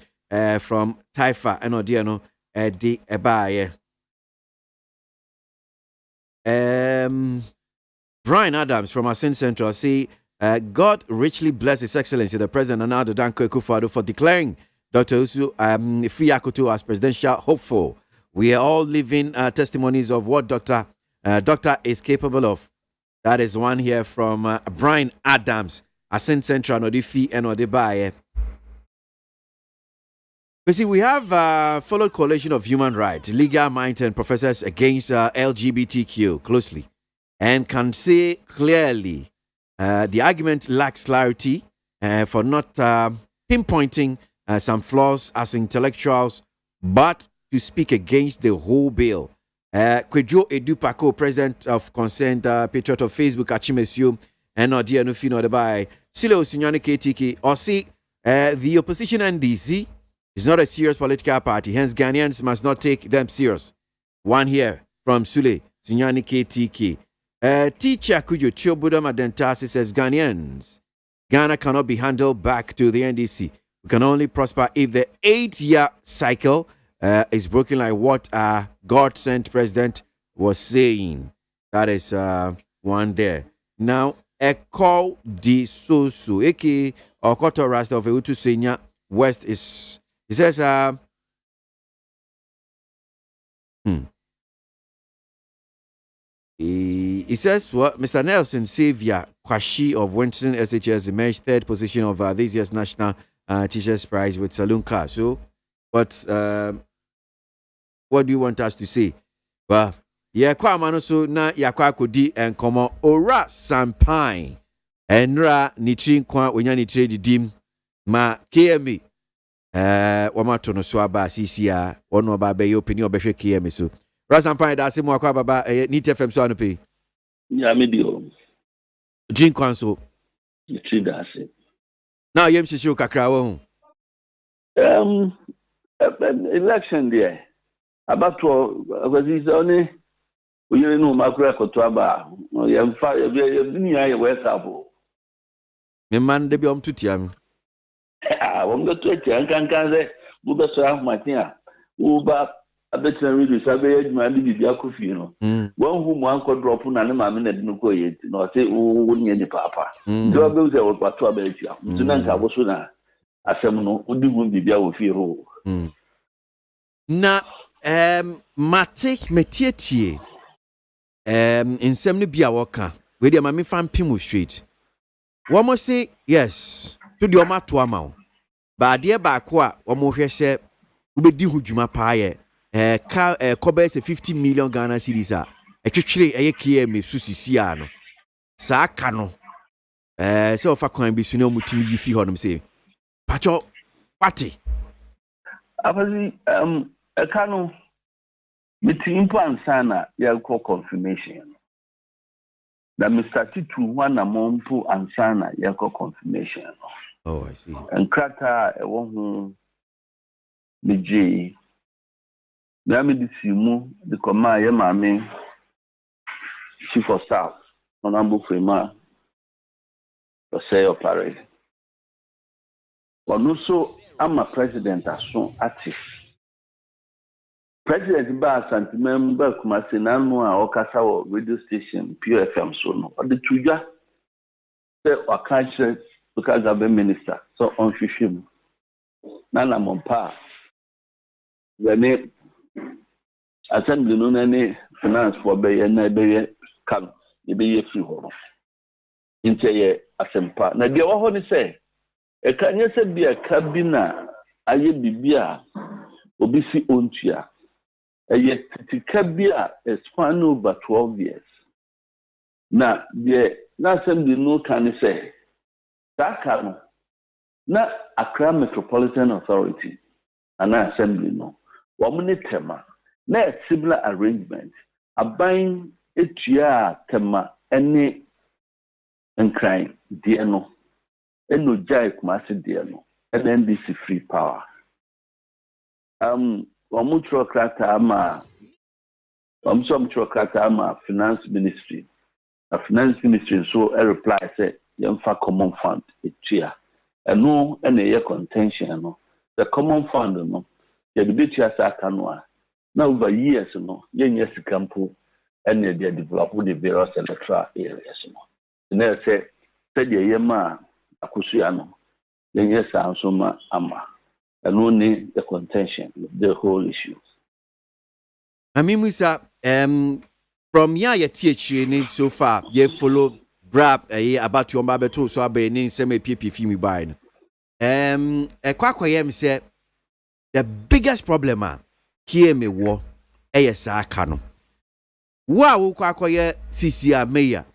from Taifa and Odiano Di Ebaye. Brian Adams from Asin Central say, God richly bless His Excellency, the President Nana Danko Akufo-Addo for declaring Dr. Usu Fiakoto as presidential hopeful. We are all living testimonies of what Doctor is capable of. That is one here from Brian Adams, Asin Central, Nodifi, and Odebaye. You see, we have followed coalition of human rights, legal minds, and professors against LGBTQ closely, and can say clearly the argument lacks clarity for not pinpointing some flaws as intellectuals, but to speak against the whole bill. Kwejo Edupako, president of Concerned Patriot of Facebook, Achimesio, and Odia Nufino Debai, Silo Sinyani KTK, or see the opposition NDC is not a serious political party, hence Ghanaians must not take them serious. One here from Sule Sinyani KTK. Teacher Kujo Chiobuda Madentasi says Ghanaians, Ghana cannot be handled back to the NDC. We can only prosper if the 8-year cycle is broken, like what God-sent president was saying. That is one there. Now, Eko di Sosu, aka Okoto Rasta of Eutu Senya West is, he says, he says, what Mr. Nelson Xavier Kwashi of Winston SHS emerged third position of this year's National Teachers Prize with Saloon Car. So, but what do you want us to say? Well, kwa mano so na yakwa akodi enkomo ora Sampine enra nichi kwa onya ni trade dim ma KMA wamato no so aba CCA ono ba be opinion obehwe KMA so ora Sampine da se mo akwa baba Nit FM so anope ya me dio jin kwan so nichi da se now yem shishu kakra wo election there about was is only we know makura koto aba yem fa yem ya ye west abo me man de bi om tutiam wọ́n gbé tó ẹ̀tì kankan sẹ́ bó bẹ́ sọ ahùnmàtí à wọ́n bá abẹ́tìnà rédíò sábẹ́ ẹ̀dùnmá ní bìbí akófì nù wọ́n hu mu ankọ́ dọ̀pù náà ní màmí náà dín kó yẹ ti náà ọ̀sẹ̀ wọ́n ní ẹni pàápàá tí wọ́n bẹ́ẹ̀ sẹ́ wọ́n pàtó abẹ́ ẹ̀tì à tó náà nǹkan àbọ̀sọ náà asẹ́mu no ó dín hu bìbí àwọn fi hó. na mate metietie nsɛm no bi a wɔka wei deɛ mame fa mpim straight wɔn say yes to the omato ama ba de ba ko a omo hwɛ sɛ ubedi hu dwuma paa yɛ kɔbɛ sɛ 50 million Ghana cedis a etwetwere ɛyɛ KMA susisi a no saa ka no sɛ ofa kwan bi su na omutimi yi fi hɔ nom sɛ pacho pati afazi eka no meeting plan sana ya call confirmation that Mr. Titu wana mompo ansana ya call confirmation. Oh, I see. And krata ewo hu meje na me disimu the command ya mame chief of staff honorable Frema to say operate. But also I'm a president aso active. President ba santimem ba kuma senanu a okasa wo radio station PFM so no the tuja say wakache local government minister so on hwehwem na mompa when assembly no na finance for be na be kan e be free ho inte ye asempa na dia wo ho ni say e kanye se bia kabina aye bibia obi si ontua tika bia span over 12 years na the assembly no can say that no na Accra Metropolitan Authority and assembly no womne tema na similar arrangement aban etua tema ene nkran die no eno jai kumase die no NDC free power Omutrokrata ama finance ministry. A finance ministry so a reply say yemfa common fund etua. No any contention no. The common fund no. The betua sa kanwa. Now over years no yenye sikampo and they develop the various electoral areas no. Na say the yema akusua no. Yenye sa ansoma ama. And only the contention, the whole issue. I mean, Musa, from ya THA so far, you follow Brab about your babeto, so I be in some PPF me buying. Kwakwayem said the biggest problem here me war, ASA Kano. Wow, Kwakwaye CCA Mayor.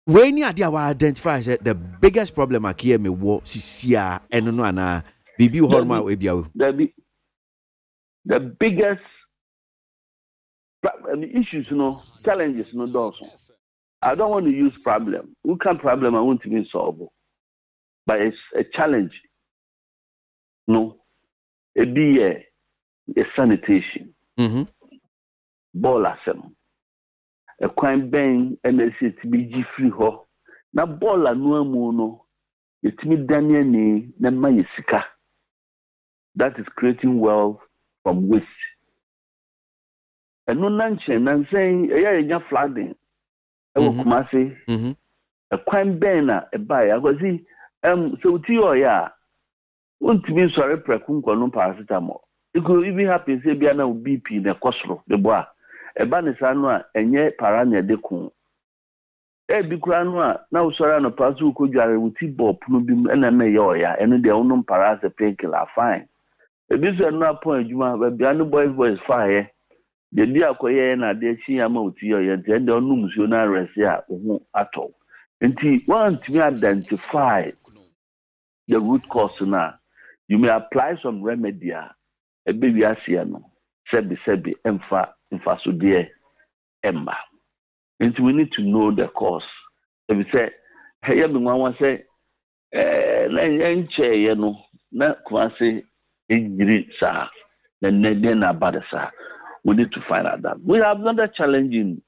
When you identify the biggest problem here me war, CCA and no. The biggest issues, challenges, Dawson. I don't want to use problem. We can't problem I want to be solvable. But it's a challenge. No. It be a sanitation. Ball asem. A crime bang and a CTBG free ho. Na ball no mono. It's me Daniel ni na mayesika. That is creating wealth from waste. And no nanchen, and saying, yeah, flooding. I will come say, a crime banner, a buyer. I was so to you, yeah. Won't be sorry, precunco no paracetamol. It could even happen, say, be an BP, the costro, the bois, a banisano, and yet parania de coon. Bikranwa na usora no pasu ko jare wuti bop no bi na me yoya eno de onom para as a painkiller fine Ebi so no appoint adwuma ba bia no boys fire. The dia akoye na de chi ama oti yo ye nte de onum so na rest a ho atọ. Nti want me identify the root cause na you may apply some remedy a baby asia no sebi emfa so de emba. And we need to know the cause. If we say, hey, you want to say, na no, na kwase injury sa, then na bad sa. We need to find out that. We have another challenge in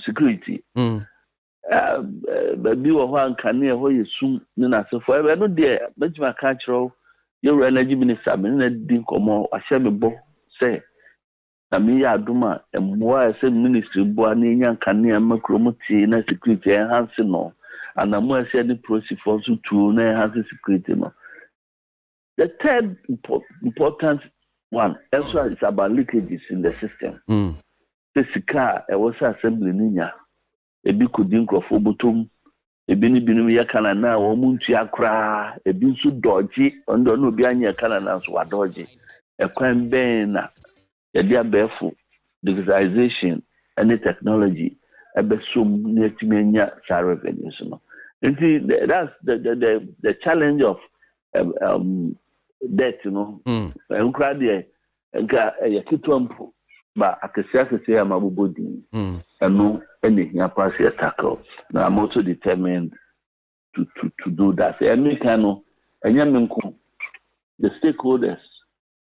security. Baby, one can near where you soon, na so forever. No there, but my cultural, your energy minister, me na din komo, ashemebo say. Na me ya aduma emwa ese ministry bo na nya nkane makromuti na security enhance no and na mo ese the process for to na enhance security no. The third important one also is about leakages in the system. The sika e was assembly ninya ebi kudi nkrofo botom ebi ni binu ya kana na wo muntu akra ebi nso dodge ondo no obi anya kana na so wadodge ekwan ben na the abefo digitalization and the technology ebesum netimenya sa revenues no. That's the challenge of debt, you know. Ukradia ga yakitompo ba akesiase ya mabobodi no any ya pass ya tackle. Now I'm also determined to do that. Americano enyamenku the stakeholders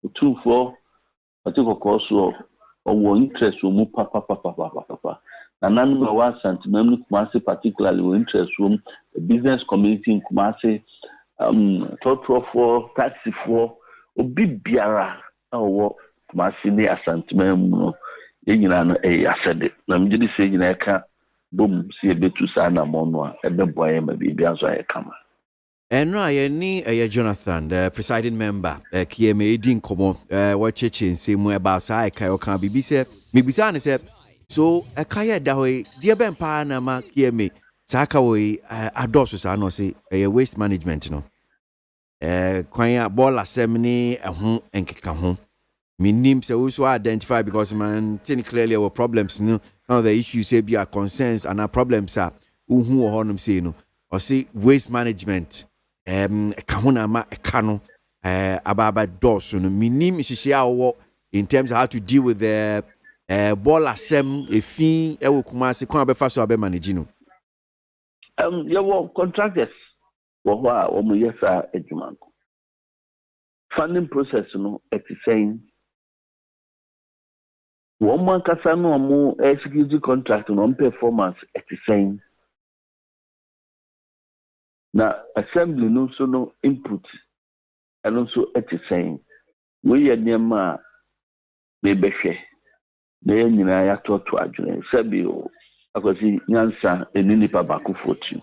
2-4 I think of course or interest will move papa. And then we want sentiment Kumasi particularly we interest room the business community in Kumasi total for taxi for obi biara or Kumasi ne sentiment no yina no asede na mjidi se yina ka bom si ebetu sa na mono ebeboye ma bibia so ayekama. And no, ni Jonathan, the presiding member, KMA Din Komo, watching same way about Sai Kayo can be said. Maybe San said, so a Kaya Dawe, dear Ben Panama, KMA, Sakaway, Adosus, I know say, a waste management, no. Quaya Bola Semini, a home and Kikahome. Me names also identify because man, clearly our problems, no, some of the issues say be our concerns and our problems are who or honum say no, or see waste management. Kahuna ma ekano ababa dosu no minim hihia wo in terms of how to deal with the ball asem efin ewo Kumasi kwa befa so abe manage no your contractors wo mo yesa adwuma funding process no saying wo man kasa no mo executive contract no performance saying na assembly no so no input and also saying we are near ma be behwe na nyina ya to adwene sabi o akosi nyansa enini pa baku 40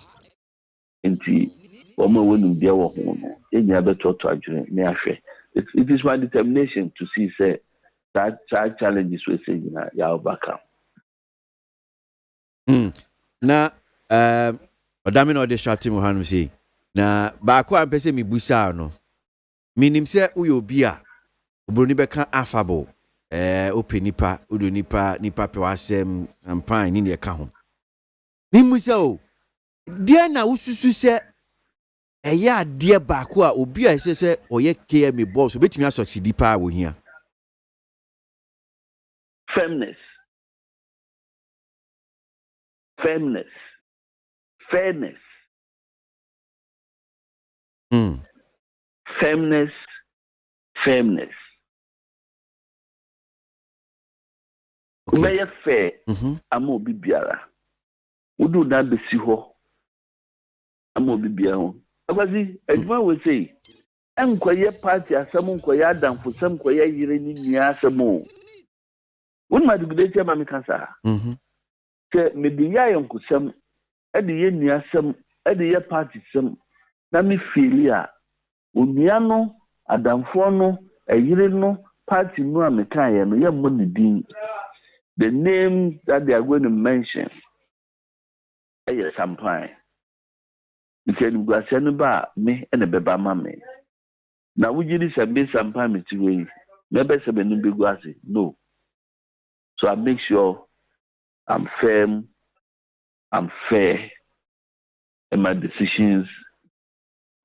enti o ma wonu bia wo ho no nyina be to adwene na ahwe. It is my determination to see say that challenges we say nyina ya overcome. Na Odami no de shati mo hanu si na ba ko ampese mi busa no minim se uyo bia obroni beka affable openipa udonipa nipa pe wasem sampan ni ne ka ho mimusa o de na ususu se eya de ba ko a obi a se oye KM boss obetimi succeed pa wo hia fairness fairness okay. Fair amo bibiara udu na besi ho amo bibiara ho abazi adwuma we say enkoye party asem enkoye adamfo sem enkoye yire ni nia asem o won ma dugudete ma me kasa ke me diya yonkosem ade ye nia asem ade ye party sem na me filia onua no adamfo no ayire no party no amekaye no ye mo ne din the name that they are going to mention champagne because you go send ba me and beba mama Now we did this and some time to way. Maybe seven big guasi. No. So I make sure I'm firm, I'm fair, and my decisions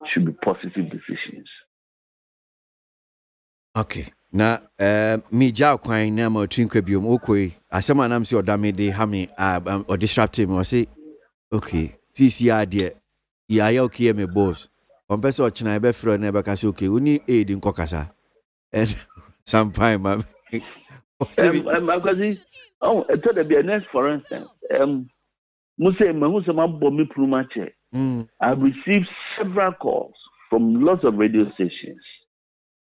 should be positive decisions. Okay. Na me jaw kwan na ma twinkwa biom okoi asema nam se odame de ha me or disrupt me o say okay CCR de ya okay me boss on person o china be fro na be ka say okay uni aid nkokasa and some time ma Because oh tell the be next for instance Muse mahusema bombi prumache. I've received several calls from lots of radio stations.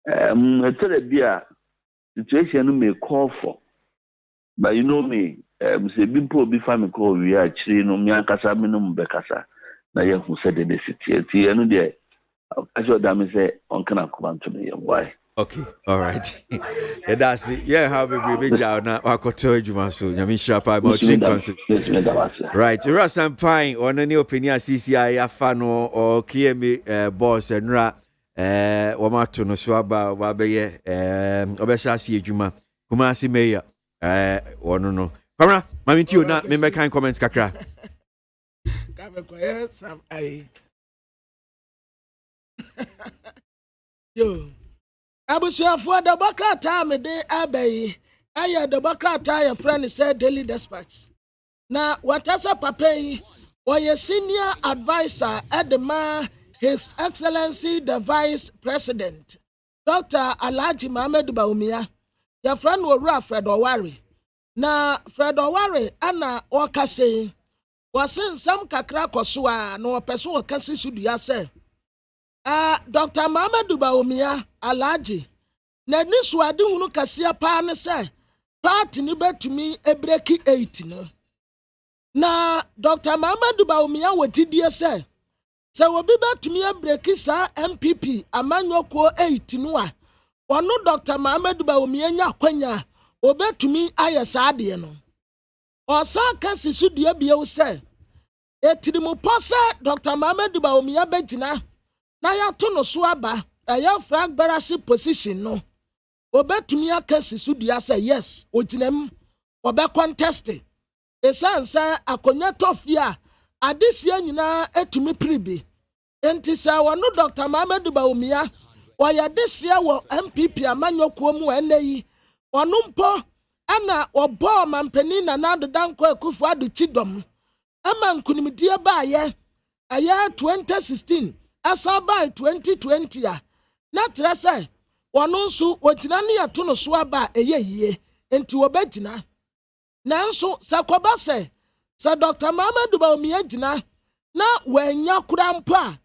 Tell the situation may call for, but you know me. Say bimpo be family call we are actually no me ankasa me no mbekasa na ye who said the city. Ti enu dey. I should damn say on kana come to me why. Okay, all right. Yeah, that's it. Yeah, how we be jaw na wakoto adwuma so. Nyame shapa about council. Right. You are some pine on any opinion CCI afa no or KMA boss enra wamato no so aba wa be ye obesha si adwuma. Kuma si mayor wono no. Kamera, mami ti o na me make kind comments kakra. Ka be ko some ai. Yo. Abusuafo Democrat me de abayi aye Democrat your friend said Daily Dispatch na watasa papa yi oye senior advisor at the man His Excellency the Vice President Dr. Alhaji Mohammed Bawumia your friend wo Fred Oware na Fred Oware ana wakase wasin sam kakra kosoa na opeso wakase sudua se Dr. Mohammed Bawumia Alhaji na nisu ade hunu kasia pa ne se party ni betumi ebreki 8 no na Dr. Mohammed Bawumia wotidie se obi betumi ebreki sa MPP amanyoko 8 no a ono Dr. Mohammed Bawumia nya kwanya obetumi ayesa ade no osa kasi sudie bie se etirimu pose Dr. Mohammed Bawumia begina na ya to no so aba ya frag barasi position no obetumi akasi sudua say yes oginam obe contest esansa akonya tofia adesia nyina etumi pribi enti sa wono Dr. Mohammed Bawumia oya desia wo MPP amanyoko mu eneyi ono mpo ana obo mampani na nadodanko akufo adu chidom ama nkunimdie baaye aya 2016 asa by 2020 a na trese wono nso wotina ne yato no so aba eyeye enti wobetina nanso sakoba se sa Dr. Mohammed Bawumia gina na wanya kura mpa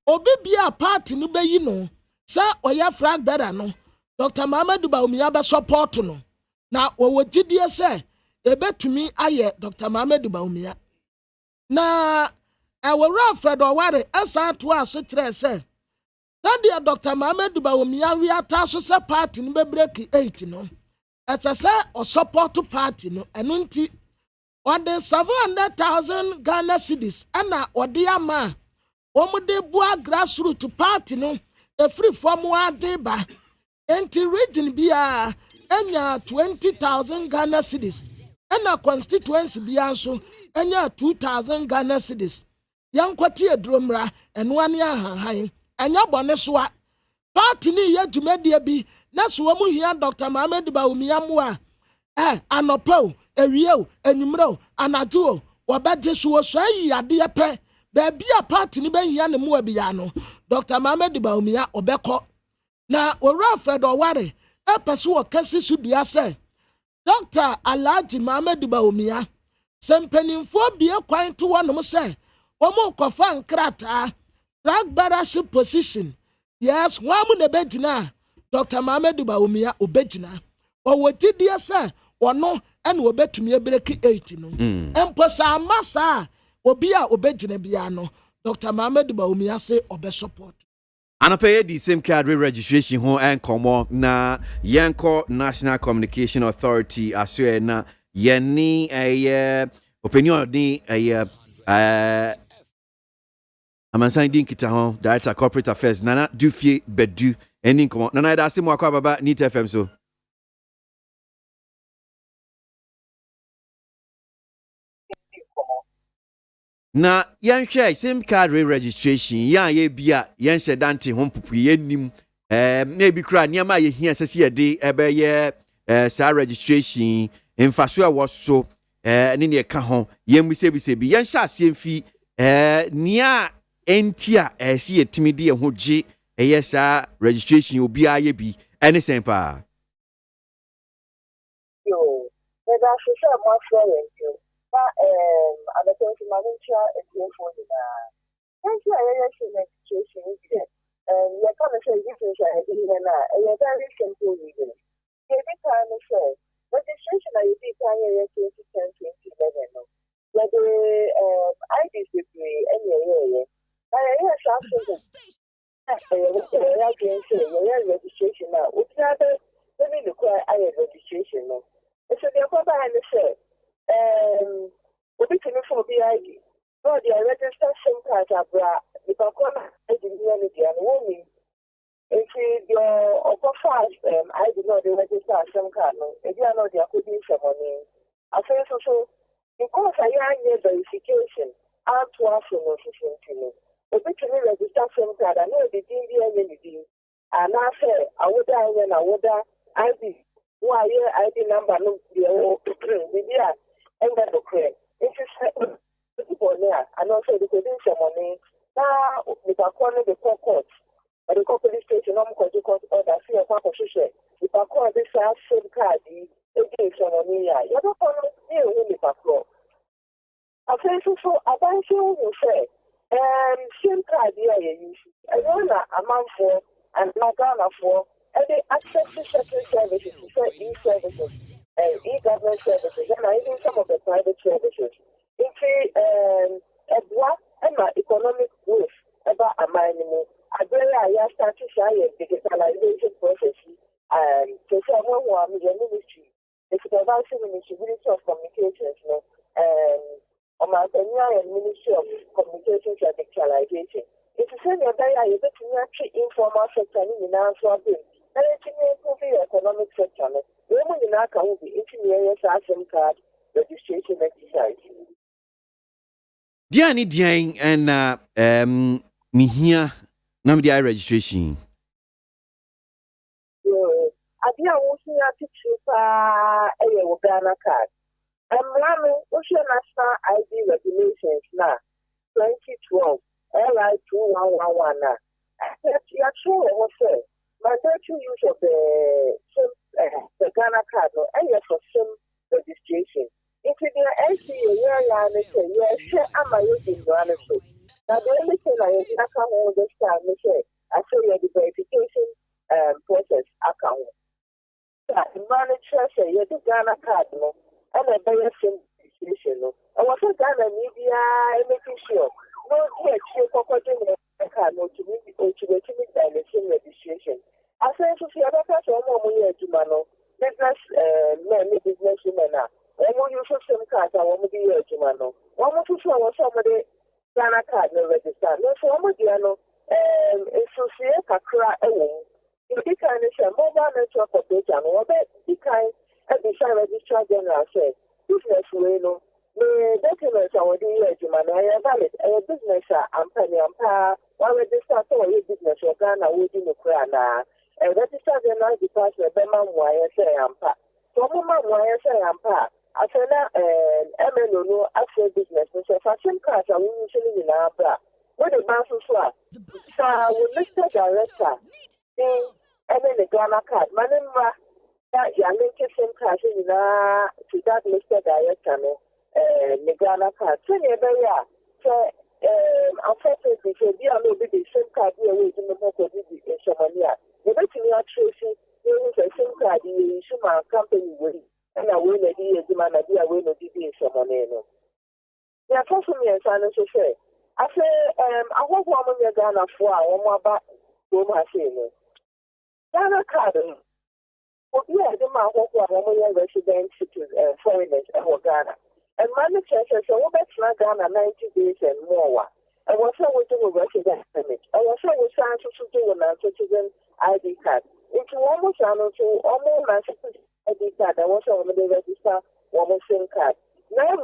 obi bia party no beyi no sa oya frag better no Dr. Mohammed Bawumia be support no na wogidie se ebetumi aye Dr. Mohammed Bawumia na awura Fred Oware asa to aso trese Tadia Dr. Mohammed Bawumia we ataso se party no be break 8 no etase o support party no eno nti on the 700,000 Ghana cedis ana ode ama omude bua grassroots party no e free form wa deba enti region bia enya 20,000 Ghana cedis ana constituency bia so enya 2,000 Ghana cedis yankwati edromra eno ane ahanhan enya bone soa party ni ye dwumadie bi na so mu hia Dr. Mohammed Bawumia mu a anopo ewie enumro anaduo obaje so so ayi ade pe ba bia party ni ben hia ne mu abia no Dr. Mohammed Bawumia obekọ na ora Fred Oware epeso okasi sudua se Dr. Alhaji Mohammed Bawumia sempenimfo bie kwan to wonom se omo kofa nkrata rag baraship position yes wamu ne begina Dr. Mohammed Bawumia obegina owotidie se ono ene obetumi ebreki 8 no emposa masa obi a obegina bia no Dr. Mohammed Bawumia se obe support Anapay the same card registration ho and komo na yanko National Communication Authority aswe na yeni opinion ni amansan din kita ho Director Corporate Affairs Nana Dufie Bedu ɛni nkɔmmɔ na yɛda ase mu akɔ ababa Neat FM so. Na yɛnhwɛ SIM card registration yɛn a yɛbia yɛnhyɛ dante ho mpopo yɛnnim na ebi kura nneɛma a yɛhia sɛ sɛ yɛde ɛbɛyɛ saa registration mfaso a ɛwɔ so ne nea ɛka ho yɛmbisabisa bi yɛnhyɛ aseɛ mfi nea enti a ɛsi yɛtumi de yɛn ho gye ɛyɛ saa registration obiara yɛ bi ɛne sɛn paa. Yo, there's actually a more friend. And the things in my nature is for the thank you. I registration is there. You're going to say this is a very simple reason. Every time I say registration, I be time 2010 2011. Where the IDs with me anyway. I have something. Registration now. What's the other? Let me require registration now. So therefore, I say. Obi tumi for BID. No, they register SIM card abra. If I call ID unity and woman, if your upper fast, I do not register SIM card. No, if you are not, there could be some money. I say so. Because I am verification, I'm to ask for no system. Obi tumi register SIM card. I know the DB and I say I would ID. Why ID number no the and that's okay. It is people there, and also the credential money. Now, if I call the court, or the police station, I'm going to court order, see a position. If I call this SIM card, again, some money, you don't call me if I call. I say so, I don't feel you say, SIM card, yeah, you see. I know that a month for and not Ghana for, and they access to certain services, e-services. E-government services, and even some of the private services. A black and my economic growth about a minimum. I start to say a digitalization process and to someone who are media ministry, the supervisory ministry of communications, on my and Ministry of Communications and Digitalization. It's the same that I able to actually informal sector in the answer. And it's the economic sector. Women in Aka will be engineering SIM card registration exercise. Diani Diang and Mihia Namdi registration. I didn't want to choose a Ghana card. I'm running Ocean National ID regulations now, 2012, LI 2111 now. You are sure what say? Mandatory use of the Ghana card and yes for SIM registration. If you are yes, I'm a using Ghana. Now the only thing I come on this time is I show you the verification process account. The manager say you do Ghana card and a better SIM registration. And what Ghana media making sure no check card no to me the SIM registration. I say to see other person business men, businesswomen now. When you show SIM card, I want to be a Jumano. One more to show somebody Ghana card no register. No, so I'm a Diano, associate Kakra a womb. You can say mobile network operator, or be kind and be registrar general say, business way no. The documents are already here, Jumano. I valid a business, I'm penny and pa, one register for your business, or Ghana would in the Krana. And register general department, Bema, why I say I'm pa. So, Mama, why I say I'm pa. I said, MNO, actual business, so for SIM cards, I will usually in our bra. What the bank was for? So, I will list the director, and then the Ghana card. My name that you are linking SIM cards in to that listed director, the Ghana card. So, yeah, so, unfortunately, so be a little bit the SIM card here with the Moko in Somalia. The best in your tracing, there is a SIM card you issue my company with. And I will not be a demand, I will not be someone. They are also me and financial say. I say, I want woman you're Ghana for one more back to my saying. Ghana card would be a demand of woman resident foreigners and Ghana. And manager says, so that's not Ghana 90 days and more. I was always doing resident permit. I was always trying to do a citizen ID card. It's almost almost ID card. I was on the register one SIM card. Now,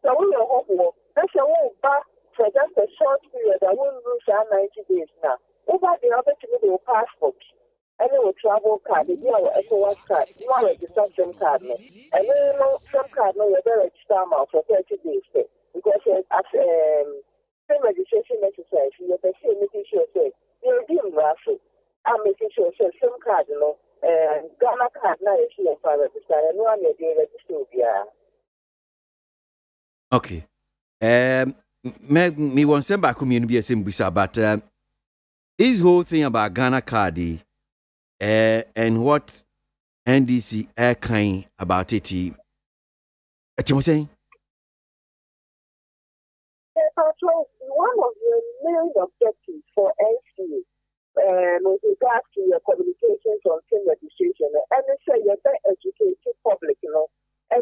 so we are hopeful. That's a whole back for just a short period. I won't lose 90 days now. Over the other to do passport. Any travel card, the year ECOWAS card, you are register SIM card. And then SIM card, no, you're register for 30 days. Because as same registration exercise, you're making sure say you're doing raffle. I'm making sure say SIM card, Ghana card now is here for register, and one you're doing register. Yeah. Okay. Me want send back community be a same bisa, but this whole thing about Ghana card and what NDC are kind about it. What you saying? One of the main objectives for NCA with regards to your communications on SIM registration, and they say you're better educated public, and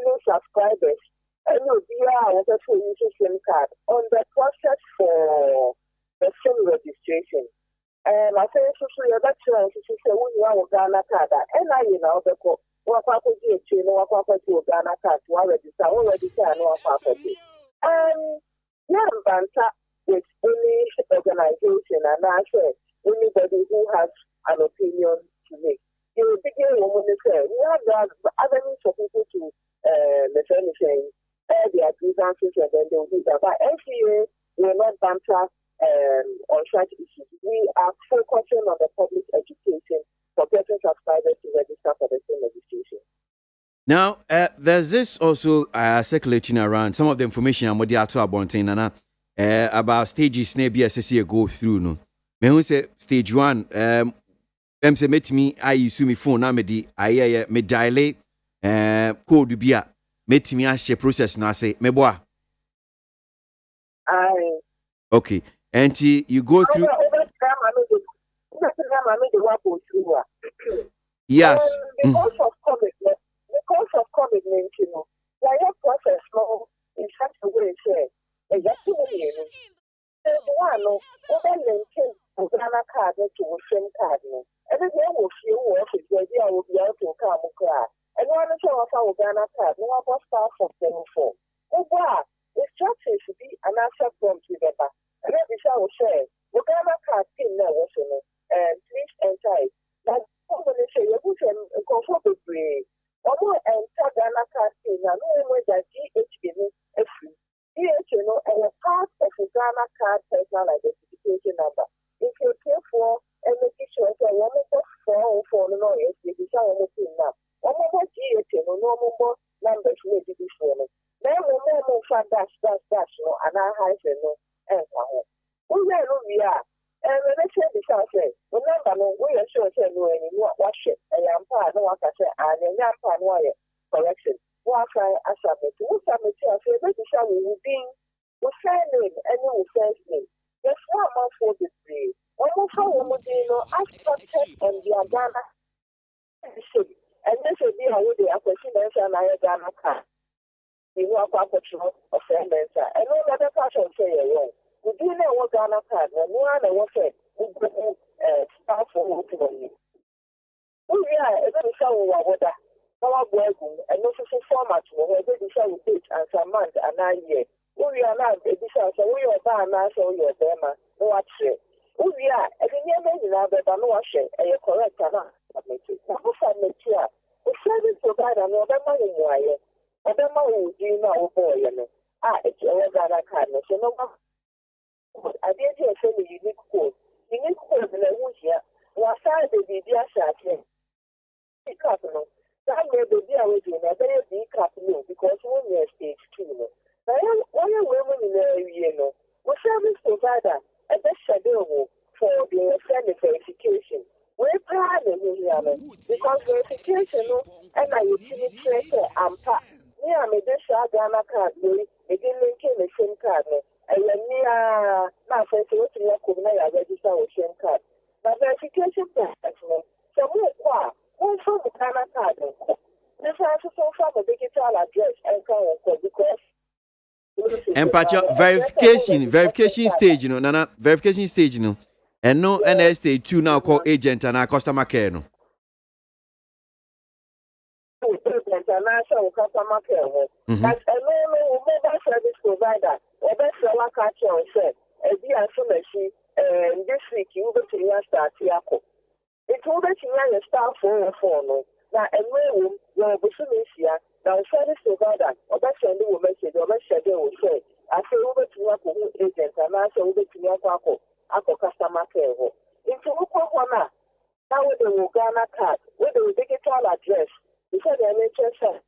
no subscribers, and no VR also using SIM card on the process for the SIM registration. And I think you're better to say when you are Ghana card, and I know the what Papa did, what Papa to Ghana card to register, and what Papa did. Yeah, banter with any organization, and I say anybody who has an opinion to make. You will begin when they say we have the avenues for people to saying their grievances, and then they will do that. But NCA will not banter on such issues. We are focusing on the public education for getting subscribers to register for the same registration. Now, there's this also circulating around some of the information I'm with the actual Bontain about stages maybe SSC go through. No, me who say stage 1. Say met me. I use me phone now. Me dial code bia. Met me as process now. Say me boy. Okay, and you go through. Yes. Because of COVID-19, the process now in such a way is just one maintain Ghana card to a SIM card. And then will feel what is the idea will be able to come across. And one of our Ghana card, no one was start from 24. The structure should be an answer from together. And then we shall say, Ghana card pin now was and please enter it. Like somebody say, you put a comfortable Omo enter Ghana card pin now, no way that DH is free. DH, and a part of the Ghana card personal identification number. If you care for and make sure that one of for no yes, you can almost now. Omo DH, no more numbers may be this one. Then we may find dash, no, and I have no, and we are. And when I say this, I say, remember, no, we are sure to know any more wash it. I am part, no one can say, and a young part, wire correction. What I submit, what I say, this is how we will be. We sign name, and we first name. There's 1 month for this day. Almost how we would as protect and the Ghana. And this will be how we are questioning and I Ghana car. You know, a patrol of friends, and no other person say, we do know what Ghana card, and one I was said, we start for you. We are a very show water, our working, and no social format, where they show date and some month and 9 years. We are not a disaster, so we are bad, and so your dema, no watch it. We are a near men in our bed, no watch it, and you're correct, and not submit it. Now, who submit here? The service provider, no other money, why? Other money, do you know, boy, it's your Ghana card, so no one. I didn't hear any unique code. Unique code in the wood here was signed the BDS at him. That may be a very big capital because when you're stage 2. Now, why are women in the area? We service provider a best schedule for the verification. We're proud of because verification and I utility tracker and pack. Yeah, I made this Ghana card, it didn't link in the SIM card. And now for what you are register with SIM card. Now verification process, so more from the Ghana card. This has to from a digital address and because Empacho verification stage, you know, Nana, verification stage, you know. And no NS stage 2 now called agent and our customer care, no. International customer care. But a mobile service provider, a best seller catch on said, a dear machine, and this week you go to your start here. It will be your staff for no. Now, and when you're Bushunia, now service provider, or best send you a message, or best schedule will say, I say over to your agent, and I say over to your customer care. Into Oklahoma, now with the Uganda card, with the digital address, before the NHS,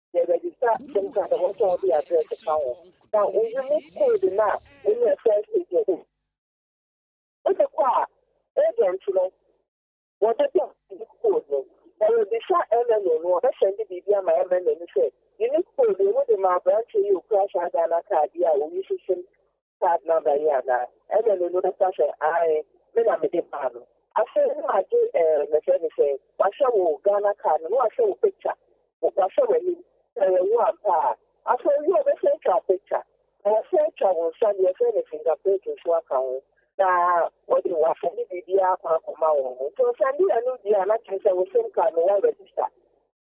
they register some kind of what all the address account. Now, when you need code now, in your first agent, with the car, agent, you know, what the code, there will be shot MNO, or send the BB my MNO, and say, you need code, you would my branch, you crash out an card, yeah, we use some card number, yeah, and then you know the person, I made a panel. I said, I do the service say, I show Ghana card, no, I show a picture. I show you one part. I show you a central picture. And a central will send you anything that they can work on. Now, what you want from the BDR, so send you a new deal, and I can say, same card, no register.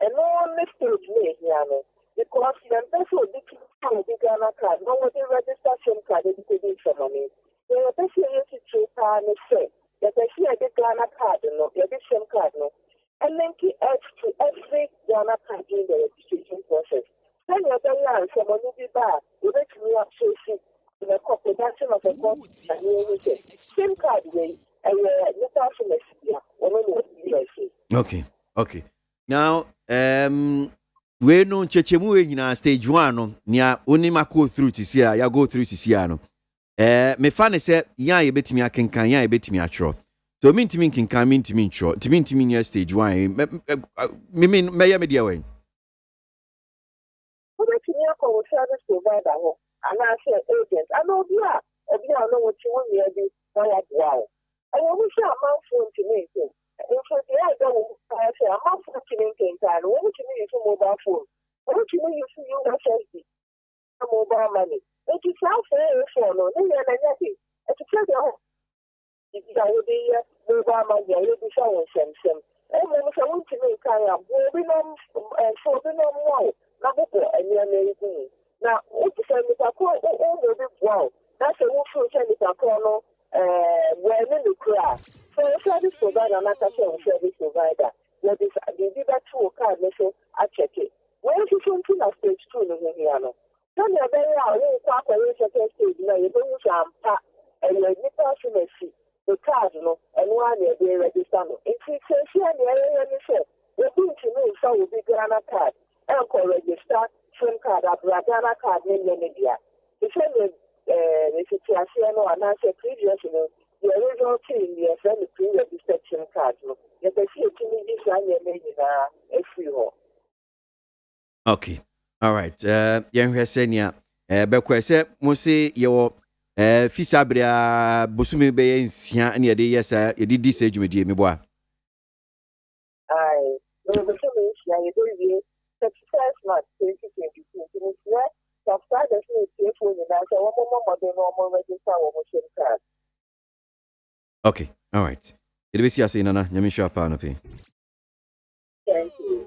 And no one mistake me, Yano, because the person will be Ghana card, no one will register same card, they could be for money. They are basically to and say, that I see a Ghana card, no, a same card, no, and link it to every Ghana card in the registration process. Then you're going to someone who be back, you let me up so see in a production of a court and you say, same card way, and you're person Okay. Now, we know Chechemu in stage 1, near Unima go through to see ya go through to see ya. Me fan say ya ye betimi akenkan ya ye betimi atro. So mean to me can mean to me tro. To mean to me stage 1. Me mean me ya media way. What do you call service provider? And I say agent. I know you are. I know what you want me to do. Wow. I always say I'm out for to me. In fact, I don't say I'm out for to me. And what you mean is mobile phone? What you mean you see you SSD? Mobile money. It is out for no, then you're nothing. It's a treasure. If I would be mobile money, I would be showing some. And when I want to make kind of moving on and for the no and you're amazing. Now, what is a little call? Oh, wow. That's a wolf from Senator Corner, where in the crowd. So, a service provider, not a service provider. What is the that 2 card, so I check it. When is something at stage 2 in the Hiano? Then you're very out, you talk away second stage, now you don't and you're the the card, and one year they register. If you say, and you say, we're going to know so will be Ghana card, and register, SIM card, Ghana card, in the media. The same the situation, and I said previous, the original team, the friend, the pre-registered SIM card, you can see it to me this one, you're making a free home. Okay. All right. Young Hesenia, Bequese, Mose, your Fisabria, Busumi Bay, and Sia, and your day, yes, you did this age with you, me boy. I will be you do 31st March 2022. Subscribe to the phone and answer one more normal register or motion card. Okay. All right. It will see us in Nana, Yamisha Panopi. Thank you.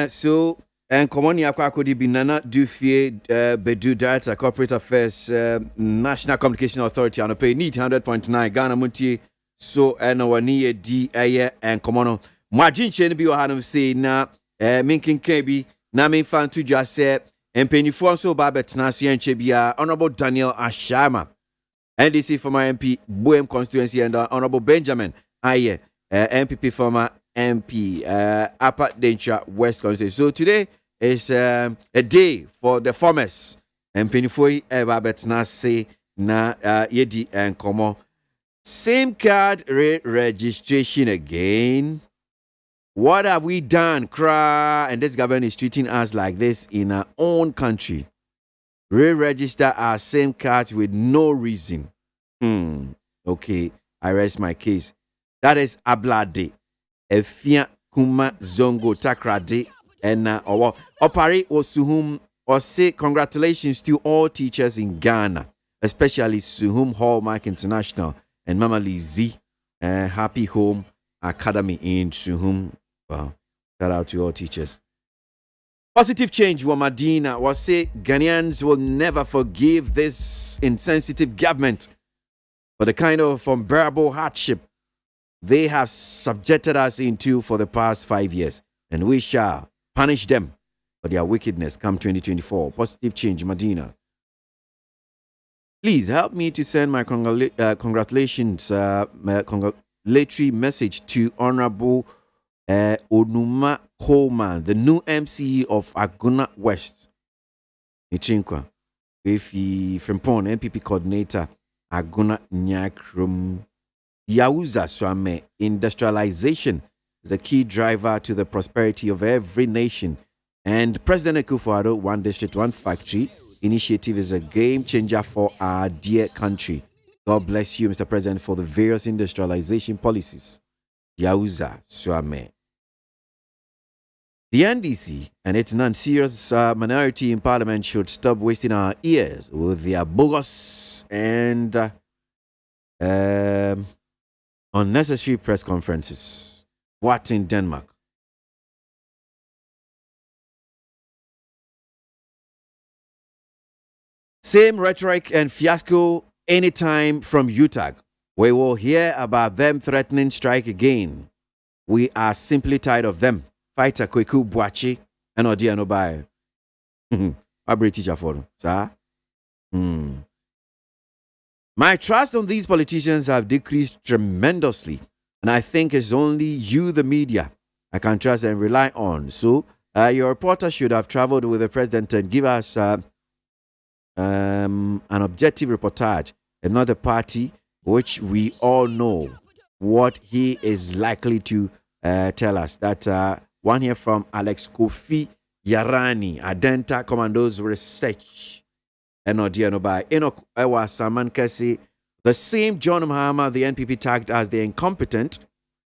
So, and Komoni Akwakodi Binana Dufie Bedu Director Corporate Affairs National Communication Authority on a pay need 100.9 Ghana Montie. So, and our near D and Komono. Margin Chen be Hanum say na Minkin Kebi, Nami fan to just say, and Penny Fonso Babet Nasi and Chebia, Honorable Daniel Ashama, NDC for my MP, Bohem constituency, and Honorable Benjamin Aye, MPP former MP, Upper Denture West constituency. So today is a day for the farmers, and Penny Foi Babet Nasi na Yedi and Komo. Same card registration again. What have we done, cry? And this government is treating us like this in our own country. Re-register our same cards with no reason. Okay, I rest my case. That is Ablade, Efia Kuma Zongo Takrade, and Opari Osuhum or say congratulations to all teachers in Ghana, especially Suhum Hallmark International and Mama Lizzie Happy Home Academy in Suhum. Wow. Shout out to all teachers. Positive change, Wamadina was say Ghanaians will never forgive this insensitive government for the kind of unbearable hardship they have subjected us into for the past 5 years, and we shall punish them for their wickedness come 2024. Positive change, Medina. Please help me to send my congratulations, congratulatory message to Honorable Onuma Coleman, the new MCE of Aguna West. Nichinkwa, Frimpon, NPP coordinator, Aguna Nyakrum. Yauza Swame, industrialization is the key driver to the prosperity of every nation. And President Akufo-Addo, One District, One Factory initiative is a game changer for our dear country. God bless you, Mr. President, for the various industrialization policies. Yauza Swame. The NDC and its non-serious minority in parliament should stop wasting our ears with their bogus and unnecessary press conferences. What in Denmark? Same rhetoric and fiasco anytime from UTAG. We will hear about them threatening strike again. We are simply tired of them. Fighter Kweku Boachi and Odiano Baye. A British for sir. My trust on these politicians have decreased tremendously, and I think it's only you, the media, I can trust and rely on. So, your reporter should have traveled with the president and give us an objective reportage, and not a party which we all know what he is likely to tell us. That one here from Alex Kofi Yarani, Adenta Commandos Research. And Odiano by Enoch Ewa Saman Kesi, the same John Mahama the NPP tagged as the incompetent,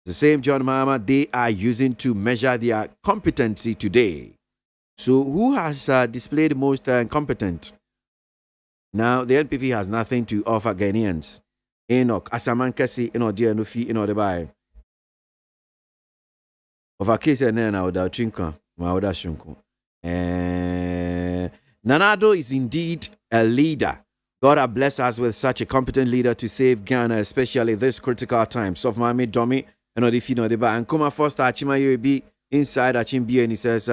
the same John Mahama they are using to measure their competency today. So who has displayed most incompetent? Now the NPP has nothing to offer Ghanaians. Enoch Asaman Kesi, Odiano Fi, Enodebai. Of a case and then I would chinka, Mauda Shunko. Nanado is indeed a leader. God has blessed us with such a competent leader to save Ghana, especially this critical time. So, Mami Domi, and Odifino Deba, and Kuma first Achima Yuribi inside Achimbi, and he says,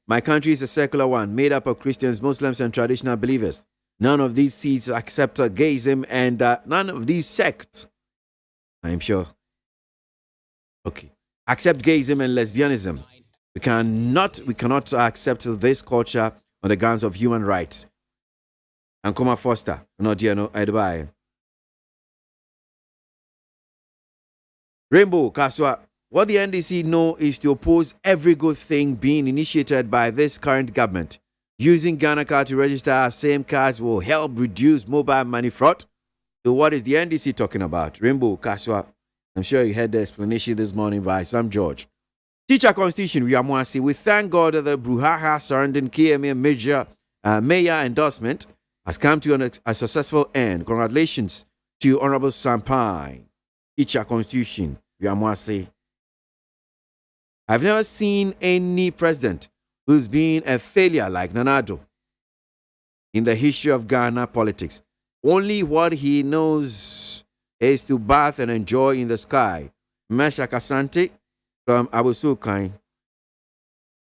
my country is a secular one, made up of Christians, Muslims, and traditional believers. None of these seats accept gayism, and none of these sects, I'm sure, okay, accept gayism and lesbianism. We cannot accept this culture on the grounds of human rights. And Kuma Foster, no dear no Edbai. Rainbow Kaswa, what the NDC know is to oppose every good thing being initiated by this current government. Using Ghana card to register our same cards will help reduce mobile money fraud. So what is the NDC talking about? Rainbow Kaswa, I'm sure you heard the explanation this morning by Sam George. Teacher Constitution, we thank God that the brouhaha surrounding KMA mayor endorsement has come to a successful end. Congratulations to Honorable Sampai. Teacher Constitution, I've never seen any president who's been a failure like Nanado in the history of Ghana politics. Only what he knows is to bath and enjoy in the sky. Mesha Kasante from Abusukai.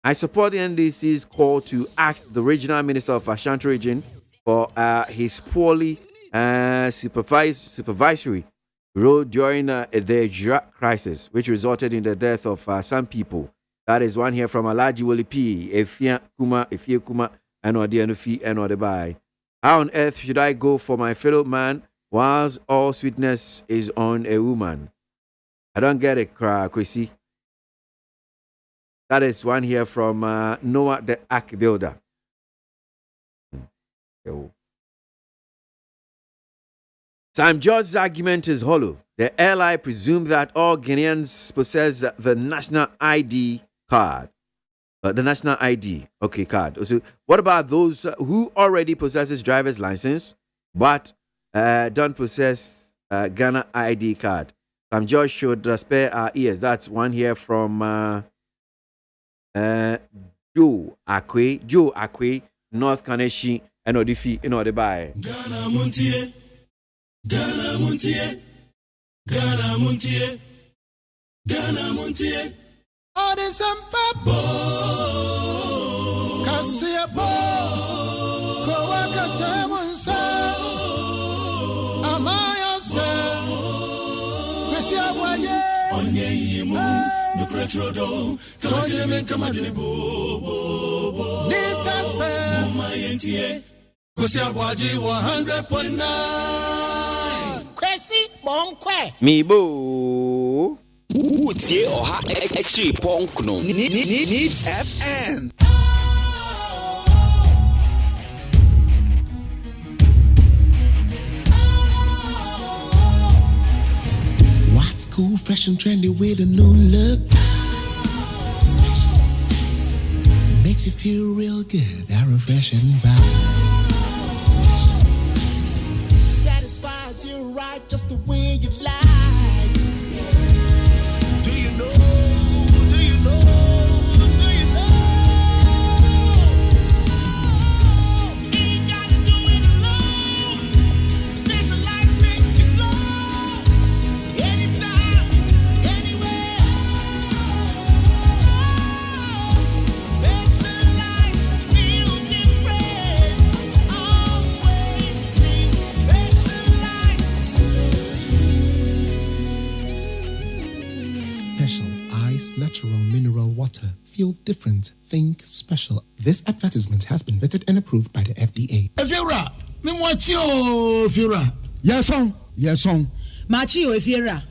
I support the NDC's call to ask the regional minister of Ashanti region for his poorly supervisory role during the drought crisis, which resulted in the death of some people. That is one here from Alaji Wolipi, Efia Kuma, and Odianufi and Odebai. How on earth should I go for my fellow man whilst all sweetness is on a woman? I don't get it, Kwesi. That is one here from Noah the Ark Builder. Sam George's argument is hollow. The ally presumed that all Ghanaians possess the national ID card. The national ID, okay, card. So what about those who already possesses driver's license but don't possess Ghana ID card? Some just should spare our ears. That's one here from Joe Akwe, North Kaneshi, and Odifi, the buy. Ghana Montie, Ghana Montie, Ghana Montie, Ghana Montie. Oh, there's some papa. Cassia Bo, Kowaka Tamonsa, Amaya Sa, Cassia Waye, Onye Yimu, the Cretrodo, Kamadine Bo, Nita Fair, my NTA, Cassia Waji 100.9. Kwesi Bonkwe. Me boo. Utie oha echi ponkno. Needs FM. What's cool, fresh and trendy with a new look? Makes you feel real good, that refreshing vibe. Satisfies you right just the way you like. Do you know? Do you know? Do you know? Ain't gotta do it alone. Specialized makes you flow. Anytime, anywhere. Specialized feel different. Always think specialized. Special Ice Natural Mineral Water. Feel different. Think special. This advertisement has been vetted and approved by the FDA. Efiura, me watch you, Efiura. Yes, on. Yes, on. Machi o Efiura.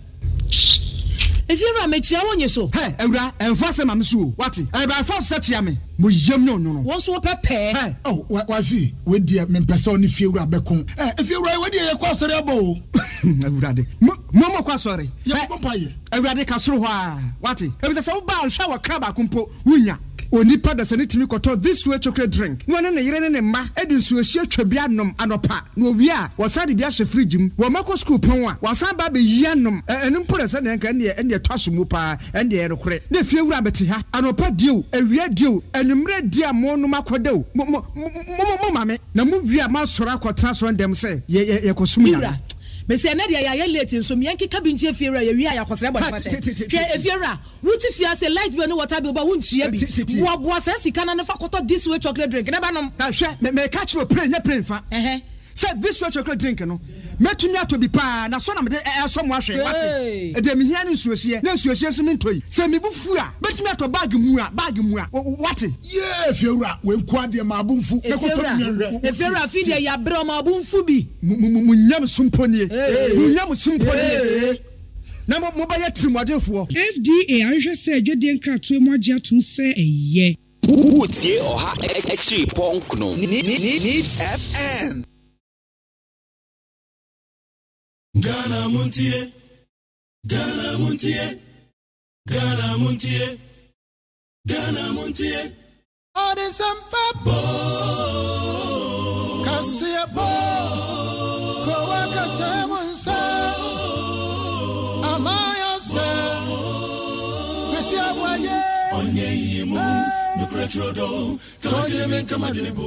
Efiura me chia wonye so. Hey, Eura, enforce ma msu. What? E ba force search ya me. Mo yem no. Won so pepe. Hey, oh, wa fi. We dia me pese ni Efiura be kon. Eh, Efiura we dia ye kwa sori abo. Eura de. Mo kwa sori. Ye papa ye. Eura de ka soro ho a. What? E be say wo ba hwa wa kraba kumpo wunya. Onipa da sane timi koto this way chocolate drink no ne yire ne ma edi nsuo hie twabia nom anopa no wi a wasade bia hye fridge mu wo mako school pon a wasan ba be yi anom enu mpore se ne nka ne twaso mu pa ende ye rekore ne fie wura beti ha anopa diu awia diu enumre dia mo no makodew mo mame na mu wi a ma soro akotena so ndem se ye kosum ya Mesi na dia ya late nso me yanke kabinche Efiura ye wi ayakosere bo fache ke Efiura wuti fia se light bi no water bi ba wuntua bi wo bo asa sika na fa koto this way chocolate drink na ba nom na hwe me catch you play nya play fa said this way chocolate drink no metumi ato bi pa na so na me de so mo ahwe wate e de me hia ne nsuohie na nsuohie so me ntoi se me bufu a metumi ato bag mu a wate yeah Efiura we nko ade ma abunfu me koto nyanhwe Efiura fi de ya bro ma abunfu bi munyam sumponie na mo ba ye trimodefo FDA ahwe se adwede nkratoe mo agye atom se eye Utie oha echi ponkno. Needs FM. Ghana Montie, Ghana Montie, Ghana Montie, Ghana Montie. Oh, there's some papa. Cassia Bo, Kowaka Tamonsa, Amaya Sa, Cassia Waye, Onye Yimu, the Cretrodo, Kamadine Bo,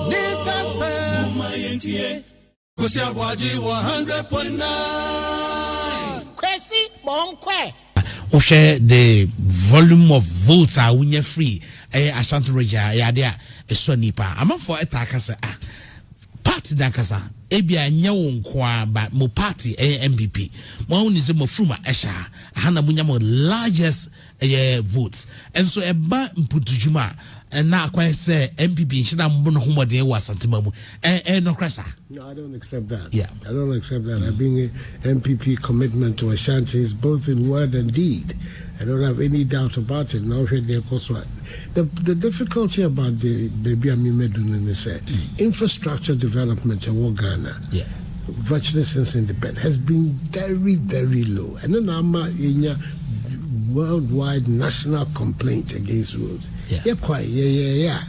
Nita Fair, my NTA. Kwasi ABOAGYE 100.9. Kwesi Bonkwe. Share the volume of votes are winner free. Ashanti Regia, Yadia, a Sonipa. I'm for attackers. Party Dankasa, Abia Nyawon Kwa, but Mo Party, MPP. Monism of Fruma Esha, Hana Munyamo largest votes. And so a ba Mputujuma. And now, quite say MPP should have won whom they was Santimamu and no crassa. No, I don't accept that. Yeah, I don't accept that. I think MPP commitment to Ashanti is both in word and deed. I don't have any doubt about it. Now, the difficulty about the baby Amimedun is infrastructure development in Ghana. Yeah. Virtually since independence has been very, very low. And then worldwide national complaint against roads. Yeah, quite. Yeah.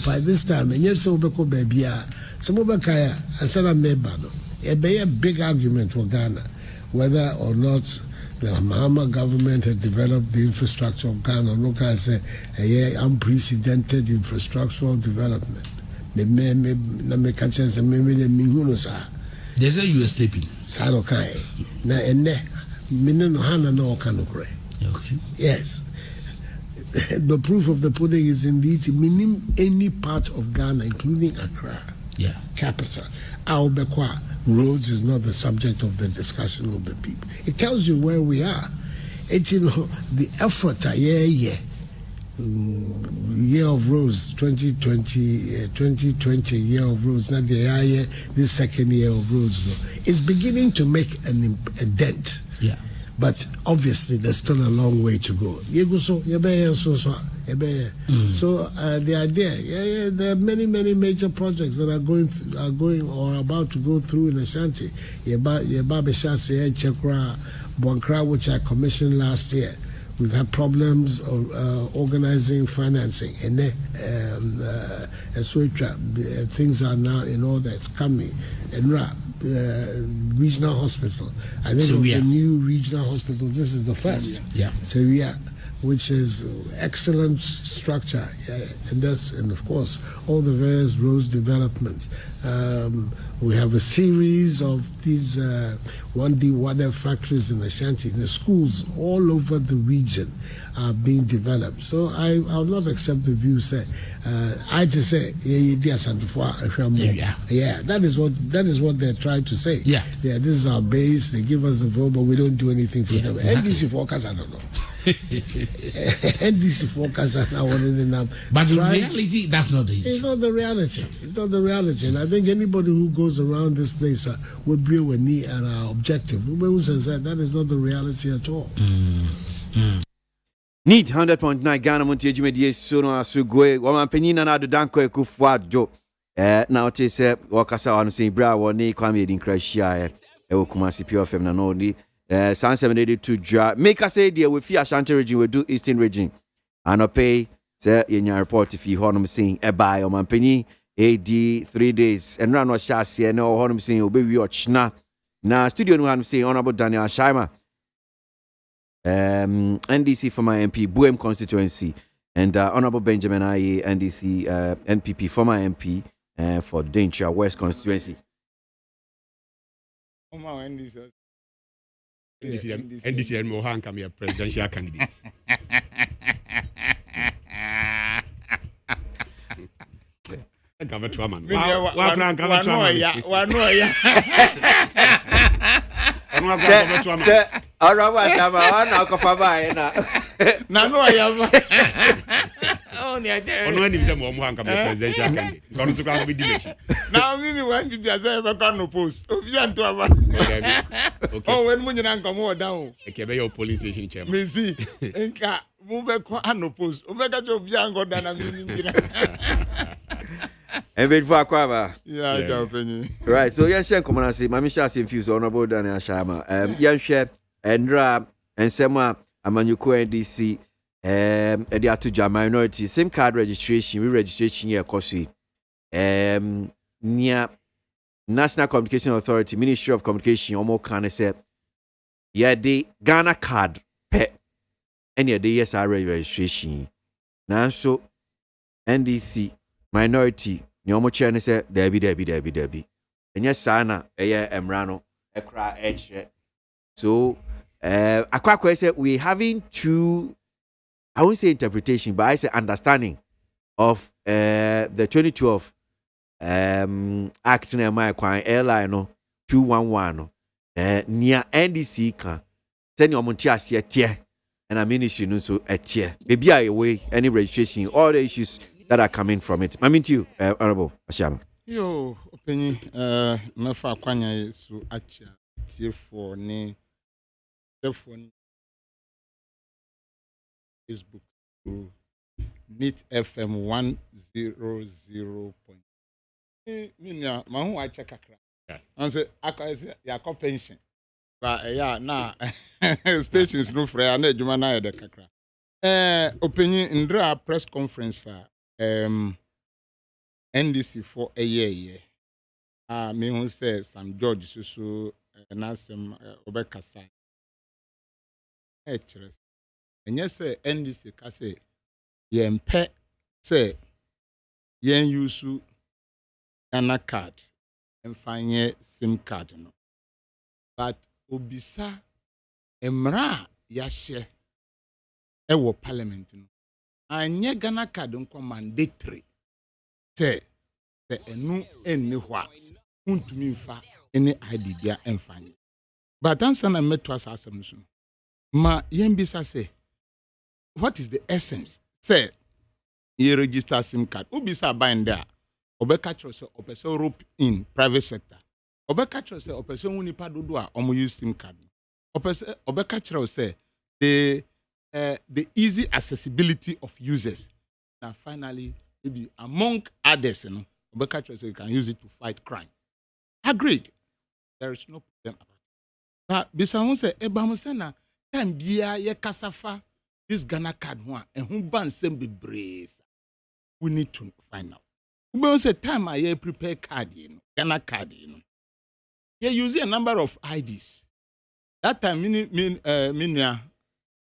By this time, and yes, Obeko baby, some Obekaya, and Sana Mebano, a big argument for Ghana, whether or not the Mahama government had developed the infrastructure of Ghana. No can say a unprecedented infrastructural development. There's a US taping. Sarokai. Na ene mineno hana no kanokre. Okay. Yes. The proof of the pudding is indeed meaning any part of Ghana, including Accra, capital. Aobekwa roads is not the subject of the discussion of the people. It tells you where we are. It's, you know, the effort year of roads 2020 year of roads, not the year this second year of roads is beginning to make a dent. But obviously there's still a long way to go. So the idea, there are many major projects that are going or about to go through in Ashanti. Yebabesha Chekra Bonkra, which I commissioned last year. We've had problems organizing financing, and things are now in order. It's coming. And regional hospital. I think of the new regional hospital. This is the first. Sevilla, which is excellent structure, and of course all the various roads developments. We have a series of these 1D water factories in Ashanti. The schools all over the region are being developed. So I'll not accept the view say I just say that is what they're trying to say. This is our base. They give us the vote, but we don't do anything for them. Exactly. NDC forecast, I don't know. NDC forecast are now but in reality, that's not the issue. It's not the reality. It's not the reality. And I think anybody who goes around this place would be with me and our objective. That is not the reality at all. Need 100.9 Ghana Montie Jumedi Sono Asugwe Woman Penina na Danko Ekufuadjo na ote se wakasa wanu se bra woni kwame edin krashia e Kumasi Pure FM na no ni San 782 dra make us say there we fi Ashanti region we do Eastern region and pay say yenya report if you honum saying e buy Woman Penny AD 3 days and run no sha se no honum saying obewi ochna na studio no honum saying honorable Daniel Shaima NDC former MP Buem constituency and Honorable Benjamin Aye NDC NPP former MP for Dencha West constituency. NDC and Mohan can be a presidential candidate. Alright, I'm now Kofaba na no I am. Oh, Mohan can be a presidential candidate. Going to go with election. Now, maybe when you have a post. Oh, when Munyan come over down. Okay, your police station chairman. Missy, Enka, move back no post. Omega job young or than a meaning. And wait for Aquaba. Right, so yes, come on, say, Mamisha infused Honorable Daniel Shama. Young Shep and Ra and Sema Amanyuko NDC. They are to minority same card registration. Re-registration here, Kosi. Near National Communication Authority, Ministry of Communication, Omo Kane say, the Ghana card pet any of the ESR registration. Now so NDC minority, Nyomo Chene say, Debbie. And yes, Sana, Emrano, Ekra Edge. So, Aqua said, we're having two. I won't say interpretation, but I say understanding of the 2012 Act in my airline 211 near NDC can send your MONTIE a tier and a ministry no so a tier. Maybe I away any registration, all the issues that are coming from it. I mean to you, Honorable Ashama. Yo, opinion, Nafa Kwanya is so actually tier for ne. Facebook to Meet FM 100. Minya, my home I check a crack. And say, I say, pension. But yeah, nah, stations no free. I need you man na kakra. Opinion in the press conference. NDC for a year. Me who say some George so na some obekasa. Etres. And yes, say NDC ka say yempe say yen use Ghana card and find SIM card no. But obisa emra yahye ewo parliament no. Anye Ghana card nko mandatory. Say enu enni hwa untumi mfa any ID bia emfanye. But answer na meto asasem so. Ma yembisa say what is the essence? Say you register SIM card. Ubisa bind there. Obeka chro say opese rope in private sector. Obeka chro say opese unipa dodo a omo use SIM card. Opese obeka chro say the easy accessibility of users. Now finally maybe among others, you know, obeka chro say you can use it to fight crime. Agreed. There is no problem about it. But bisa won say eba say na time bia ye kasafa this Ghana card one and who ban sem be brace. We need to find out. We say time I prepare card, you know, Ghana card, you know. You using a number of IDs. That time,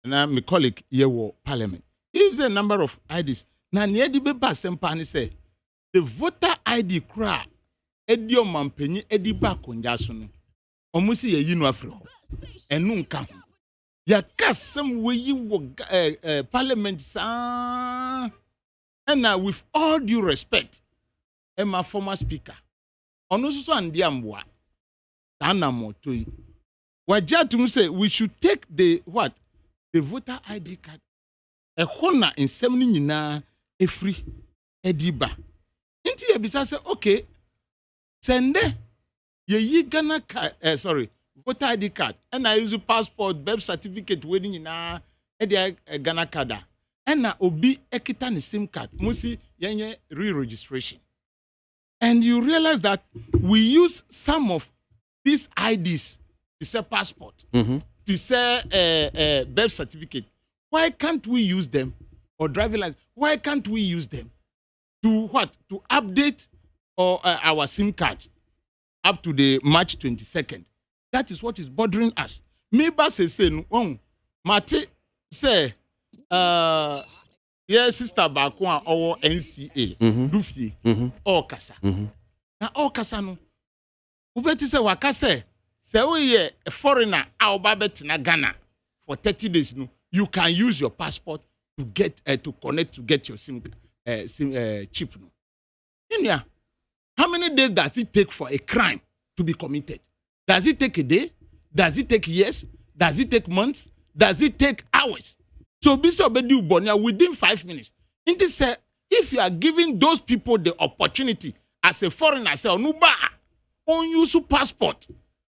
my colleague here was parliament. He used a number of IDs. Now, near the paper, some say the voter ID cra edio mampenyi ediba konjaso omusi ye yinu afro enu nka ya kasem we yi wo parliament sa and with all due respect my former speaker ono so andi amboa tana motoi wajatum say we should take the voter ID card e hona in semni nyina efri ediba inti ye bisa say okay sende ye yi Ghana card voter ID card and I use passport birth certificate wedding nyina e Ghana card and na obi ekita ni SIM card musi yenye re-registration. And you realize that we use some of these IDs to say passport, to say birth certificate. Why can't we use them? Or driving license? Why can't we use them to what? To update our SIM card up to the March 22nd. That is what is bothering us. Maybe say no. Mate say yes, sister Bakwa or NCA, Dufie, or Kasa. Now, all Kasa no. Ubeti se wakase, se we a foreigner, our babet na Ghana for 30 days. No, you can use your passport to get to connect to get your SIM chip. No. Inya, how many days does it take for a crime to be committed? Does it take a day? Does it take years? Does it take months? Does it take hours? So within 5 minutes. It say if you are giving those people the opportunity as a foreigner, say onuba on use passport,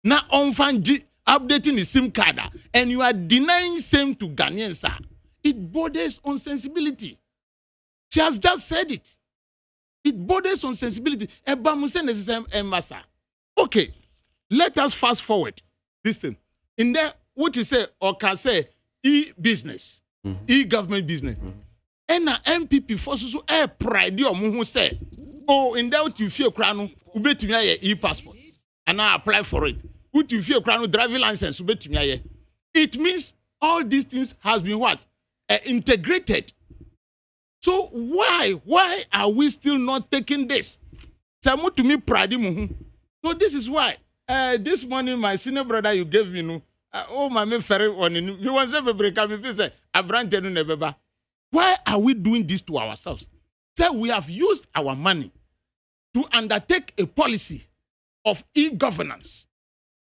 now on fanji updating the SIM card, and you are denying same to Ghanaians, it borders on sensibility. She has just said it. It borders on sensibility. Okay, let us fast forward this thing. In there, what you say or can say e-business, e-government business. And MPP forces a pride who say, oh, in there what you feel crown, you bet me e-passport, and I apply for it. What you feel crown driving license, you bet me. It means all these things has been what integrated. So why are we still not taking this? Samu to me pride. So this is why this morning my senior brother you gave me no. Oh my man ferry on you want to break up me say abrante no nebeba. Why are we doing this to ourselves? So we have used our money to undertake a policy of e-governance,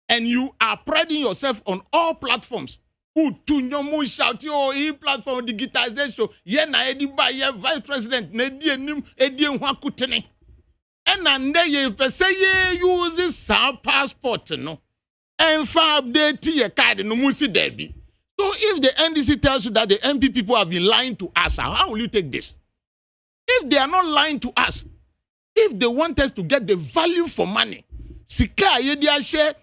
and you are priding yourself on all platforms. To nyomu shout yo e-platform digitization. Ye na ediba ye vice president na edie hwakutene. And then ye pese ye use some passport no. And for update your card no musi debi. So if the NDC tells you that the MP people have been lying to us, how will you take this? If they are not lying to us, if they want us to get the value for money, sika ye dia share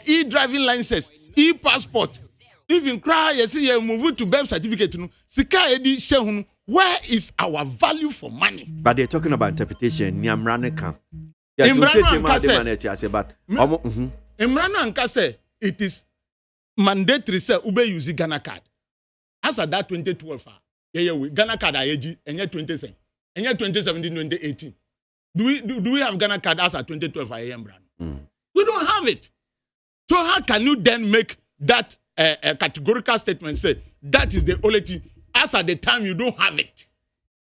e-driving licenses e-passport. Even cry, you see, you move to birth certificate. Sika edi shehunu. Where is our value for money? But they're talking about interpretation. Nyamrane kan. Imrana Anka say it is mandatory say ube use Ghana card. As at that 2012, Ghana card ayeji enye 2017, enye 2017, 2018. Do we have Ghana card as at 2012 We don't have it. So how can you then make that categorical statement say that is the only thing as at the time you don't have it?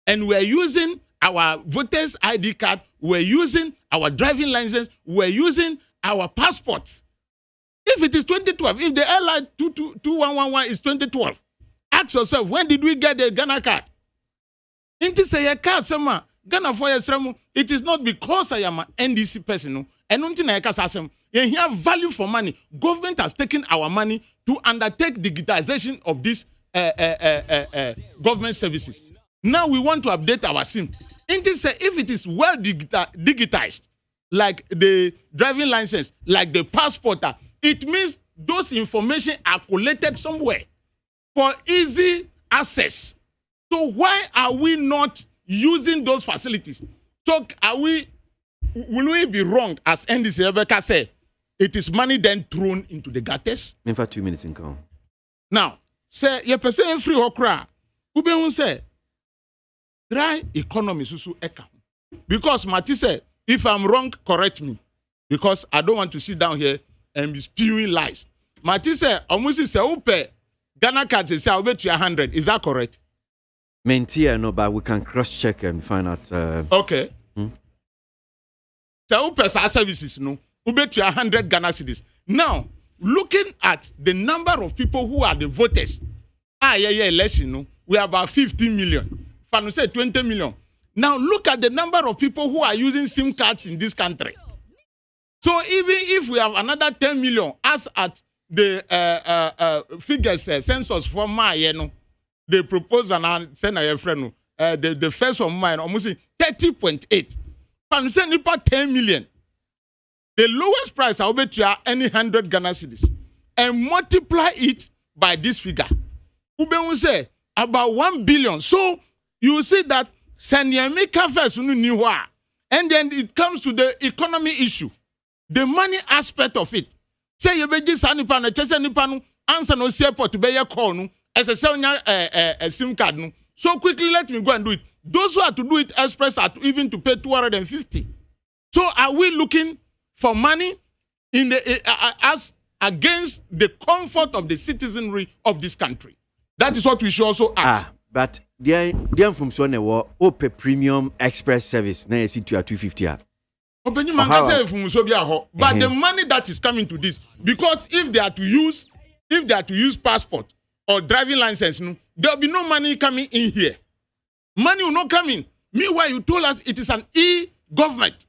And we're using our voters ID card, we're using our driving license, we're using our passports. If it is 2012, if the LI 2111 is 2012, ask yourself, when did we get the Ghana card? It is not because I am an NDC person. And here value for money. Government has taken our money to undertake digitization of these government services. Now we want to update our SIM. If it is well digitized, like the driving license, like the passport, it means those information are collected somewhere for easy access. So why are we not using those facilities? So will we be wrong, as NDC Rebecca said, it is money then thrown into the gutters? In fact, 2 minutes in count. Now, say, you person free okra, ube say, dry economy susu eka. Because Mati said, if I'm wrong, correct me. Because I don't want to sit down here and be spewing lies. Mati said, almost say, upe, Ghana card say, I'll bet you 100. Is that correct? Mentia, no, but we can cross-check and find out. Okay. So, upe sa services, no, ube to 100 Ghana cedis. Now, looking at the number of people who are the voters, election, no, we are about 15 million. Fanu say 20 million. Now, look at the number of people who are using SIM cards in this country. So, even if we have another 10 million, as at the figures, census for my, they propose and I send a friend, the first of mine, almost 30.8. Fanu say nipa 10 million. The lowest price I will bet you are any 100 Ghana cedis. And multiply it by this figure. Ube will say about 1 billion. So, you see that Sanyamika first knew why. And then it comes to the economy issue. The money aspect of it. Say you be sanipano, chesanipano, answer no airport to be your call no, as a SIM card no. So quickly let me go and do it. Those who are to do it express are even to pay 250. So are we looking for money in the as against the comfort of the citizenry of this country? That is what we should also ask. But they from Sone open premium express service na see to 250. But the money that is coming to this, because if they are to use passport or driving license, there will be no money coming in here. Money will not come in. Meanwhile, you told us it is an e-government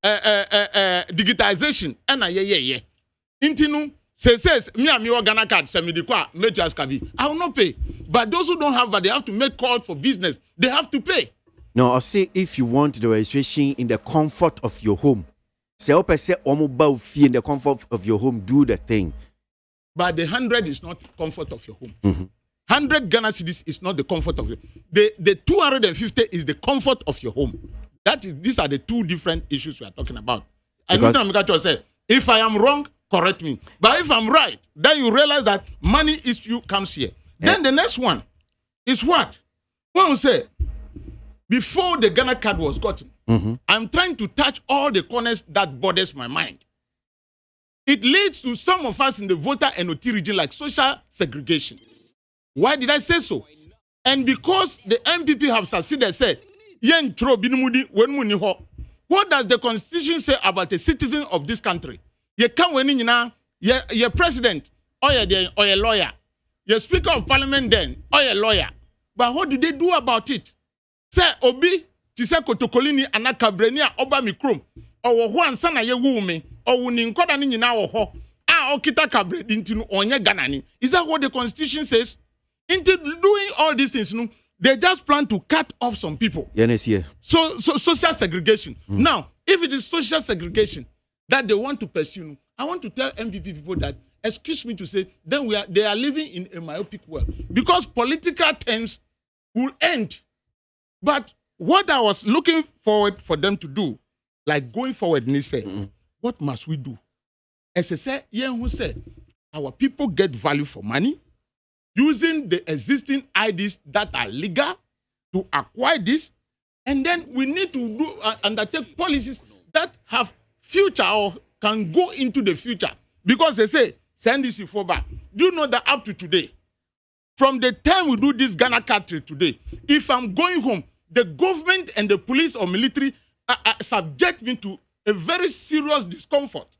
digitization. Intinu says me Ghana card I will not pay. But those who don't have that, they have to make calls for business. They have to pay. No, I'll say if you want the registration in the comfort of your home, say in the comfort of your home, do the thing. But the 100 is not comfort of your home. 100 Ghana cedis is not the comfort of your home. The 250 is the comfort of your home. These are the two different issues we are talking about. And Mr. Amikacho said, if I am wrong, correct me. But if I'm right, then you realize that money issue comes here. Then the next one is what? One will say, before the Ghana card was gotten, I'm trying to touch all the corners that borders my mind. It leads to some of us in the voter and OT region like social segregation. Why did I say so? And because the MPP have succeeded, said, what does the Constitution say about a citizen of this country? You can't win now. Your president, or your lawyer. Your Speaker of Parliament then, or your lawyer. But what do they do about it? Say, Obi, Tise Kotokolini, Anakabrenia, Oba Mikrum, or Juan Sana Yewumi, or Wuninkoda Nina or Ho, Okita Kabre, into Onya Ganani. Is that what the Constitution says? Into doing all these things, they just plan to cut off some people. So social segregation. Now, if it is social segregation that they want to pursue, I want to tell MPP people that excuse me to say, then they are living in a myopic world because political terms will end. But what I was looking forward for them to do, like going forward, they say, what must we do? As I said, who said, our people get value for money using the existing IDs that are legal to acquire this, and then we need to undertake policies that have future or can go into the future. Because they say, send this info back. Do you know that up to today, from the time we do this Ghana card trade today, if I'm going home, the government and the police or military subject me to a very serious discomfort.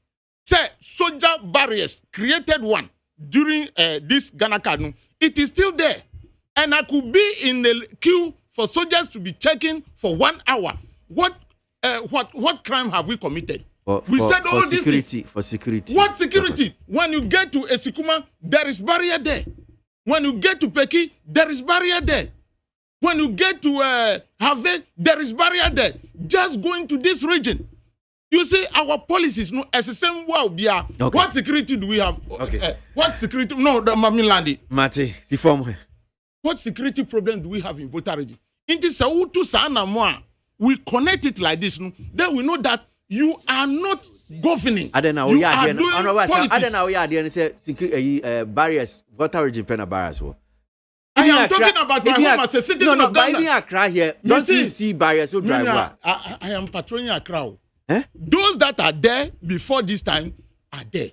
Say, soldier barriers created one during this Ghana card. It is still there. And I could be in the queue for soldiers to be checking for 1 hour. What crime have we committed? We said all this security. For security. What security? When you get to Esikuma, there is barrier there. When you get to Peki, there is barrier there. When you get to Have, there is barrier there. Just going to this region. You see, our policies, no, as the same way we are. Okay. What security do we have? Okay. What security? No, the Mamilandi. Mate, si form. What security problem do we have in Volta region? Into Sautu Sana Moa, we connect it like this. No? Then we know that you are not governing. I don't know. You are doing politics. I don't know. We are doing security barriers. Volta region penna barriers. I am talking about my home as a citizen of Ghana. But even Accra here, don't you see barriers? So drive. I am patrolling Accra. Those that are there before this time are there.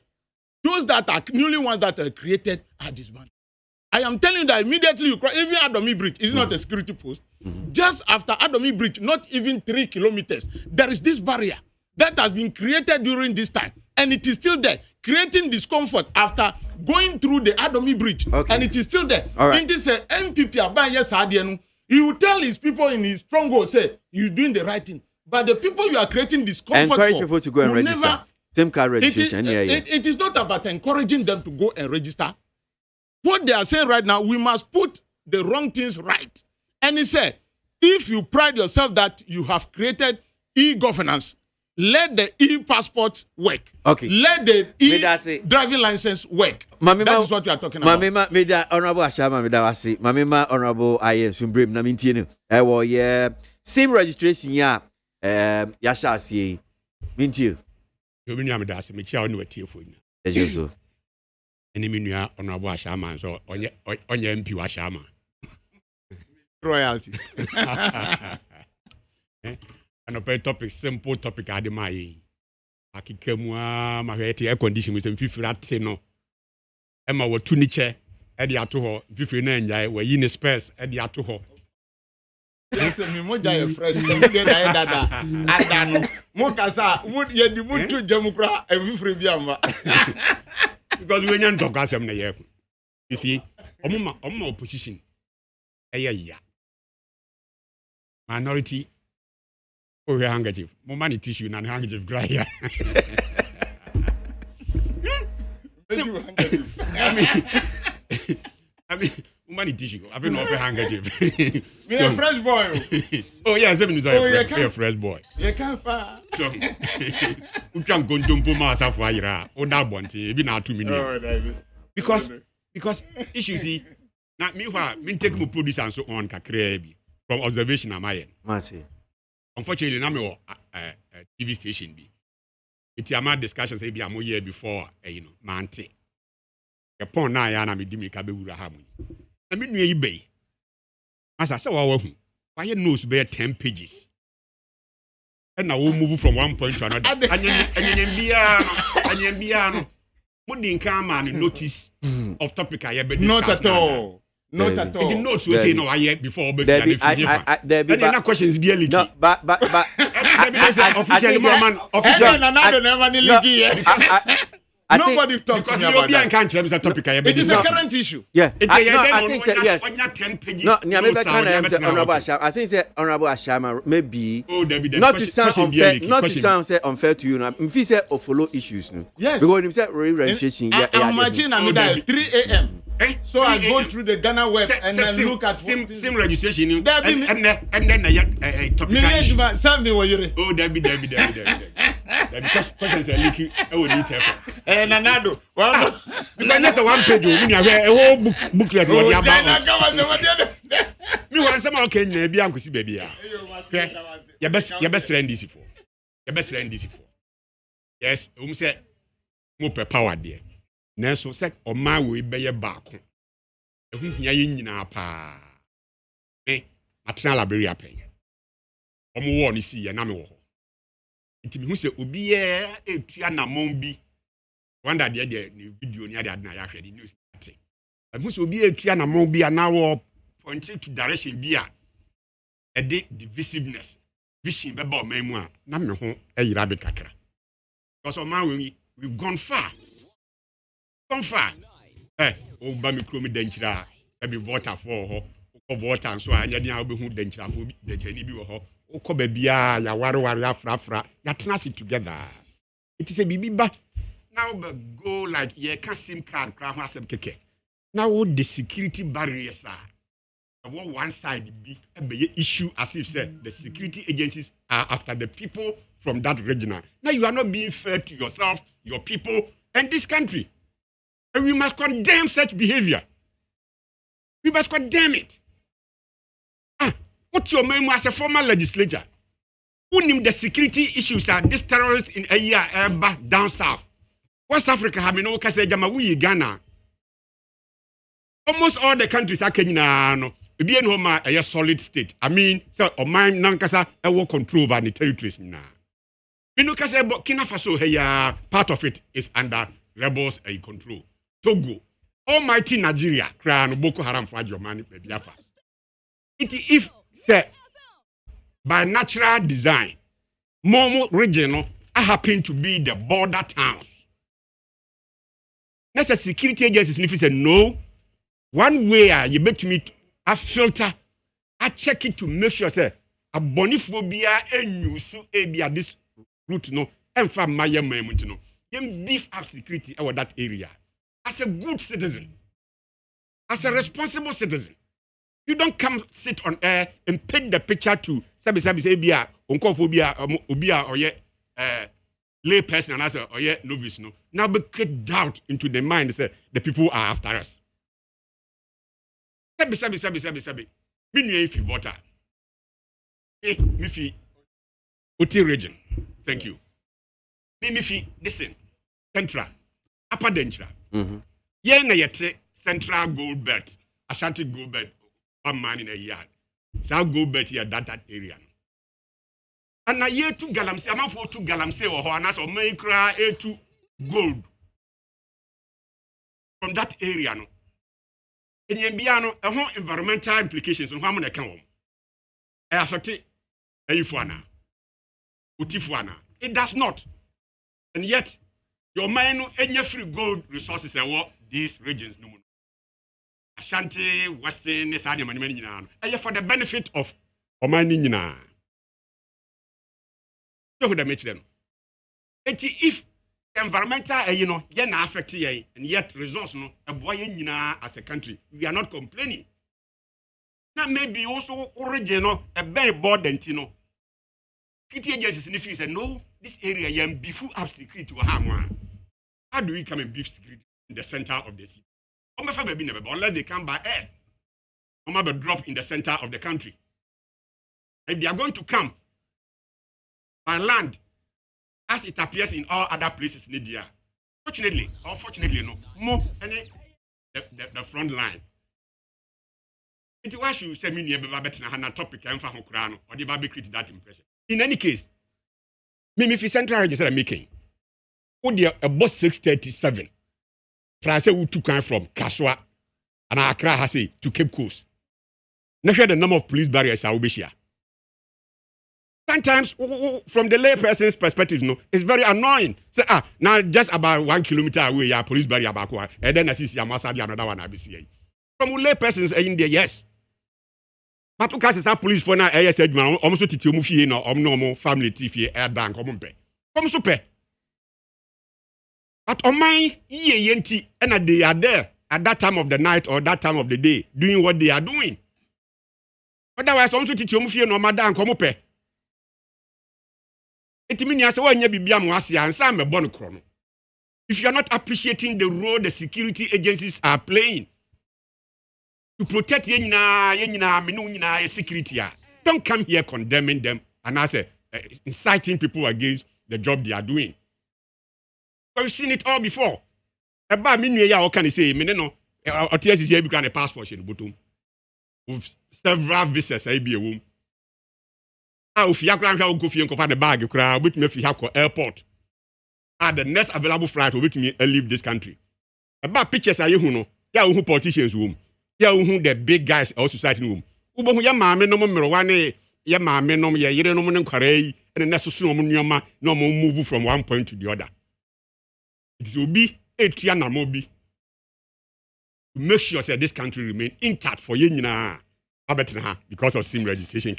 Those that are newly ones that are created are disbanded. I am telling you that immediately you cross, even Adomi Bridge is not a security post. Just after Adomi Bridge, not even 3 kilometers, there is this barrier that has been created during this time. And it is still there, creating discomfort after going through the Adomi Bridge. Okay. And it is still there. All right. In this MPP, he will tell his people in his stronghold, say, you're doing the right thing. But the people you are creating discomfort encourage people to go and register. Same card registration. It is not about encouraging them to go and register. What they are saying right now, we must put the wrong things right. And he said, if you pride yourself that you have created e-governance, let the e-passport work. Okay. Let the e-driving license work. That is what you are talking about. Mamima, Meda Honorable Ashama, Medawasi, Mamima Honorable I.S. Sumbrim, Namintino. Same registration, Yasha, see, Mintiu. You mean I'm that's a mature no tea for you. As usual. Any minua Honorable Ashama, so on your MP Ashama. Royalty. And a topic, simple topic, Ademai. Akikemwa, my air condition with some 50 latino. Emma were tuniche, Eddie Atuho, 50 nine, were in a space, Eddie Atuho. Listen, me mo jay fresh. Adano. Mo kasa, would ye di mo to jamukra e fifre biamba. Because we nyan talk asem na ye. You see, omma opposition. Ya. Minority. Oh, your handkerchief. More money tissue and handkerchief dry here. I mean, money tissue. I've been over handkerchief. Me a fresh boy. Oh, yeah, 7 years old. A fresh boy. You can't far. You can't go to Masa Fire or that one. Be now 2 million. Because issue see, not me who me take my produce and so on, from observation of my end. Unfortunately, I'm a TV station. It's a mad discussion. Say, I'm a year before, Montie. Upon now, I am a dimmy cabura hammy. I mean, you bay. As I saw, why knows bear 10 pages. And I will move from one point to another. And Biano. What didn't come and notice of topic I have been not at all. Not at all. The notes we say no I yet before, but there be no questions be leaky. No, but officially man official nobody talks because European country is a topic I have. It is a current issue. Yeah. I think that yes. 10 pages. No, Honorable Ashama. I think Honorable Ashama maybe not to sound unfair to you. If he say follow issues, yes. Because he said registration. I imagine I'm at 3 a.m. So I go through the Ghana web and then look at same registration. And then topic. Management, send me what you. Oh, there be. Because questions are leaking. I will need help. Nanado. Well, because one page, a whole booklet. Me want some okay, maybe Uncle see baby. Your best friend is for. Your best friend is for. Yes, say more power there. Nanso sɛ ɔma we bɛyɛ baako ɛho hia yɛ nyinaa paa atena library apɛn ɔmo wɔ ne si yɛ na me wɔ hɔ nti me hu sɛ obi yɛ etua namɔn bi wanda deɛ ne video ni ade na yɛ ahwɛ de news ate me hu sɛ obi etua namɔn bi ana wɔ point to direction bi a ɛde divisiveness vision bɛba ɔman mu a na me ho ɛyira be kakra because ɔma we've gone far. Oba mi kuro mi denchira be water for ho water so anya dia obehu denchira fo denchira ni bi wo ho ukọ ba bia ya ware afrafra ya tena sit together it is a bibi ba now go like ye can sim card kra ho asem keke now the security barriers are one side be issue as if said the security agencies are after the people from that region. Now you are not being fair to yourself, your people and this country. And we must condemn such behavior. We must condemn it. What's your name as a former legislator? Who named the security issues are these terrorists in a year back down south? West Africa have been okay, Ghana. Almost all the countries are Kenya. No, be a solid state. I mean, so mine nankasa will control over the territories now. We know because Burkina Faso here, part of it is under rebels and control. Togo, almighty Nigeria, crown Boko Haram for your money, Biafra. If say by natural design, more regional happen to be the border towns. That's a security agency. If say no, one way you make me a filter, I check it to make sure say a boniphobia and you so this route no and from my moment no. You beef up security over that area. As a good citizen, as a responsible citizen, you don't come sit on air and paint the picture to sabi bia onkophobia obia or ye lay person and as or ye novice no. Now be create doubt into the mind say the people are after us. Sabi. Me nu if you voter. Me fi Oti region. Thank you. Me fi listen. Central. Upper Denchira. Ye na yete Central Gold Belt. Ashanti Gold Belt. 1 man in a yard. South Gold Belt here that area. And na ye to galamse. I'm for to galamse or anas or maikra to gold. From that area no. In Yembiano, a whole environmental implications on how many come. I affect it. Utifwana. It does not. And yet, your mind any free gold resources and what these regions no more. Ashanti, Western, Nesania, and for the benefit of Omanina. So who make them? If environmental, you're not affected, and yet resource no, a boy as a country, we are not complaining. Now maybe also original a very board and tino. Kitty agencies in the say no, this area yam before up security to harm. How do we come and beef security in the center of the city? Unless they come by air. Or drop in the center of the country. If they are going to come by land, as it appears in all other places in India, fortunately or unfortunately, no more any the front line. It was you say me near better topic and for Hokrano or the Baby create that impression. In any case, me central register making. Would a bus 637 France who took from Kaswa and Accra has to Cape Coast. Now the number of police barriers are here. Sometimes, from the lay person's perspective, it's very annoying. Say, now just about 1 kilometer away, your police barrier back, and then I see Yamasadi, another one I be seeing. From lay persons in there, yes. But to cast a police for now, I said, man, almost to Tumufi, no, normal family TV, air bank, come so pay. But on my yenti, and they are there at that time of the night or that time of the day, doing what they are doing. Otherwise, also to Tumufi, no, madam, come pay. It means I say, when you be a moasia and some a bon chrono. if you are not appreciating the role the security agencies are playing to protect security, don't come here condemning them and inciting people against the job they are doing. We've seen it all before. About me, what can I say? A passport with several visas. If you go for the bag, with me if you have airport. The next available flight will be me leave this country. About pictures are you know? Yeah, who politicians room? Yeah, who the big guys or society room? Who ya mama no more one ya mama no ya yere no more and the next no more move from one point to the other. It will be a triana mobi to make sure that this country remain intact for you because of SIM registration.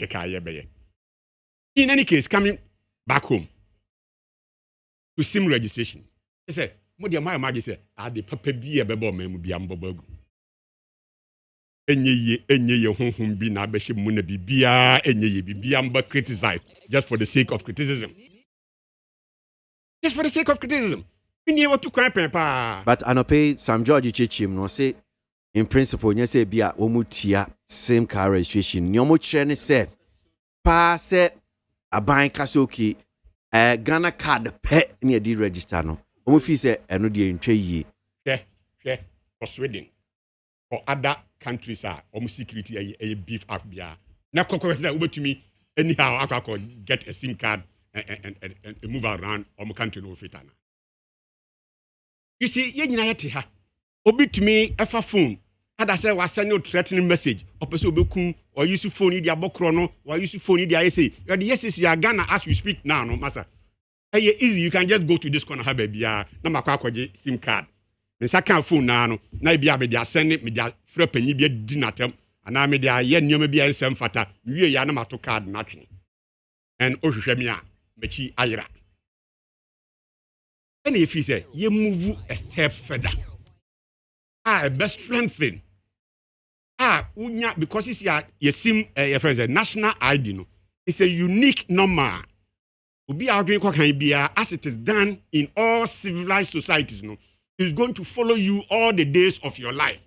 In any case, coming back home to SIM registration, he said, "Modia my imagine say, the papa be a bebo memu be ambobagu. Enye hum be na beshi muna bibia enye bibiamba criticize just for the sake of criticism. Just for the sake of criticism. But anope Sam George Chichim no say in principle you say bia omutia same car registration. Nyomo chere ne say pa say aban kasoki Ghana card pe near the register no. Omo fi say eno de ntwe yi. For Sweden. For other countries are security a beef up bia. Na kokko say obetumi anyhow akako get a SIM card and move around omo country no fitana. You see, ye nyina yete ha. Obi to me efa phone. Had say was send you threatening message. Or person obeku or use phone in their bokrono or use phone in their say. You are the yes you are Ghana as we speak now, no master. Hey, easy, you can just go to this corner have baby. Na makwa SIM card. Me saka phone now no. Na bia be dia send me dia frɛ panyi bia di natem. Ana me dia ye nyoma bia nsɛm fata. Wie ya na mato card na twe. And ohwehwɛ me a mechi ayira. And if he say, you move a step further. Best strengthen. Because it's your SIM, your friends, a national ID. No, it's a unique number. Be arguing as it is done in all civilized societies. No, it's going to follow you all the days of your life.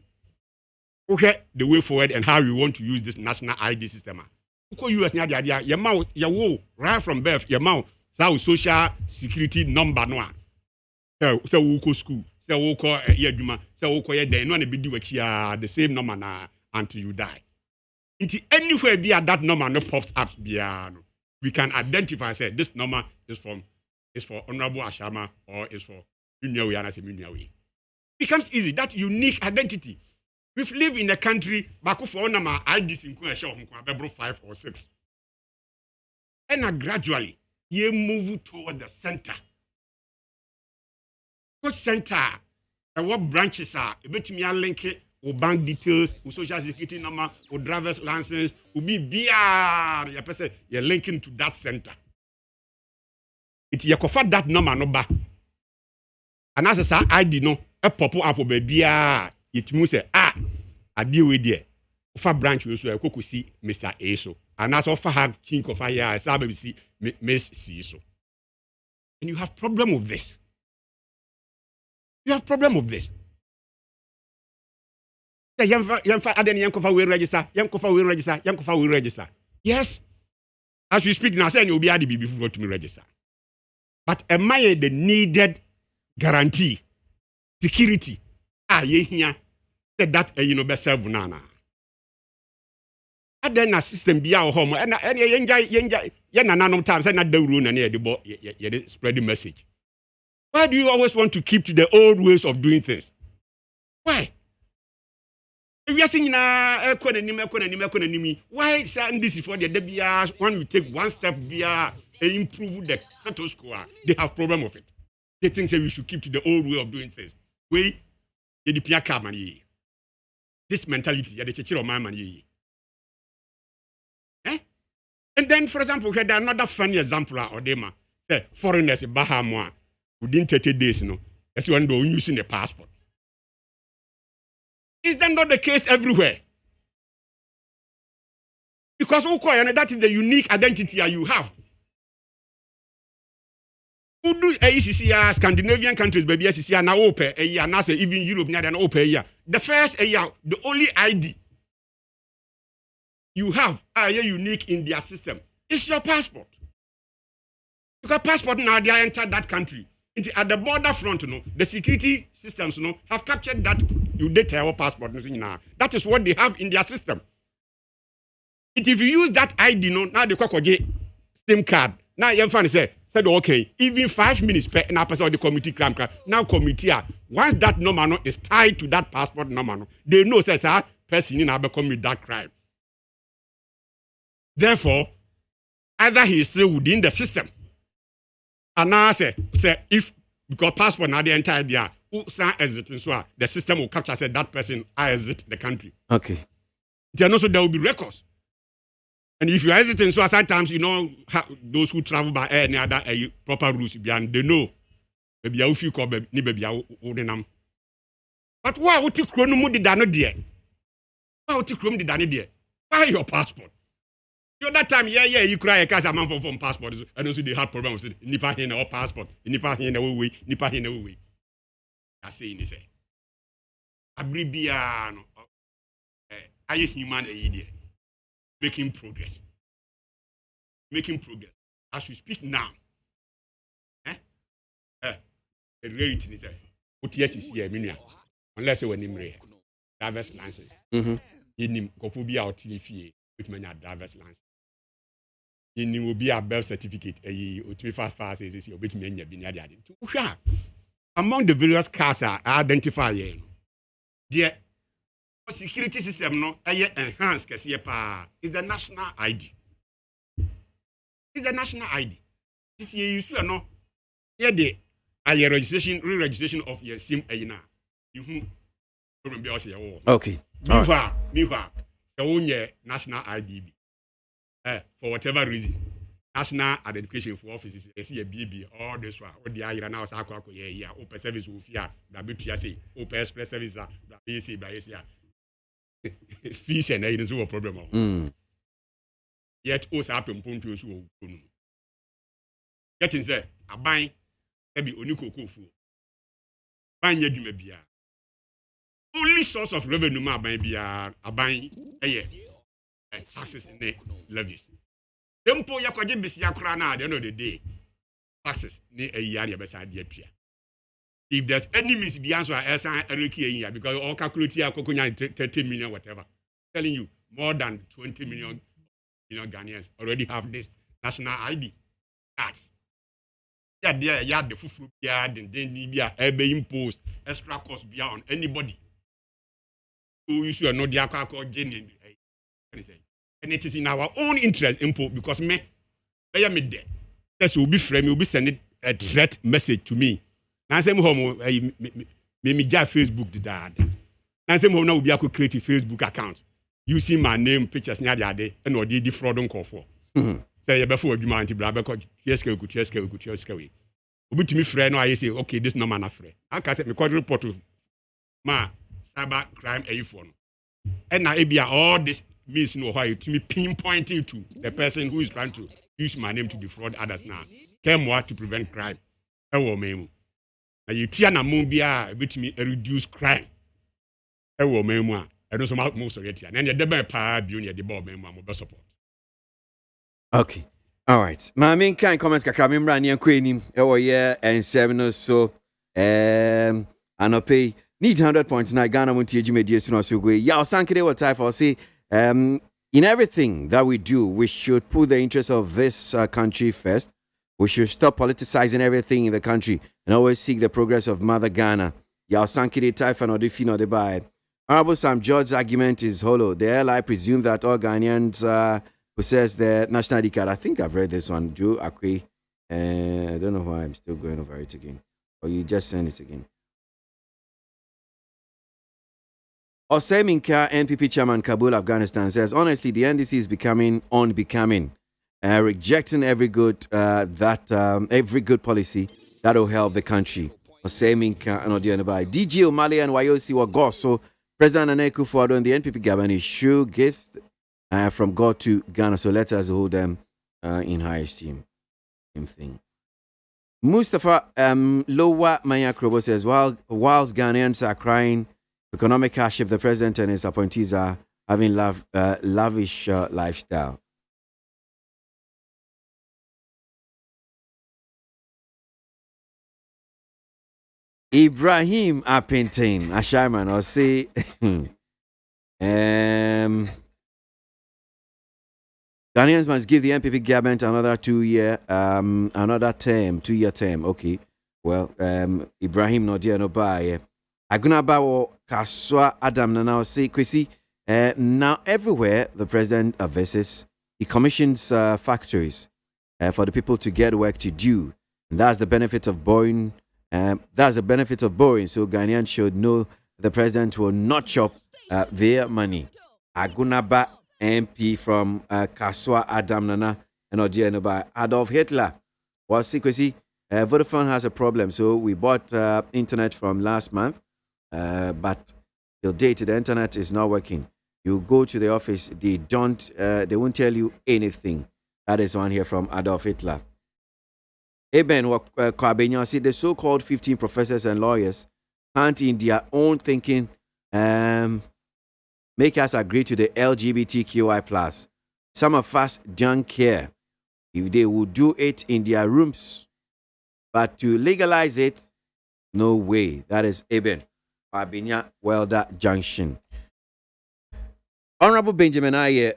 Okay, the way forward and how you want to use this national ID system. Okay, US the idea, your mouth, your right from birth, your mouth, social security number no. So we go school, so we go yeduma, so we go yeden. No one be do the same number na until you die. Until anywhere be that number no pops up no. We can identify say this number is for Honorable Ashama or is for Munyawi and say Munyawi. Becomes easy. That unique identity. We've lived in a country back for number IDs in Kuya 5 or 6. And gradually you move toward the center. What center and what branches are? About me, link it with bank details, with social security number, with driver's license, will be BR. Your person, you're linking to that center. It's your cover that number no back. And as I ID no, a pop up for BR. It means say I deal with there. Offer branch you so I could see Mr. A so, and as offer have king of fire, I saw see Miss C so. And you have problem with this. You have problem with this. Register. Yes. As we speak now, saying you'll be added before to me register. But am I the needed guarantee, security? Ye here said that you know best serve nana. And then a system be our home and yenja times and not the rule and the spread the message. Why do you always want to keep to the old ways of doing things? Why? If you are saying economy, why saying this is for the DBR? When we take one step via improve the status quo, they have problem with it. They think that we should keep to the old way of doing things. This mentality, the church of my money. And then, for example, we had another funny example or dema. Foreigners in Bahamas. Within 30 days, that's when they're using the passport. Is that not the case everywhere? Because that is the unique identity you have. Who do ACCR, Scandinavian countries, baby, ACCR, now open a year, now say even Europe, now open a year. The first a year, the only ID you have, are unique in their system, is your passport. You got passport now, they enter that country. At the border front, the security systems, have captured that you did your passport. That is what they have in their system. If you use that ID, now the Kokoje SIM card. Now you find said okay, even 5 minutes per an episode of the committee crime. Now committee, once that number is tied to that passport number, they know says person in Abe commit that crime. Therefore, either he is still within the system. And now say if because passport now the entire year, exit so the system will capture say that person exit the country. Okay. Then also there will be records. And if you are hesitant, so sometimes those who travel by air and other proper rules, they know. Maybe I feel called baby. But why would you chrono the dano dear? Why would you chrono the dano dear? Why your passport? You that time, you cry a cast a man for passport, and also they have problems with Nipa here or passport, Nipa here no way, Nipa here no way. I say in this. Abribiano, are you human idiot? Making progress. As we speak now, the reality is what yes is here, unless when him driver's license. In him, Kofobia or TFA, which many driver's license. In him will be a birth certificate, a 25 says, which many have been added to. Among the various cars are identified. Dear. Security system no enhanced kesiye is the national ID. It's the national ID. This year you see no here the registration re-registration of your SIM ayina. You problem be also your okay. Meanwhile, the own national ID for whatever reason. National identification for offices, see a BB, all this one, all the ayira now sa akwa yeah, open service will fear, that be say, open express service that be say by fees and is no problem. Yet, also happen point to you. Getting there, a buying every unico kofu. Buying you may be only source of revenue, may be a buying a year taxes in the levies. Tempo Yakwaji Bissia Crana at the end of the day, taxes near a year beside the appear. If there's any means beyond so I assign here because all calculate here 30 million whatever. Telling you more than 20 million Ghanaians already have this national ID cards. Yeah, the fufu yard and then be imposed extra cost beyond anybody. Who you should know the alcohol genuine. And it is in our own interest import because me there. This will be frame, will be sending a threat message to me. Now, same home, me just Facebook did that. Now, same home, now we have to create a Facebook account. You see my name, pictures near the other, and what did the fraud on call for? Say, before you mind to blab, because yes, go, Obi to me, friend, I say, okay, this no man afraid. I can say, me call report to ma cyber crime a phone. And now, all this means no why to me pinpointing to the person who is trying to use my name to defraud others now. Came what to prevent crime. You try na mobia bit me reduce crime. Ewo memu a edo so most of it. And the be pa bi on the ball memu mo support. Okay. All right. My main kind comments kakra me mra ne akwanim ewo ye and 7 or so anope need 100.9 Ghana Montie Jumedie so no so go. Ya osankede what type for say in everything that we do we should put the interests of this country first. We should stop politicizing everything in the country and always seek the progress of Mother Ghana. Yao Sankide Taifan or Defino de Bai. Honorable Sam George's argument is hollow. The LI presume that all Ghanaians possess the national ID card. I think I've read this one. Joe Akwe. I don't know why I'm still going over it again. Or you just send it again. Oseminka, NPP chairman, Kabul, Afghanistan, says, honestly, the NDC is becoming unbecoming. Rejecting every good every good policy that will help the country. Oseminka and Odianabai. DG O'Malley and Wayosi were Gosso. President Aneku Fuado and the NPP government issue gifts from God to Ghana. So let us hold them in high esteem. Same thing. Mustafa Lowa Manyakrobo says, whilst Ghanaians are crying economic hardship, the president and his appointees are having lavish lifestyle. Ibrahim Apintain, Asharman, or say, Ghanaians must give the MPP government another 2-year term. Okay. Well, Ibrahim Nodia no buy. Agunaba or Kaswa Adam now say Kwesi. Now everywhere the president visits, he commissions factories for the people to get work to do. And that's the benefit of borrowing. So Ghanaians should know the president will not chop their money. Agunaba MP from Kaswa Adam Nana and Odia by Adolf Hitler. Well, secrecy. Vodafone has a problem, so we bought internet from last month, but till date the internet is not working. You go to the office, they won't tell you anything. That is one here from Adolf Hitler. Eben Kwabenya said the so-called 15 professors and lawyers can't in their own thinking make us agree to the LGBTQI+. Some of us don't care if they would do it in their rooms. But to legalize it, no way. That is Eben Kwabenya Welder Junction. Honorable Benjamin Aye,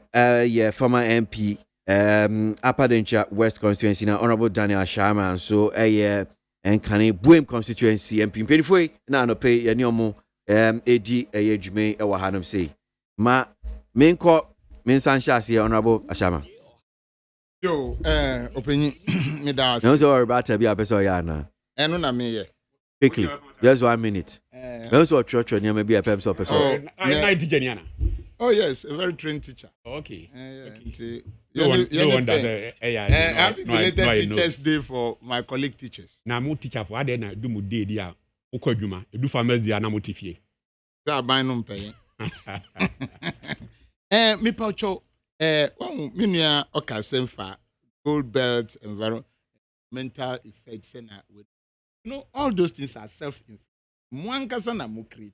former MP, Upper Dencha West constituency, now Honorable Daniel Sharma, so and Kane Buem constituency, MP Penifue, now no pay any more AD Jume Ewahanum say. Ma Minko Minsanshas here, Honorable Ashama. Yo, opinion, me das. No, so about to be a person, Yana. And on me, quickly, just 1 minute. Also, church, and you may be a person. Oh, yes, a very trained teacher. Okay. No wonder. Happy belated Teachers Day for my colleague teachers. Now, I'm teacher for Adena, do Mudi, dear. Okojuma, do farmers, the Anamotifie. That buy no pay. Me Paucho, Minia Okasenfa, gold belt, environmental effects, and all those things are self-inflicted. Mwankasana mukri.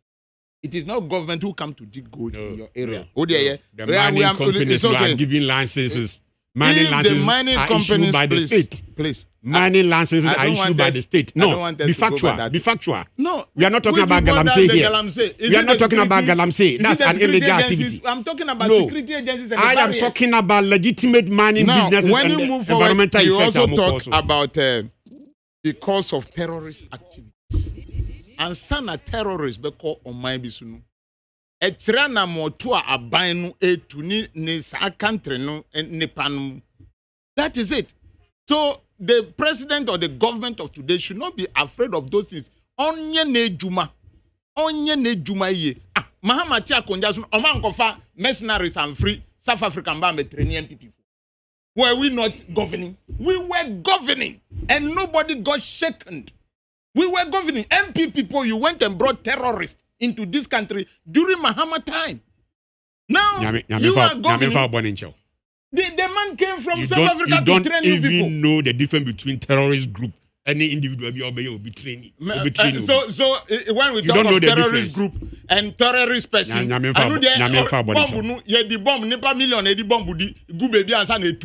It is not government who come to dig gold in your area. The mining companies are giving licenses. Mining licenses are issued by the state. Please. Mining licenses are issued by the state. No, be factual. No, we are not talking about Galamsey here. We are not talking about Galamsey. That's an illegal activity. I'm talking about security agencies and I am talking about legitimate mining businesses when and you move environmental forward, effects. You also talk about the cause of terrorist activity. And sana terrorists be called on my bisunu. Etrana motua abanu etuni ne sa country no nepanu. That is it. So the president or the government of today should not be afraid of those things. Onye ne juma ye. Mahama tia konjasun omankofa mercenaries and free South African ba me training MPP. Were we not governing? We were governing and nobody got shaken. We were governing. MP people, you went and brought terrorists into this country during Mahama time. Now, you are governing. The man came from South Africa to train you people. You don't even know the difference between terrorist group. Any individual will be training. So when we talk of terrorist group and terrorist person,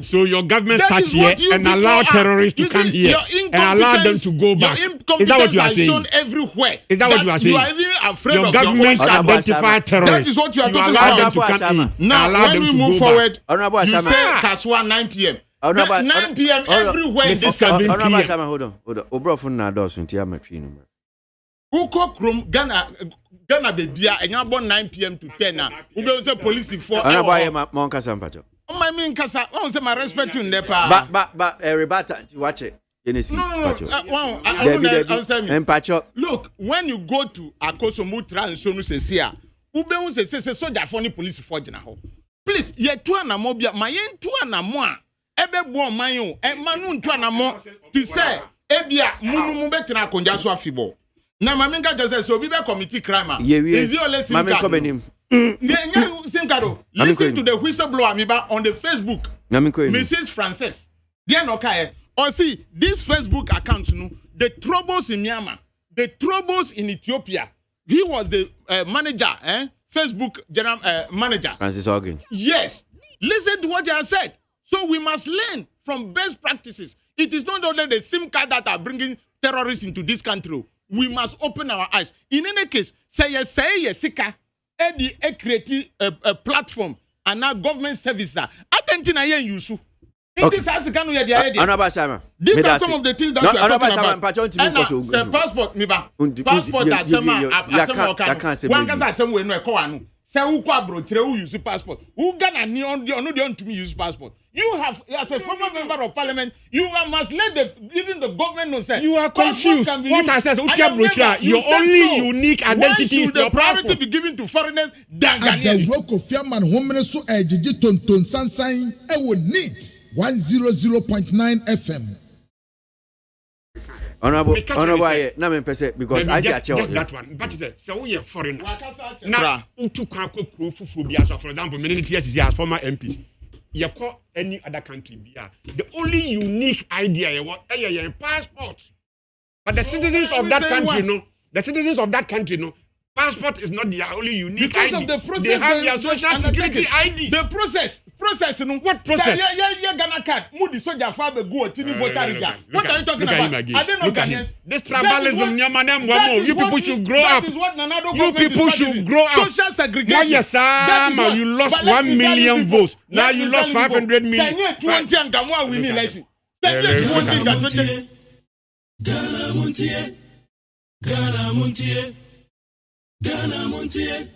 so your government sat here and allowed terrorists to come here and allow them to go back. Is that what you are saying? Everywhere. Is that what you are saying? You are even afraid your of government identified terrorists. That is what you are talking about. Them to come in. Now, when we move forward, you say Kaswa 9 p.m. 9 p.m. everywhere in this country. Hold on. Obrofun na dos unti amatwi no. Uko krom Ghana bebia enya born 9 p.m. to 10 na. Ube say police for. Onaboye mon kasa mpacho. Oh my mean kasa. I say my respect you nepa. But rebata watch it. No. Look, when you go to Akoso Mutra and Sonu Sesia, Ube say soldier for police for jina ho. Please, ye tu anamobia, ma ye tu anamo. Ebe bo manyo e manu ntu anamo ti say ebia munu betina konja so afibo na maminga just so be committee crime is your lesson listen to the whistleblower amiba on the Facebook Mrs. Frances dia no kai Or see, this Facebook account, the troubles in Myanmar, the troubles in Ethiopia. He was the manager, Facebook general manager. Francis Organ. Yes. Listen to what they have said. So we must learn from best practices. It is not only the SIM card that are bringing terrorists into this country. We must open our eyes. In any case, say Sika, create a platform and now government services. Attention, you. Okay. These are some of the things that we are talking about. And say passport, passport as one can say we no ekoanu. Say who kwa bro tire who use passport. Who Ghana ni on to me use passport. You have, as a former member of parliament, you must let even the government know. Say you are confused. What I said, your only unique identity is the priority be given to foreigners than Ghanaians. The work of Fiaman woman so ejiji tonton sansan e wo need 100.9 FM. Honorable, na me pese because I see a chair. Just that one. But say we are foreign. Now, utu kwa ko fufu bia so for example, many years as former MPs. You call any other country bia. The only unique idea you want passport. But the citizens of that country no. Passport is not their only unique because ID. Of the process they have their social security IDs. The process, no. What process? Yeah, Ghana card. Moody soldier father go to voter regard. What are you talking about? I don't know Ghanaians. This tribalism, you people should grow up. That is what Nanado you people should grow up. Social segregation. Yes, you lost 1 million votes. Now you lost 500 million. Sanye 20 and Gamwa win election. Sanye 20 Ghana Montie. Ghana Montie. Ghana Montie.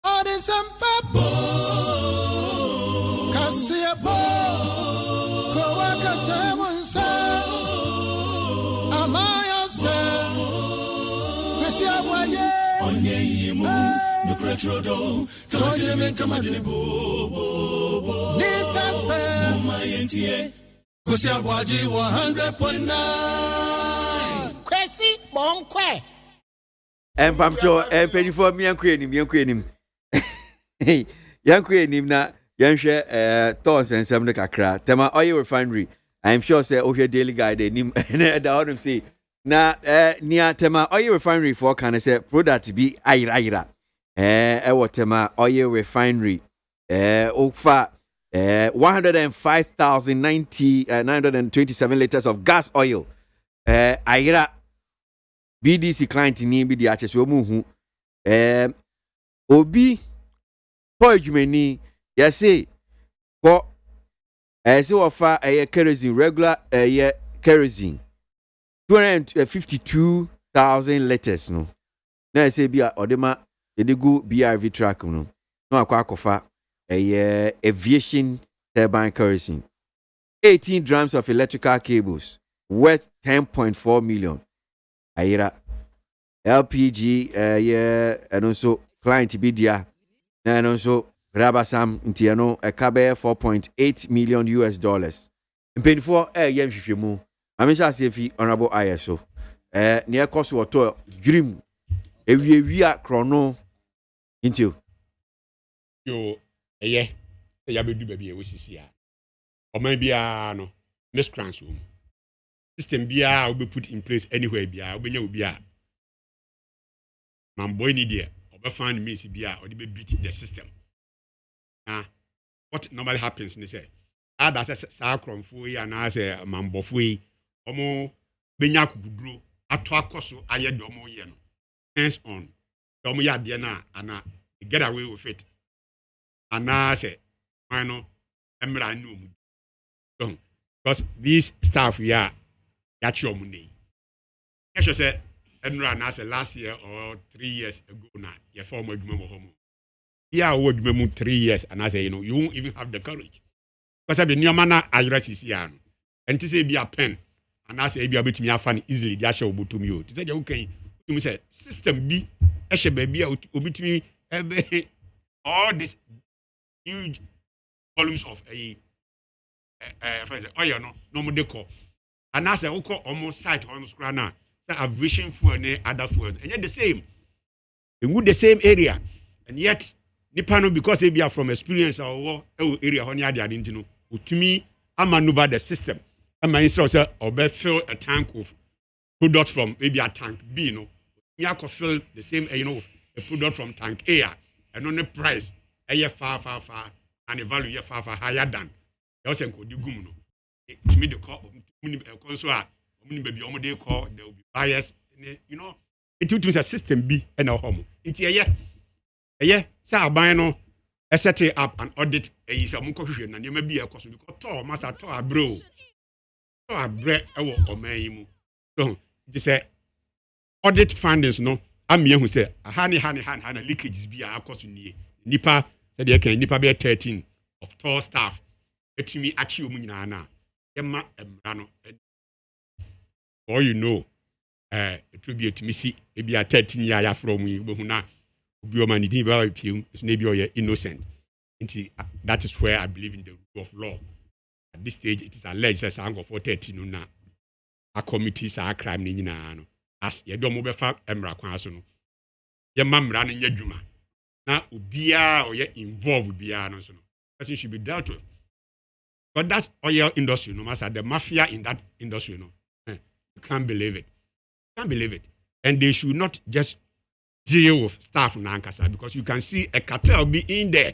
Odisampa Kasiabo Kowakata Monsa Amaya Se Kwesi Aboagye Onye Yimu Nukretrodo Kamadine Kamadine Bo Nitape Mumayentie Kwesi Aboagye 100.9 Kwesi Bonkwe Pamcho, penny for me and Queen him. Young Queen na Yansha Thorns and some Kakra. Tema oil refinery. I'm sure say your daily guide him the autumn say. Na near Tema oil refinery for can I say product be Ira. What Tema oil refinery. Okfa 105,927 liters of gas oil. Ira. BDC client ni bi di acheso mu hu obi ko adwumani yase ko se ofa kerosene regular kerosene 252,000 liters no na say bia odema edegu BRV truck no no akwa aviation turbine kerosene 18 drums of electrical cables worth 10.4 million. Aira LPG and also client bidia and also Rabasam Intiano a cabe $4.8 million. In paying for yem shimu. Amisha Sefi honorable ISO near cost water dream we are chrono into yo ya be do baby we sisi or maybe no miss transfer system bia will be put in place anywhere bia obenya obia man boy need there or find means bia or be beat the system. What normally happens ni say that sa kromfo yi na say man bofo yi omo benya kuguduro ato akoso aye de omo ye no hands on omo ya de na ana get away with it ana say why no emra no mu because these staff we are Yachi Omune. I should say, Enra Nasa last year or 3 years ago now, your former Gummo Homo. Yeah, I would remember 3 years, and I say, you won't even have the courage. Because I've been your manner, I rest his yarn. And to say, be a pen, and I say, be a bit me a fan easily, Dasha will to me. To say, okay, you say, system B, Esha baby, obit me, all these huge volumes of no more decor. And I say, okay, almost site on the screen now. Say aviation fuel and other fuel, and yet the same. In the same area, and yet Nipano because they be from experience or area on the didn't know. To me, I maneuver the system. ama instead of say obe fill a tank of product from maybe a tank B no you can fill the same with a product from tank A and on the price far and the value far higher than you also go do gum no to me the call console baby they call there will be bias it will a system B and a home it's say aban no set it up and audit is a muko na you be a cost because to master to bro to abre ewo oman so it say audit findings no amia hu say hani leakages bi a cost nipa say dey kan nipa be 13 of tall staff etimi achi omu nyina na ema emra no or it will be etimi si e bi a 13 year ya from you hu na obi o man di ba piem is na bi o ye innocent. That is where I believe in the rule of law. At this stage, it is alleged that Sango for 13 na a committees are crime ni na no. As ye do mo be fa emra kwan so no. Ye mamra no nya dwuma. Na obia o ye involved obia no so no. Person should be dealt with. But that oil industry no master the mafia in that industry no. You can't believe it. Can't believe it. And they should not just deal with staff nankasa because you can see a cartel be in there.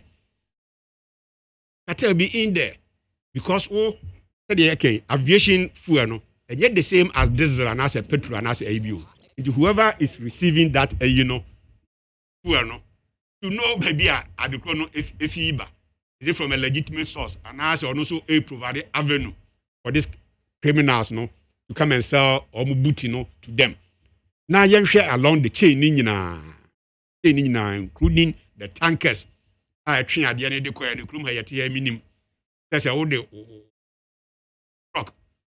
Cartel be in there because aviation fuel no and yet the same as diesel and as a petrol and as a ABO. Whoever is receiving that fuel no to know maybe at the chrono if is it from a legitimate source and as also a provided avenue for these criminals no to come and sell or booty no to them. Now you share along the chain including the tankers. I train at the end of the coin, the crew had a minimum. That's all the truck,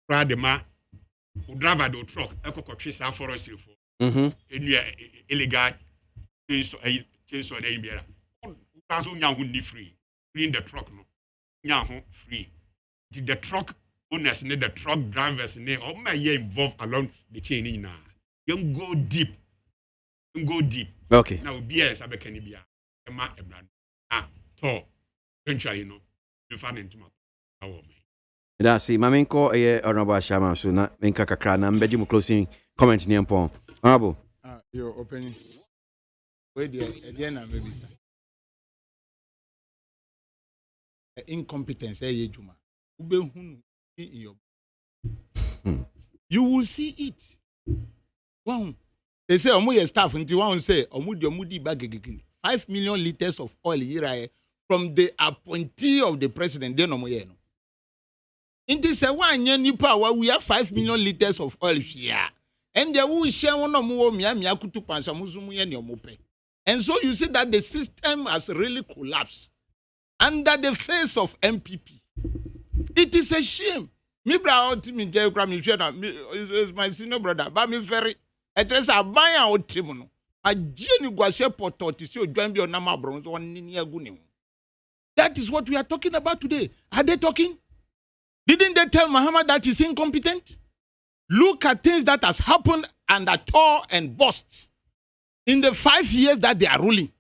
Pradema, who drive the truck, Echo Chris forestry for illegal chainsaw and India. Who young free, free in the truck, no, young free. The truck owners, the truck drivers, all my year involved along the chain in now. You go deep. Okay. Now, BS, I can be a man. Eventually, you find into my power. That's it. Mamenko, Honorable Shama, so not Menka Kakran, and Bejimu closing comment near Pong. Honorable. Your opinion. Where the maybe incompetence, Juma. You will see it. Wow. They say, Omu staff, and you want to say, Omudi bag 5 million liters of oil here from the appointee of the president. They no more. In this one year, we have 5 million liters of oil here. And they will share one more Miyakutu Pansamuzumu. And so you see that the system has really collapsed under the face of MPP. It is a shame. Me brother, is my senior brother, but me very. It is a buy out Timono. A genie guase pototisi join your nama bronze one ninia guni. That is what we are talking about today. Are they talking? Didn't they tell Muhammad that he's incompetent? Look at things that has happened and are tore and bust in the 5 years that they are ruling.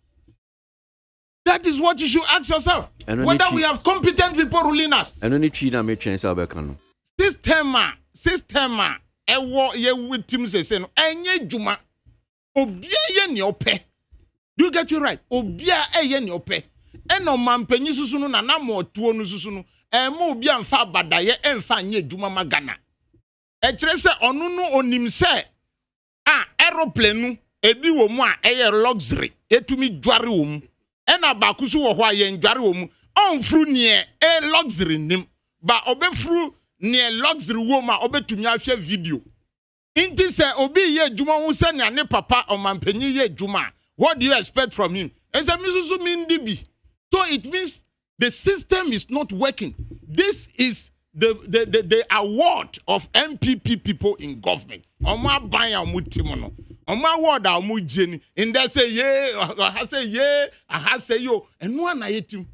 That is what you should ask yourself. Whether we have competent people ruling us. And only China may change Albecano. Systema, ewo ye with team say no enye juma. Obia ye ni ope. Do you get you right? Obia ye ni ope. Eno mampanyi susu no na mo tuo no susu no. Mo obia mfa badaye emfa nye juma magana. Kire se onu no onim se aeroplane no ebi wo mu a eye luxury etumi dware wo mu. Ena bakusu wo ho aye ndware wo mu. Onfru nie luxury nim. Ba obefru nie luxury wo ma obetumi ahwe video. Inti se obi ye juma hu se ne papa omampanyi ye juma. What do you expect from him? Ese misusu mindibi. So it means the system is not working. This is the award of MPP people in government. Oma banya mutimono. Oma award a mu jeni. In there say ye, I say ye, I say yo. And no one ayetim.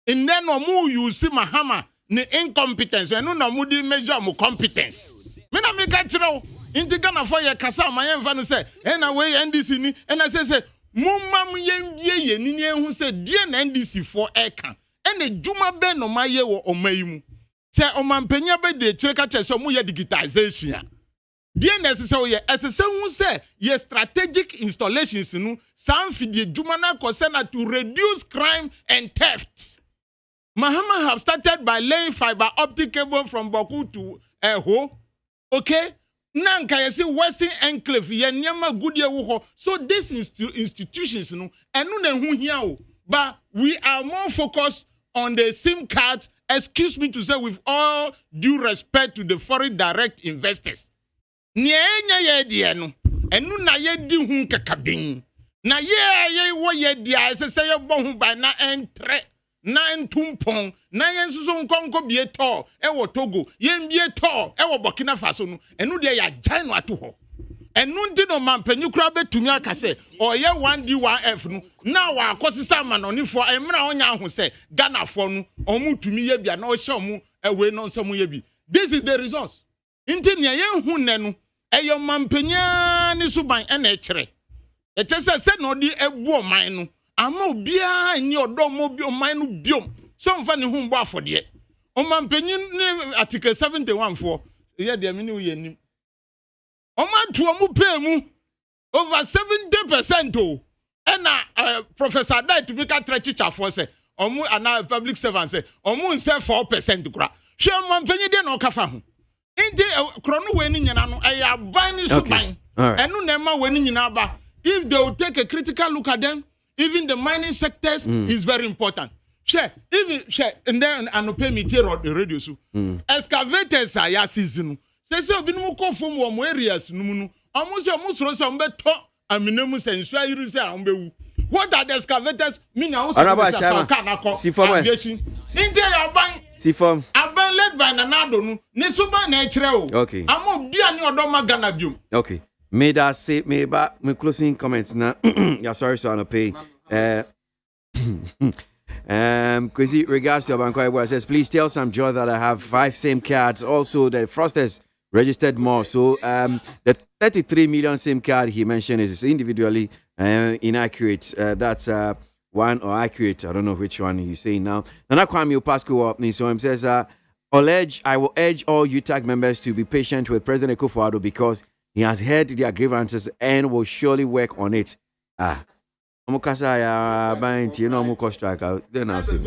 In then omu you see Mahama ni incompetence. And no mu di measure mu competence. Me na me ka chiro. Inti Ghana for ye kasa ma ye mfa say. Ena we NDC ni. Ena say mumma mu ye ni hu say die na NDC for eka. Ene juma be no ma ye wo omayimu. Say omampenya be de chire ka che so mu ye digitization. Dear necessary, as a son say, ye strategic installations no some fidie jumana concern to reduce crime and theft. Mahama have started by laying fiber optic cable from Boku to Ho. Okay? Nanka yesi Western Enclave ye nyama good ye wo. So these institutions no enu na hu hia o. But we are more focused on the SIM cards, excuse me to say with all due respect to the foreign direct investors. Nyenya ye die no enu na ye di hu kakabin. Na ye wo ye dia se ye bo hu ba na entre na ntumpon na yen suso nkonko bie to e wo Togo yen bie to e wo Burkina Faso no enu de ya gyan no ato ho enu ndi no mampanyi kura betumi aka se oye 1D1F no na wa akosisa manonifo emra onya ho se Ghana fo no omutumi ye bia na o hye omu ewe no nsam ye bi. This is the result. Inti ne yen hu ne no eyo mampanya ni suban e na ekere e chese se no di ebu oman no ama obia ni odomo bi oman no biom so mfa ne hu mbo afode o mampanyin ni article 71 for ye de mini wo yanim o man to omu pay mu over 70% o na professor died to make a teacher for say omu ana public servant say omu nse 4% kura hwe mampanyin de na o kafa ho Inde krono we ni nyina no eya ban ni suban enu na ma we ni nyina ba. If they will take a critical look at them, even the mining sectors is very important. Share even share and then anope me the radio so excavators are ya season say obi no ko fom wo mo areas no mu no omo se omo soro se omo beto aminemu se nsua yiru se omo bewu. What are the excavators mean now? See for I've led by Nanado no Nesuba na echre o. Okay. Amo bia ni odoma Ghana biom. Okay. May that say me closing comments now. Yeah, sorry, so I'll pay. Kwesi, regards to Abankwai, says, please tell some joy that I have 5 SIM cards. Also, the Frosters registered more. So, the 33 million SIM card he mentioned is individually inaccurate. That's one or accurate. I don't know which one you say now. Nana Kwame Opasco so says, I will urge all UTAG members to be patient with President Akufo-Addo because he has heard their grievances and will surely work on it. Omukasa ya banti no omuko strike out. Then I'll see.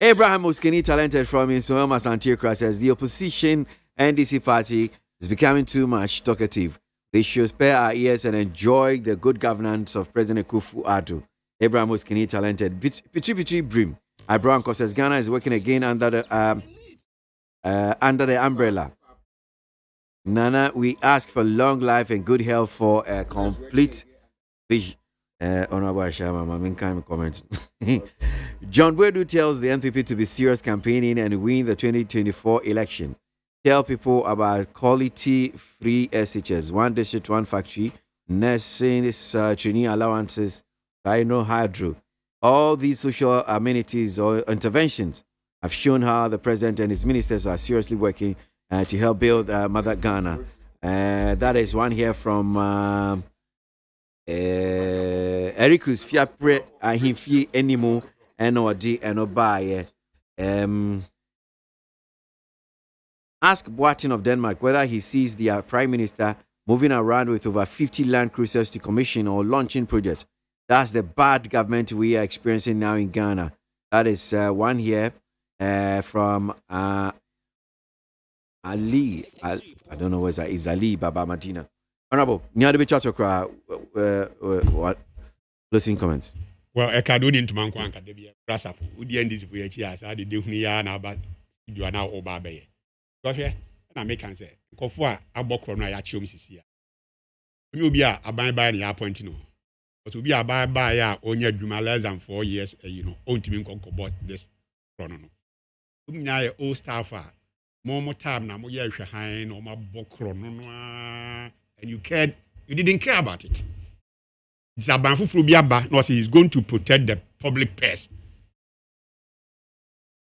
Abraham Muskini, talented from Insoma Santikra, says the opposition NDC party is becoming too much talkative. They should spare our ears and enjoy the good governance of President Akufo-Addo. Abraham Muskini, talented. Pitri Brim. Abraham says Ghana is working again under the umbrella. Nana, we ask for long life and good health for a complete vision. Honorable Ashama, main comment. John Wedu tells the NPP to be serious campaigning and win the 2024 election. Tell people about quality free SHS, 1 district, 1 factory, nursing, training allowances, hydro. All these social amenities or interventions have shown how the president and his ministers are seriously working to help build Mother Ghana. That is one here from Ericus Fiapre Ahimfi Enimu NOD Enobaye. Ask Boatin of Denmark whether he sees the Prime Minister moving around with over 50 land cruisers to commission or launching projects. That's the bad government we are experiencing now in Ghana. That is one here from Ali. I don't know whether it's Ali Baba Madina. Honorable, what closing comments? Well, I can't do it into Manquanca, Debbie Brasaf. Would the end this for years? I did Dunia about you are now over bay. Go here, and I make answer. Kofua, Abokona, Yachum Sisia. You be a by the appointing. But to be a by on your Juma less than 4 years, own to be about this chrono. You old staffer. More time now, more behind or my bokro, and you didn't care about it. It's a banfu frubiaba, no, he's going to protect the public purse.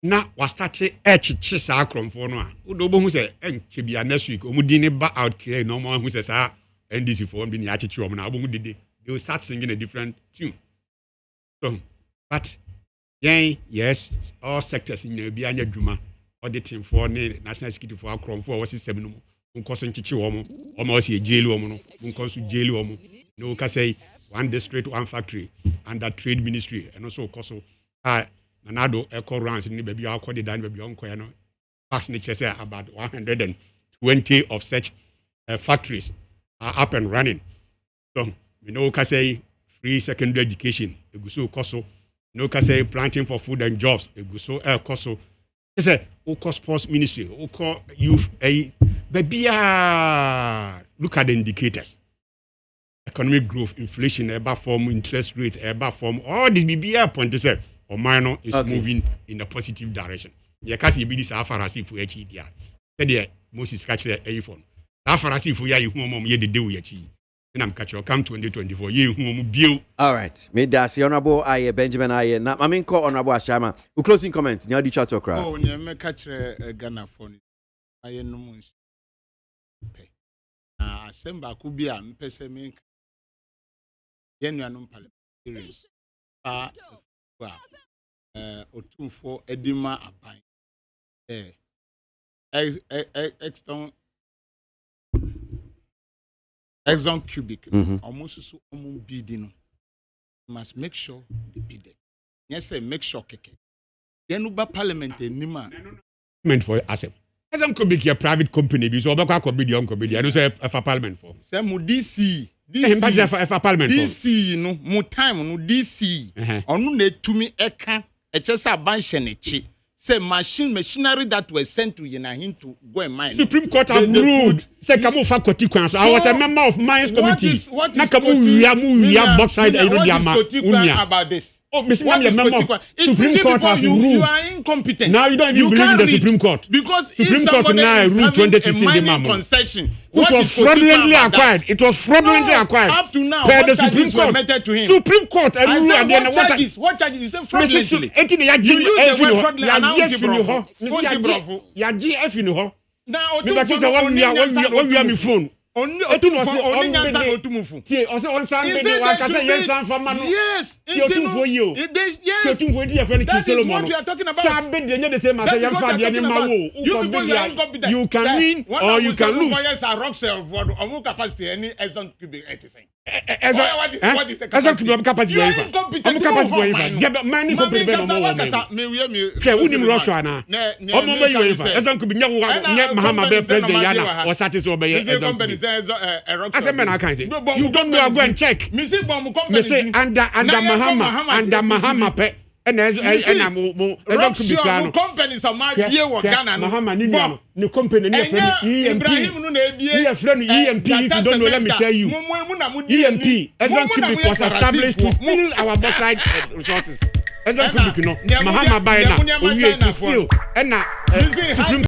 Now, was started chisa akron for no. Udobo who say, and be next week, Omudini ba out here, no more who says, and this for being attitude, they will start singing a different tune. So, but Yes, all sectors in the Bianya Juma, auditing for national security for our crown for our system. Uncoson Chichi Womo, almost a jail woman, Unconsu jail woman. No, say one district, one factory, and that trade ministry, and also Coso. Nanado echo runs in the baby, I'll call it down, baby, uncle, past nature say about 120 of such factories are up and running. So, we know, say free secondary education, Eguso Coso. No can say planting for food and jobs. It goes so coso. It's a sports ministry. Youth. Baby, look at the indicators. Economic growth, inflation, about form, interest rates, about form. All this BBA point is or minor is moving in a positive direction. You can't see this afarasi for HDR. Said Moses catch the iPhone. Afarasi for ya you home ye the day we achieve. I'm catching come 2024. All right. Me that's honorable I Benjamin I na I mean call honorable Ashama. Who closing comment? Nya di chat okra. Oh, nya me catch Ghana phone. I no mun. Asemba ku bia mpese me. Ye nuanom parliament. Otumfo edima aban. Exxon Cubic, almost so bidding. Must make sure they bid it. Yes, sir, make sure keke. Then uba parliament nima. Meant for asset. Exxon Cubic a private company because Obaka could be the uncle. I don't say for parliament for. Say mu DC. For parliament for. DC no mu time no DC. Onu ne tumi eka echesa banchenechi. Say machinery that were sent to Yenahin to go and mine. Supreme Court have ruled. Say Kamu Fakoti Kwanso. I was a member of Mines Committee. What is about this? Oh, Mr. Man, you're a member of Supreme Court has ruled. You are incompetent. Now you don't even believe in the Supreme Court. Because Supreme if Court now is ruled having 2016 a mining concession, it was fraudulently acquired. It was fraudulently acquired. Up to now, what the Supreme Court meted to him? Supreme Court and I ruled said, again. What charges? You said fraudulently. You use the word fraudulently and now now, when we are on phone. Yes, that is what we are talking about. You can win or you can lose. What is the capacity? You are incompetent. You don't know, go and check. Me say under Mahama pe. And companies are my dear Ghana. Mahama new company EMP. EMP, if you don't know, let me tell you. EMP, Ezon was established to steal our bauxite resources. Ezon Kubik, no. Mahama by now. We still. And Supreme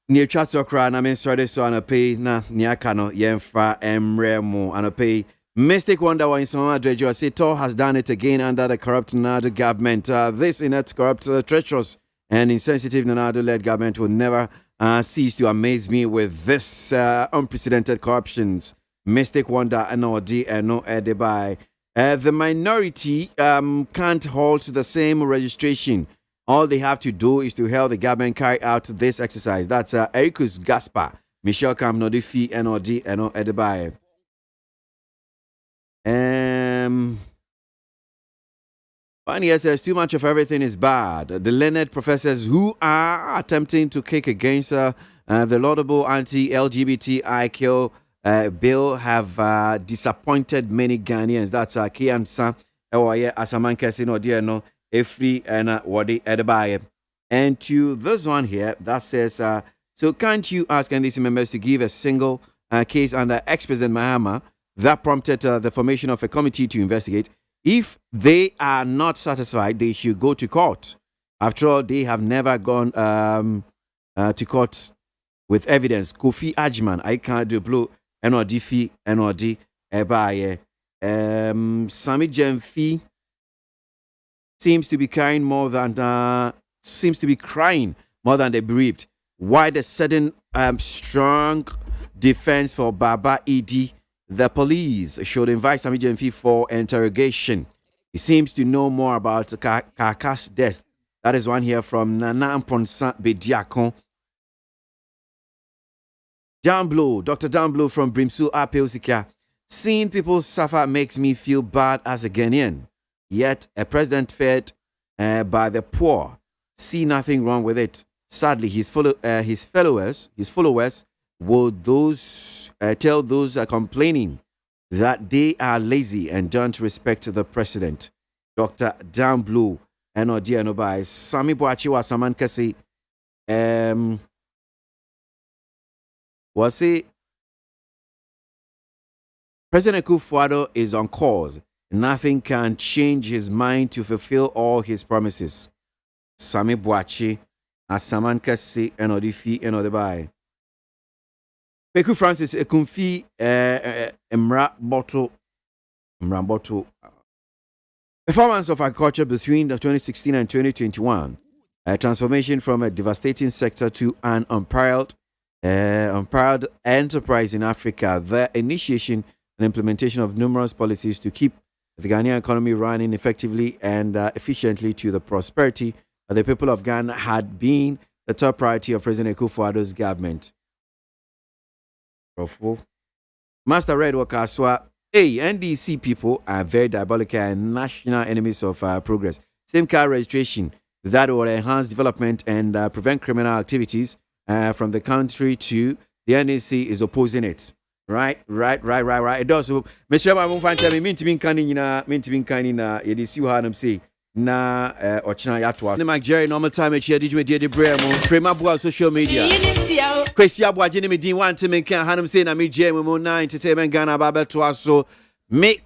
near Chatokra, na men sorry so anapay na niakano yemfa emremo anapay. Mystic Wonder in some Drejo say Tor has done it again under the corrupt Nadu government. This inept, corrupt, treacherous, and insensitive Nadu-led government will never cease to amaze me with this unprecedented corruptions. Mystic Wonder and no Edebai. The minority can't hold the same registration. All they have to do is to help the government carry out this exercise. That's Ericus Gaspar, Michelle Cam Nodifi, NOD, and no Edebai. Funny says too much of everything is bad. The learned professors who are attempting to kick against the laudable anti-LGBTIQ bill have disappointed many Ghanaians. That's Kiansa, Asaman Kesino, dear no, Efri, and Wadi Edebaye. And to this one here that says, so can't you ask NDC members to give a single case under ex-President Mahama that prompted the formation of a committee to investigate? If they are not satisfied, they should go to court. After all, they have never gone to court with evidence. Kofi Ajman, I can't do blue, NOD fee, NOD, Ebaye. Sami Jemfi seems to be crying more than the bereaved. Why the sudden strong defense for Baba Idi? The police should invite Sami Jemfi for interrogation. He seems to know more about Kaka's death. That is one here from Nana Mponsa Bediakon. Damblo, Dr. Damblo from Brimsu Apeosika. Seeing people suffer makes me feel bad as a Ghanaian. Yet a president fed by the poor see nothing wrong with it. Sadly, his followers will tell those complaining that they are lazy and don't respect the president. Dr. Dan Blue and Odianobai Sami Boachiwa Saman Kasi was it President Akufo-Addo is on course. Nothing can change his mind to fulfill all his promises. Sami Boachi Asaman Kasi and Odifi and Odebai. Peku Francis Ekumfi Emra Bottle performance of agriculture between 2016 and 2021, a transformation from a devastating sector to an unparalleled enterprise in Africa, the initiation and implementation of numerous policies to keep the Ghanaian economy running effectively and efficiently to the prosperity of the people of Ghana had been the top priority of President Akufo-Addo's government. Master Red Wakaswa, NDC people are very diabolical and national enemies of progress. Same car registration that will enhance development and prevent criminal activities from the country to the NDC is opposing it. Right. It does. Mr. Mamu Fantami, Mintimin Kanina, Yedisi Hanum say. Na ochina yatwa ne Mike Jerry normal time e chia digime die de bremo prema boa social media kwesi aboagye ne medin want me kan hanum say na me gye mu na entertainment Ghana ba beto aso me